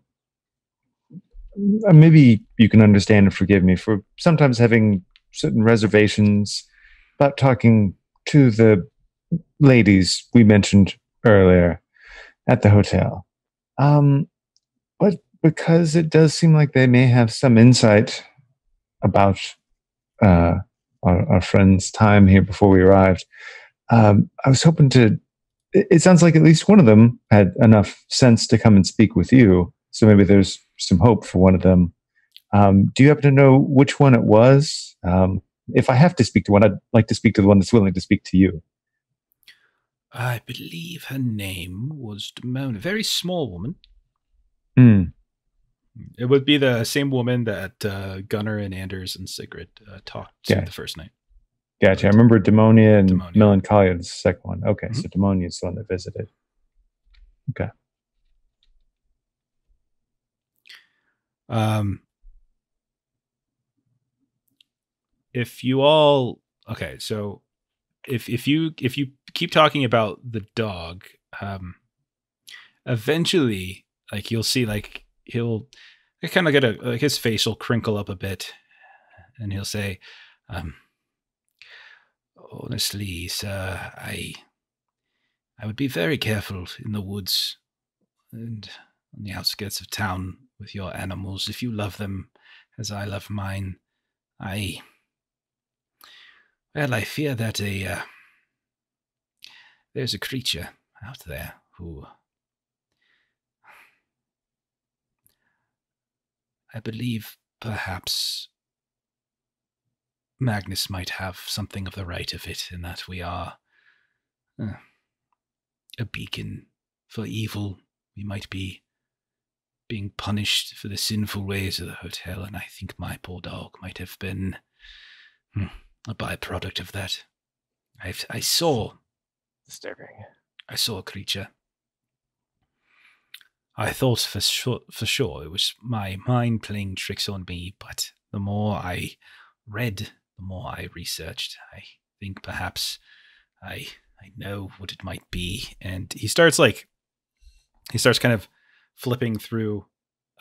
Maybe you can understand and forgive me for sometimes having certain reservations about talking to the ladies we mentioned earlier at the hotel. But because it does seem like they may have some insight about our friend's time here before we arrived, I was hoping to. It sounds like at least one of them had enough sense to come and speak with you. So maybe there's some hope for one of them. Do you happen to know which one it was? If I have to speak to one, I'd like to speak to the one that's willing to speak to you. I believe her name was Demona. A very small woman. It would be the same woman that Gunnar and Anders and Sigrid talked to the first night. Gotcha. I remember Demonia and Melancholia, the second one. Okay, so Demonia is the one that visited. Okay. If you all so if you keep talking about the dog, eventually, like, you'll see, like, he'll kind of get like his face will crinkle up a bit, and he'll say, honestly, sir, I would be very careful in the woods and on the outskirts of town with your animals. If you love them as I love mine, I fear that there's a creature out there who I believe perhaps Magnus might have something of the right of it, in that we are a beacon for evil. We might be being punished for the sinful ways of the hotel, and I think my poor dog might have been a byproduct of that. I saw disturbing. I saw a creature. I thought for sure it was my mind playing tricks on me, but the more I read, the more I researched, I think perhaps I know what it might be. And he starts kind of flipping through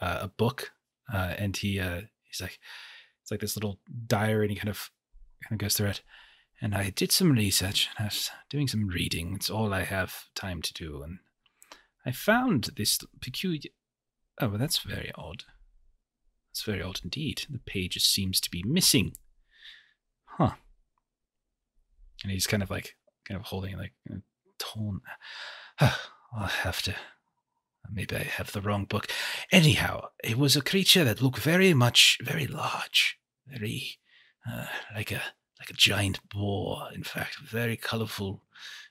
a book, and he's like, it's like this little diary, and he kind of goes through it. And I did some research, and I was doing some reading. It's all I have time to do, and I found this peculiar. Oh, well, that's very odd. That's very odd indeed. The page seems to be missing. Huh. And he's kind of holding like torn. I'll have to. Maybe I have the wrong book. Anyhow, it was a creature that looked very large, very like a giant boar. In fact, very colorful,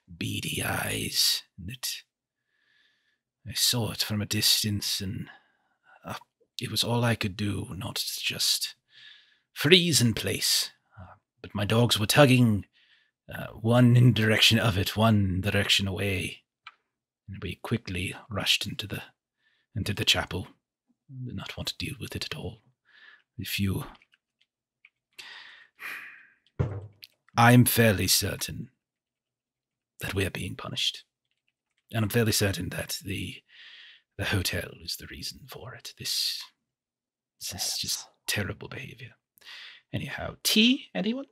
beady eyes. And I saw it from a distance, and it was all I could do, not just freeze in place. But my dogs were tugging, one in direction of it, one direction away. And we quickly rushed into the chapel. I did not want to deal with it at all. I'm fairly certain that we are being punished. And I'm fairly certain that the hotel is the reason for it. This is just terrible behavior. Anyhow, tea, anyone?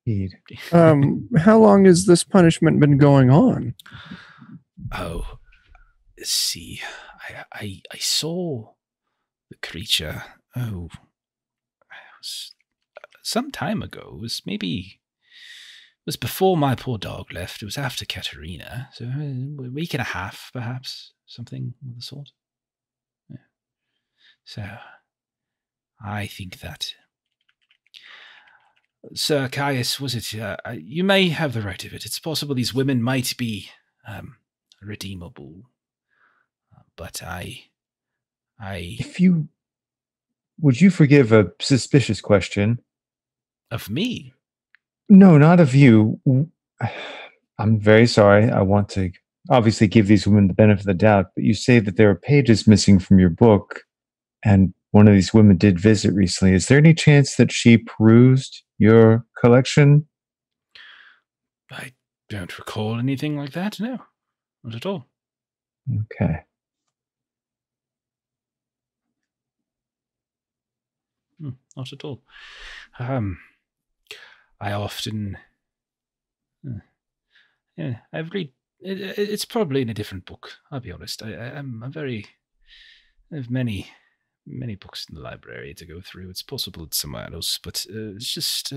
Indeed. How long has this punishment been going on? Oh, let's see. I saw the creature. Oh, it was some time ago. It was before my poor dog left. It was after Katerina, so a week and a half, perhaps, something of the sort. Yeah. So, I think that, Sir Caius, was it? You may have the right of it. It's possible these women might be redeemable, but would you forgive a suspicious question? Of me? No, not of you. I'm very sorry. I want to obviously give these women the benefit of the doubt, but you say that there are pages missing from your book, and one of these women did visit recently. Is there any chance that she perused your collection? I don't recall anything like that, no. Not at all. Okay. Not at all. I often Yeah, I've read. It's probably in a different book. I'll be honest. I have many books in the library to go through. It's possible it's somewhere else, but it's just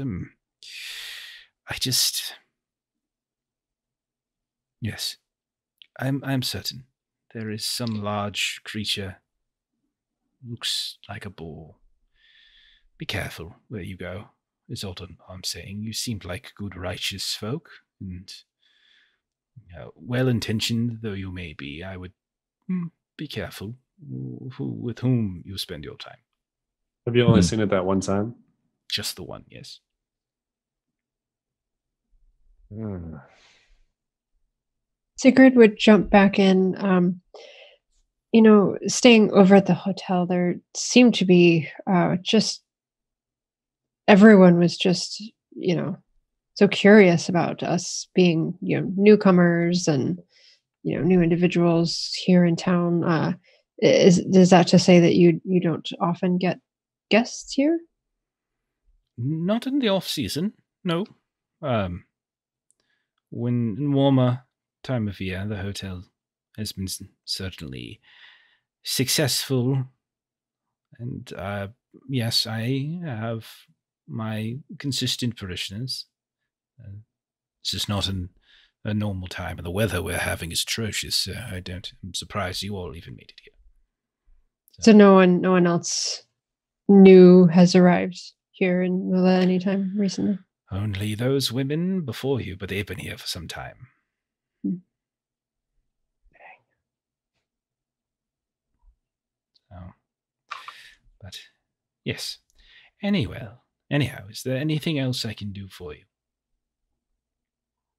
yes, I'm certain there is some large creature. Looks like a boar. Be careful where you go. Is all I'm saying. You seemed like good, righteous folk, and well-intentioned though you may be, I would be careful with whom you spend your time. Have you only seen it that one time? Just the one, yes. Sigrid would jump back in. Staying over at the hotel, there seemed to be just everyone was just, so curious about us being, newcomers and, new individuals here in town. Is that to say that you don't often get guests here? Not in the off season, no. When in warmer time of year, the hotel has been certainly successful, and yes, I have my consistent parishioners. This is not a normal time, and the weather we're having is atrocious. So I'm surprised you all even made it here. So no one else new has arrived here in Mula anytime recently? Only those women before you, but they've been here for some time. Oh. But yes. Anyhow, is there anything else I can do for you?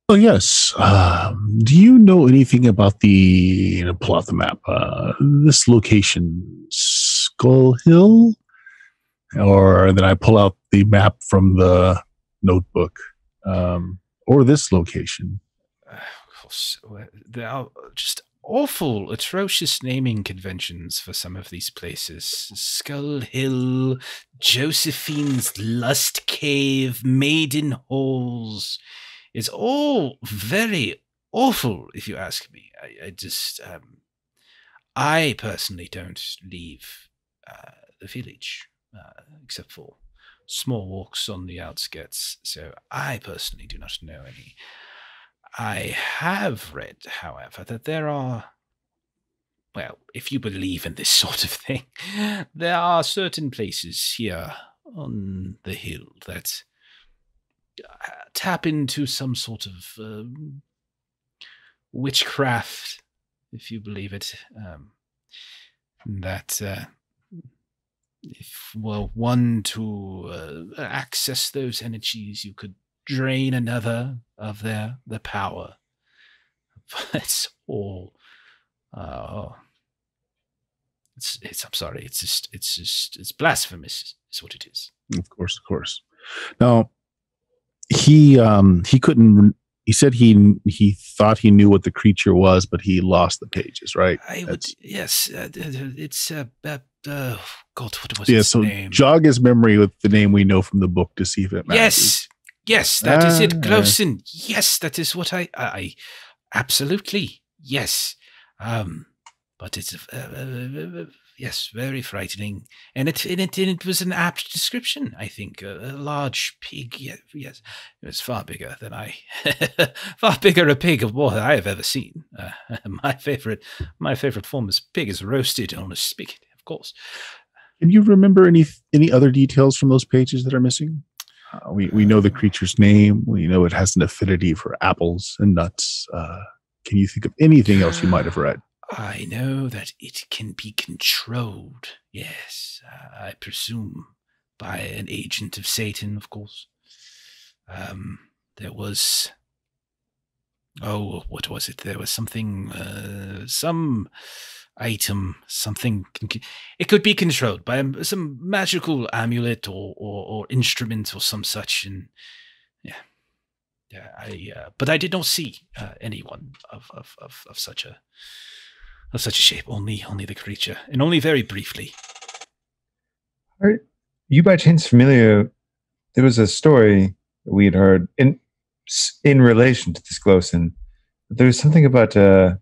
Oh, yes. Do you know anything about pull out the map, this location, Skull Hill? Or then I pull out the map from the notebook, or this location. There are just awful, atrocious naming conventions for some of these places. Skull Hill, Josephine's Lust Cave, Maiden Halls. It's all very awful, if you ask me. I personally don't leave the village, except for small walks on the outskirts, so I personally do not know any. I have read, however, that there are, well, if you believe in this sort of thing, there are certain places here on the hill that tap into some sort of witchcraft, if you believe it, that if one to access those energies, you could drain another of their power. It's all I'm sorry, it's blasphemous is what it is. Of course. Now he couldn't. He said he thought he knew what the creature was, but he lost the pages, right? Yes. It's God, what was his name? Jog his memory with the name we know from the book to see if it matters. Yes, that is it, Glosen. Yes, that is what I absolutely, yes. But it's yes, very frightening, and it was an apt description. I think a large pig. Yes, it was far bigger than far bigger a pig of war than I have ever seen. My favorite form of pig is roasted on a spigot, of course. Can you remember any other details from those pages that are missing? We know the creature's name. We know it has an affinity for apples and nuts. Can you think of anything else you might have read? I know that it can be controlled, yes, I presume, by an agent of Satan, of course. There was... Oh, what was it? There was something, some item, something... It could be controlled by some magical amulet or instrument or some such, and but I did not see anyone of such a shape. Only the creature, and only very briefly. Are you by chance familiar? There was a story we had heard, and in relation to this glowstone. There's something about a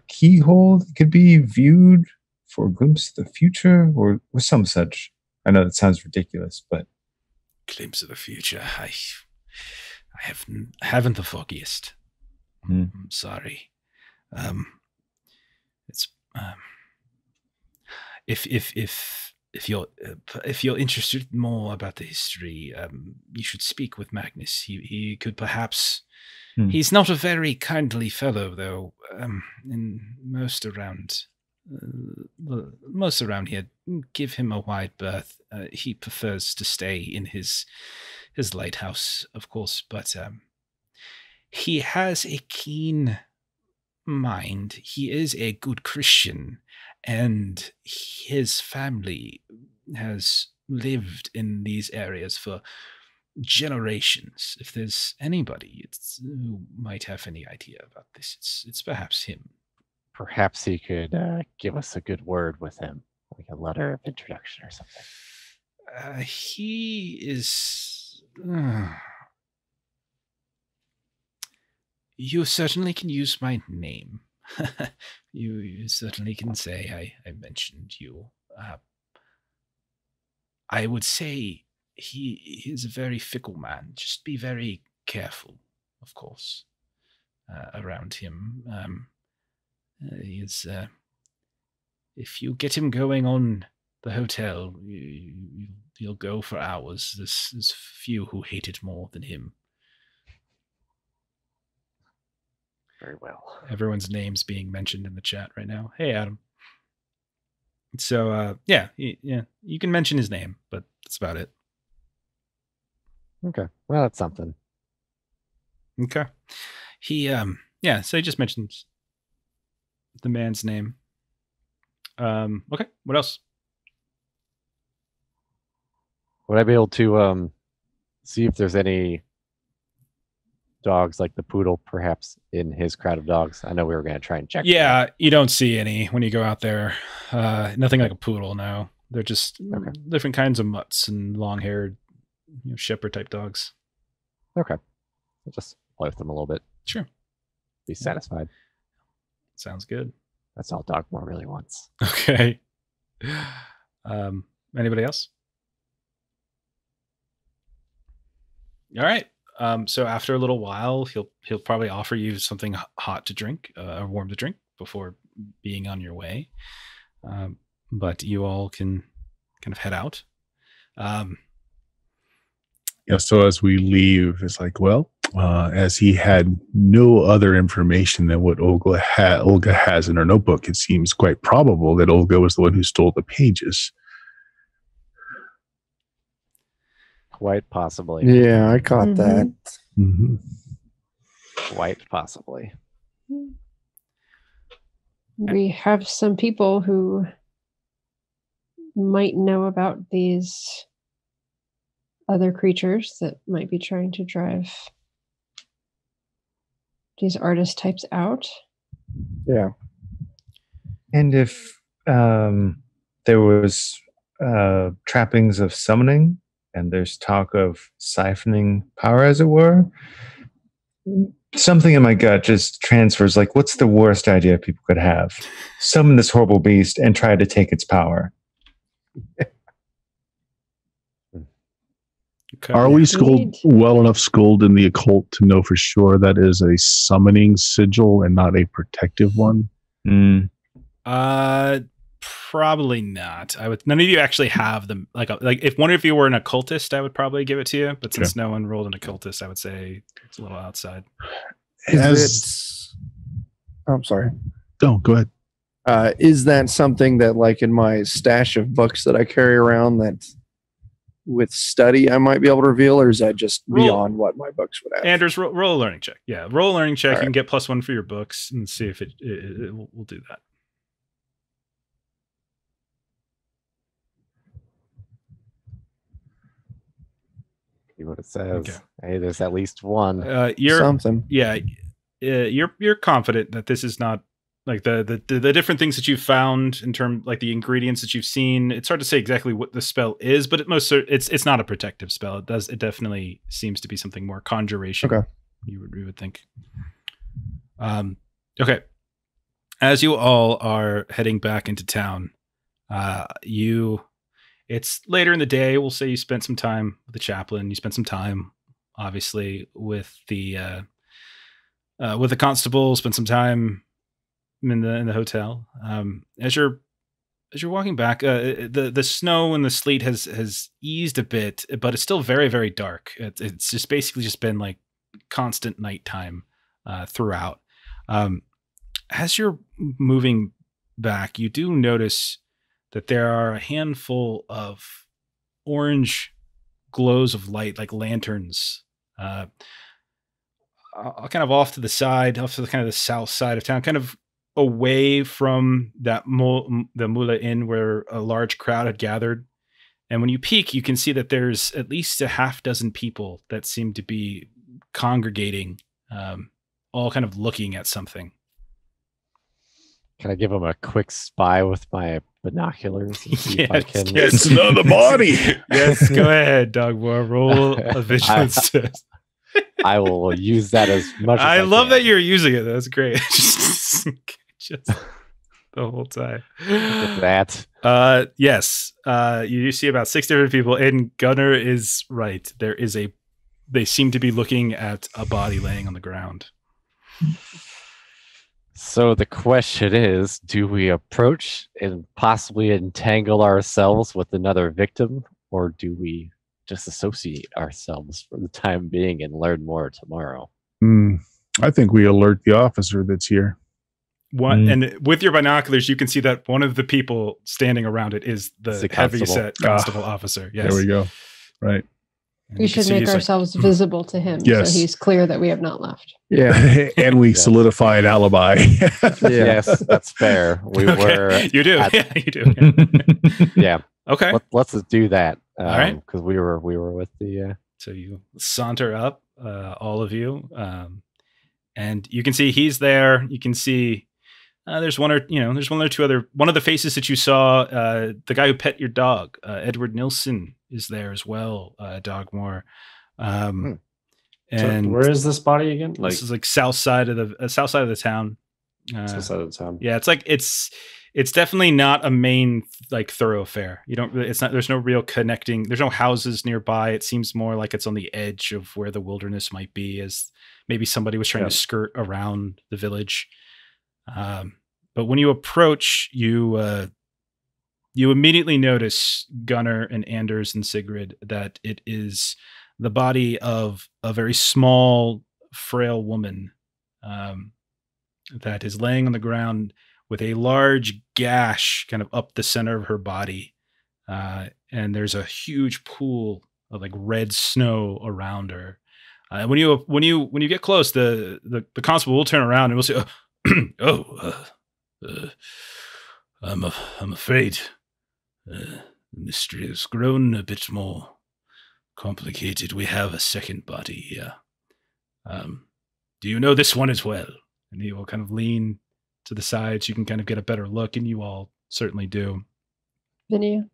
keyhole that could be viewed for a glimpse of the future, or some such. I know that sounds ridiculous, but glimpse of the future. I haven't the foggiest. I'm sorry. It's if you're interested more about the history, you should speak with Magnus. He could perhaps. He's not a very kindly fellow, though. And most around here give him a wide berth. He prefers to stay in his lighthouse, of course, but he has a keen mind. He is a good Christian, and his family has lived in these areas for generations. If there's anybody who might have any idea about this, it's perhaps him. Perhaps he could give us a good word with him, like a letter of introduction or something. He is... You certainly can use my name. You certainly can say I mentioned you. I would say he is a very fickle man. Just be very careful, of course, around him. He is... if you get him going on the hotel, you'll go for hours. There's few who hate it more than him. Very well. Everyone's name's being mentioned in the chat right now. Hey, Adam. So, yeah, you can mention his name, but that's about it. Okay. Well, that's something. Okay. He, so he just mentions the man's name. Okay. What else? Would I be able to see if there's any dogs like the poodle, perhaps, in his crowd of dogs? I know we were going to try and check. Yeah, you don't see any when you go out there. Nothing like a poodle, no. They're just different kinds of mutts and long-haired, shepherd type dogs. Okay. I'll just play with them a little bit. Sure. Be satisfied. Sounds good. That's all Dogmoore really wants. Okay. Anybody else? All right. So after a little while, he'll probably offer you something hot to drink, or warm to drink before being on your way. But you all can kind of head out. So as we leave, it's like, well, as he had no other information than what Olga has in her notebook, it seems quite probable that Olga was the one who stole the pages. Quite possibly. Yeah, I caught that. Mm-hmm. Quite possibly. We have some people who might know about these other creatures that might be trying to drive these artist types out. Yeah. And if there was trappings of summoning, and there's talk of siphoning power, as it were, something in my gut just transfers, like, what's the worst idea people could have? Summon this horrible beast and try to take its power. Okay. Are we well enough schooled in the occult to know for sure that is a summoning sigil and not a protective one? Probably not. None of you actually have them. Like if one of you were an occultist, I would probably give it to you. But since no one rolled an occultist, I would say it's a little outside. I'm sorry. No, go ahead. Is that something that, like, in my stash of books that I carry around, that with study I might be able to reveal, or is that just beyond what my books would have? Anders, roll a learning check. Yeah, roll a learning check. All you can get +1 for your books and see if it will do that. See what it says. Okay. Hey, there's at least one. You're something. Yeah, you're confident that this is not like the different things that you've found in terms like the ingredients that you've seen. It's hard to say exactly what the spell is, but it's not a protective spell. It definitely seems to be something more conjuration. Okay. You would think. Okay. As you all are heading back into town, it's later in the day. We'll say you spent some time with the chaplain. You spent some time, obviously, with the constable. Spent some time in the hotel. As you're walking back, the snow and the sleet has eased a bit, but it's still very, very dark. It's just basically just been like constant nighttime throughout. As you're moving back, you do notice that there are a handful of orange glows of light, like lanterns, kind of off to the side, off to the kind of the south side of town, kind of away from that the Mula Inn where a large crowd had gathered. And when you peek, you can see that there's at least a half dozen people that seem to be congregating, all kind of looking at something. Can I give him a quick spy with my binoculars? And see if I can... It's another body. Yes, go ahead, Dogmoore. Roll a vigilance test. I will use that as much as I love can. that you're using it. That's great. just the whole time. Look at that. Yes. You see about 6 different people, and Gunnar is right. They seem to be looking at a body laying on the ground. So the question is, do we approach and possibly entangle ourselves with another victim, or do we just associate ourselves for the time being and learn more tomorrow? I think we alert the officer that's here. And with your binoculars, you can see that one of the people standing around it is the heavy-set constable officer. Yes. There we go. Right. We should make ourselves visible to him, Yes. so he's clear that we have not left. Yeah. And we solidify an alibi. Yes, that's fair. We were. You do. at- Yeah, you do. Yeah. Okay. Let's just do that. All right. Because we were with the. So you saunter up, all of you, and you can see he's there. You can see there's one or two other. One of the faces that you saw, the guy who pet your dog, Edward Nilsson, is there as well. Dogmoore, and So where is this body again? Like this is like south side of the town. south side of the town. Yeah, it's definitely not a main like thoroughfare. There's no real connecting. There's no houses nearby. It seems more like it's on the edge of where the wilderness might be, as maybe somebody was trying to skirt around the village. But when you approach, you immediately notice, Gunnar and Anders and Sigrid, that it is the body of a very small, frail woman that is laying on the ground with a large gash kind of up the center of her body. And there's a huge pool of like red snow around her. When you get close, the constable will turn around and will say, I'm afraid the mystery has grown a bit more complicated. We have a second body here. Do you know this one as well? And he will kind of lean to the side so you can kind of get a better look, and you all certainly do. Video.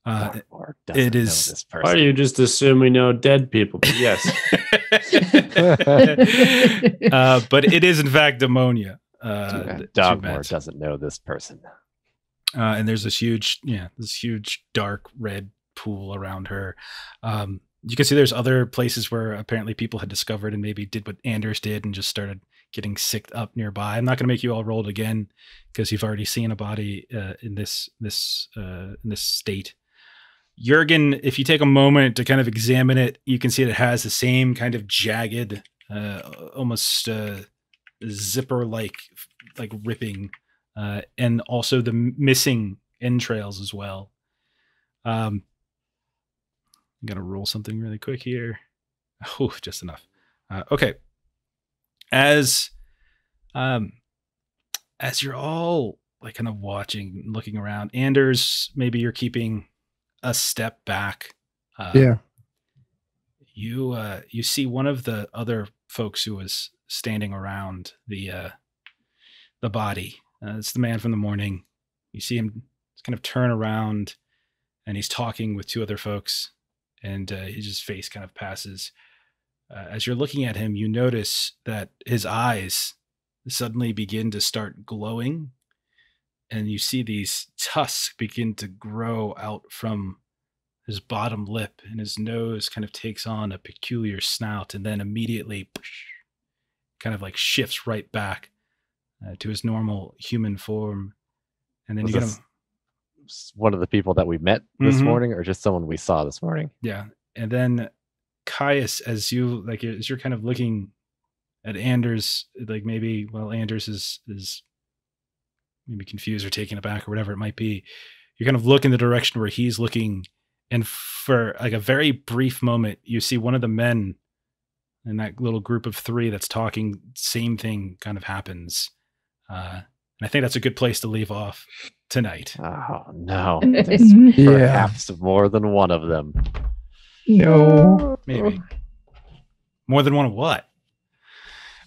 It is. Why do you just assume we know dead people? But yes. But it is in fact ammonia. Dogmoore doesn't know this person. And there's this huge dark red pool around her. You can see there's other places where apparently people had discovered and maybe did what Anders did and just started getting sicked up nearby. I'm not going to make you all roll it again because you've already seen a body in this state. Jürgan, if you take a moment to kind of examine it, you can see it has the same kind of jagged, almost zipper-like ripping, and also the missing entrails as well. I'm going to roll something really quick here. Oh, just enough. Okay. As you're all like kind of watching, looking around, Anders, maybe you're keeping a step back. You see one of the other folks who was standing around the the body. It's the man from the morning. You see him kind of turn around, and he's talking with two other folks, and his face kind of passes. As you're looking at him, you notice that his eyes suddenly begin to start glowing, and you see these tusks begin to grow out from his bottom lip, and his nose kind of takes on a peculiar snout, and then immediately kind of like shifts right back to his normal human form. And then you get him. One of the people that we met this morning, or just someone we saw this morning? Yeah. And then Caius, as you're kind of looking at Anders, like maybe, well, Anders is maybe confused or taken aback or whatever it might be. You kind of look in the direction where he's looking, and for like a very brief moment, you see one of the men in that little group of three that's talking, same thing kind of happens. And I think that's a good place to leave off tonight. Oh, no. Yeah. Perhaps more than one of them. No. Maybe. More than one of what?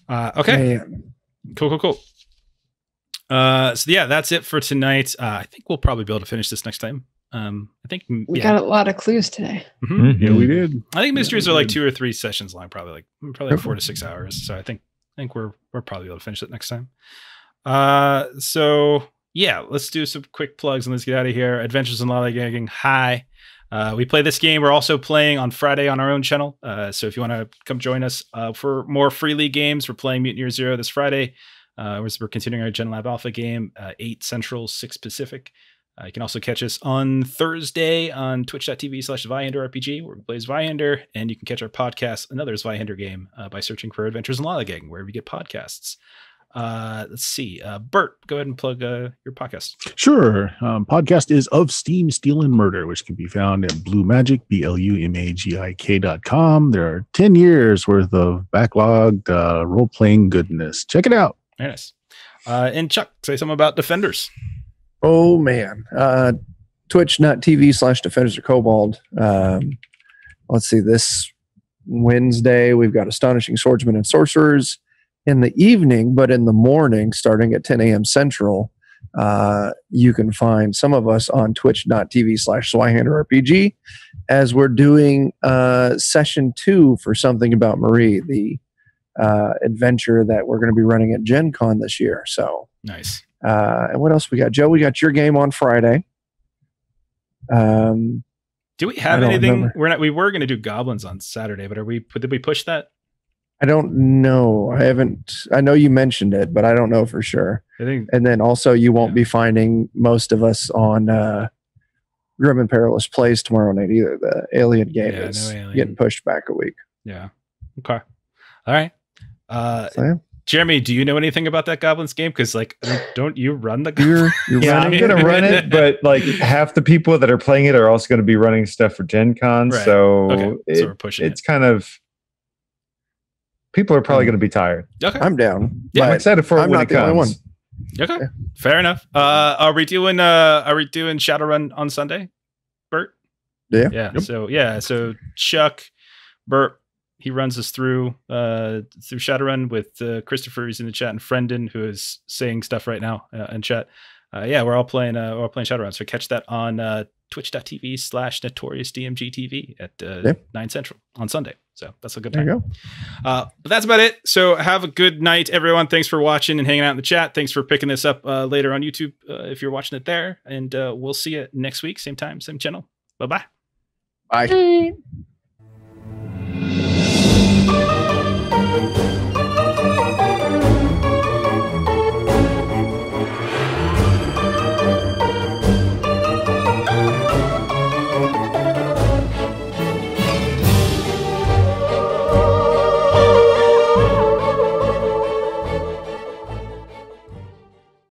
Okay. Man. Cool. So yeah, that's it for tonight. I think we'll probably be able to finish this next time. I think we got a lot of clues today. Yeah, we did. I think mysteries are like 2 or 3 sessions long, probably like 4 to 6 hours. So I think we're probably able to finish it next time. So yeah, let's do some quick plugs and let's get out of here. Adventures in Lollygagging. Hi. We play this game. We're also playing on Friday on our own channel. So if you want to come join us for more Free League games, we're playing Mutineer Zero this Friday. We're continuing our Gen Lab Alpha game, 8 Central, 6 Pacific. You can also catch us on Thursday on twitch.tv/ZweihenderRPG, where we play Zweihander, and you can catch our podcast, another Zweihander game, by searching for Adventures in Lollygagging, wherever you get podcasts. Let's see. Bert, go ahead and plug your podcast. Sure. Podcast is Of Steam, Steel, and Murder, which can be found at BlueMagic, BLUMAGIK.com. There are 10 years worth of backlogged role-playing goodness. Check it out. Very nice. And Chuck, say something about Defenders. Oh, man. Twitch.tv/Defenders of Kobold. Let's see. This Wednesday, we've got Astonishing Swordsmen and Sorcerers in the evening, but in the morning, starting at 10 a.m. Central, you can find some of us on twitch.tv/ZweihenderRPG as we're doing session 2 for Something About Marie, the adventure that we're going to be running at Gen Con this year. So nice. And what else we got? Joe, we got your game on Friday. Do we have anything? Remember. We were going to do goblins on Saturday, but did we push that? I don't know. I haven't. I know you mentioned it, but I don't know for sure. And then also, you won't be finding most of us on Grim and Perilous Plays tomorrow night either. The Alien game is getting pushed back a week. Yeah. Okay. All right. Jeremy, do you know anything about that Goblins game? Because don't you run the Goblins? Yeah, I'm going to run it, but like half the people that are playing it are also going to be running stuff for Gen Con. Right. So, so we're pushing it's kind of, people are probably going to be tired. Okay. I'm down. Yeah, I'm excited for it when it comes. Okay. Yeah. Fair enough. Are we doing Shadowrun on Sunday, Bert? Yeah. Yeah. Yep. So Chuck, Bert, he runs us through Shadowrun with Christopher, who's in the chat, and Friendon, who is saying stuff right now in chat. We're all playing Shadowrun. So catch that on twitch.tv/NotoriousDMGTV at 9 Central on Sunday. So that's a good time. There you go. But that's about it. So have a good night, everyone. Thanks for watching and hanging out in the chat. Thanks for picking this up later on YouTube if you're watching it there. And we'll see you next week. Same time, same channel. Bye-bye. Bye.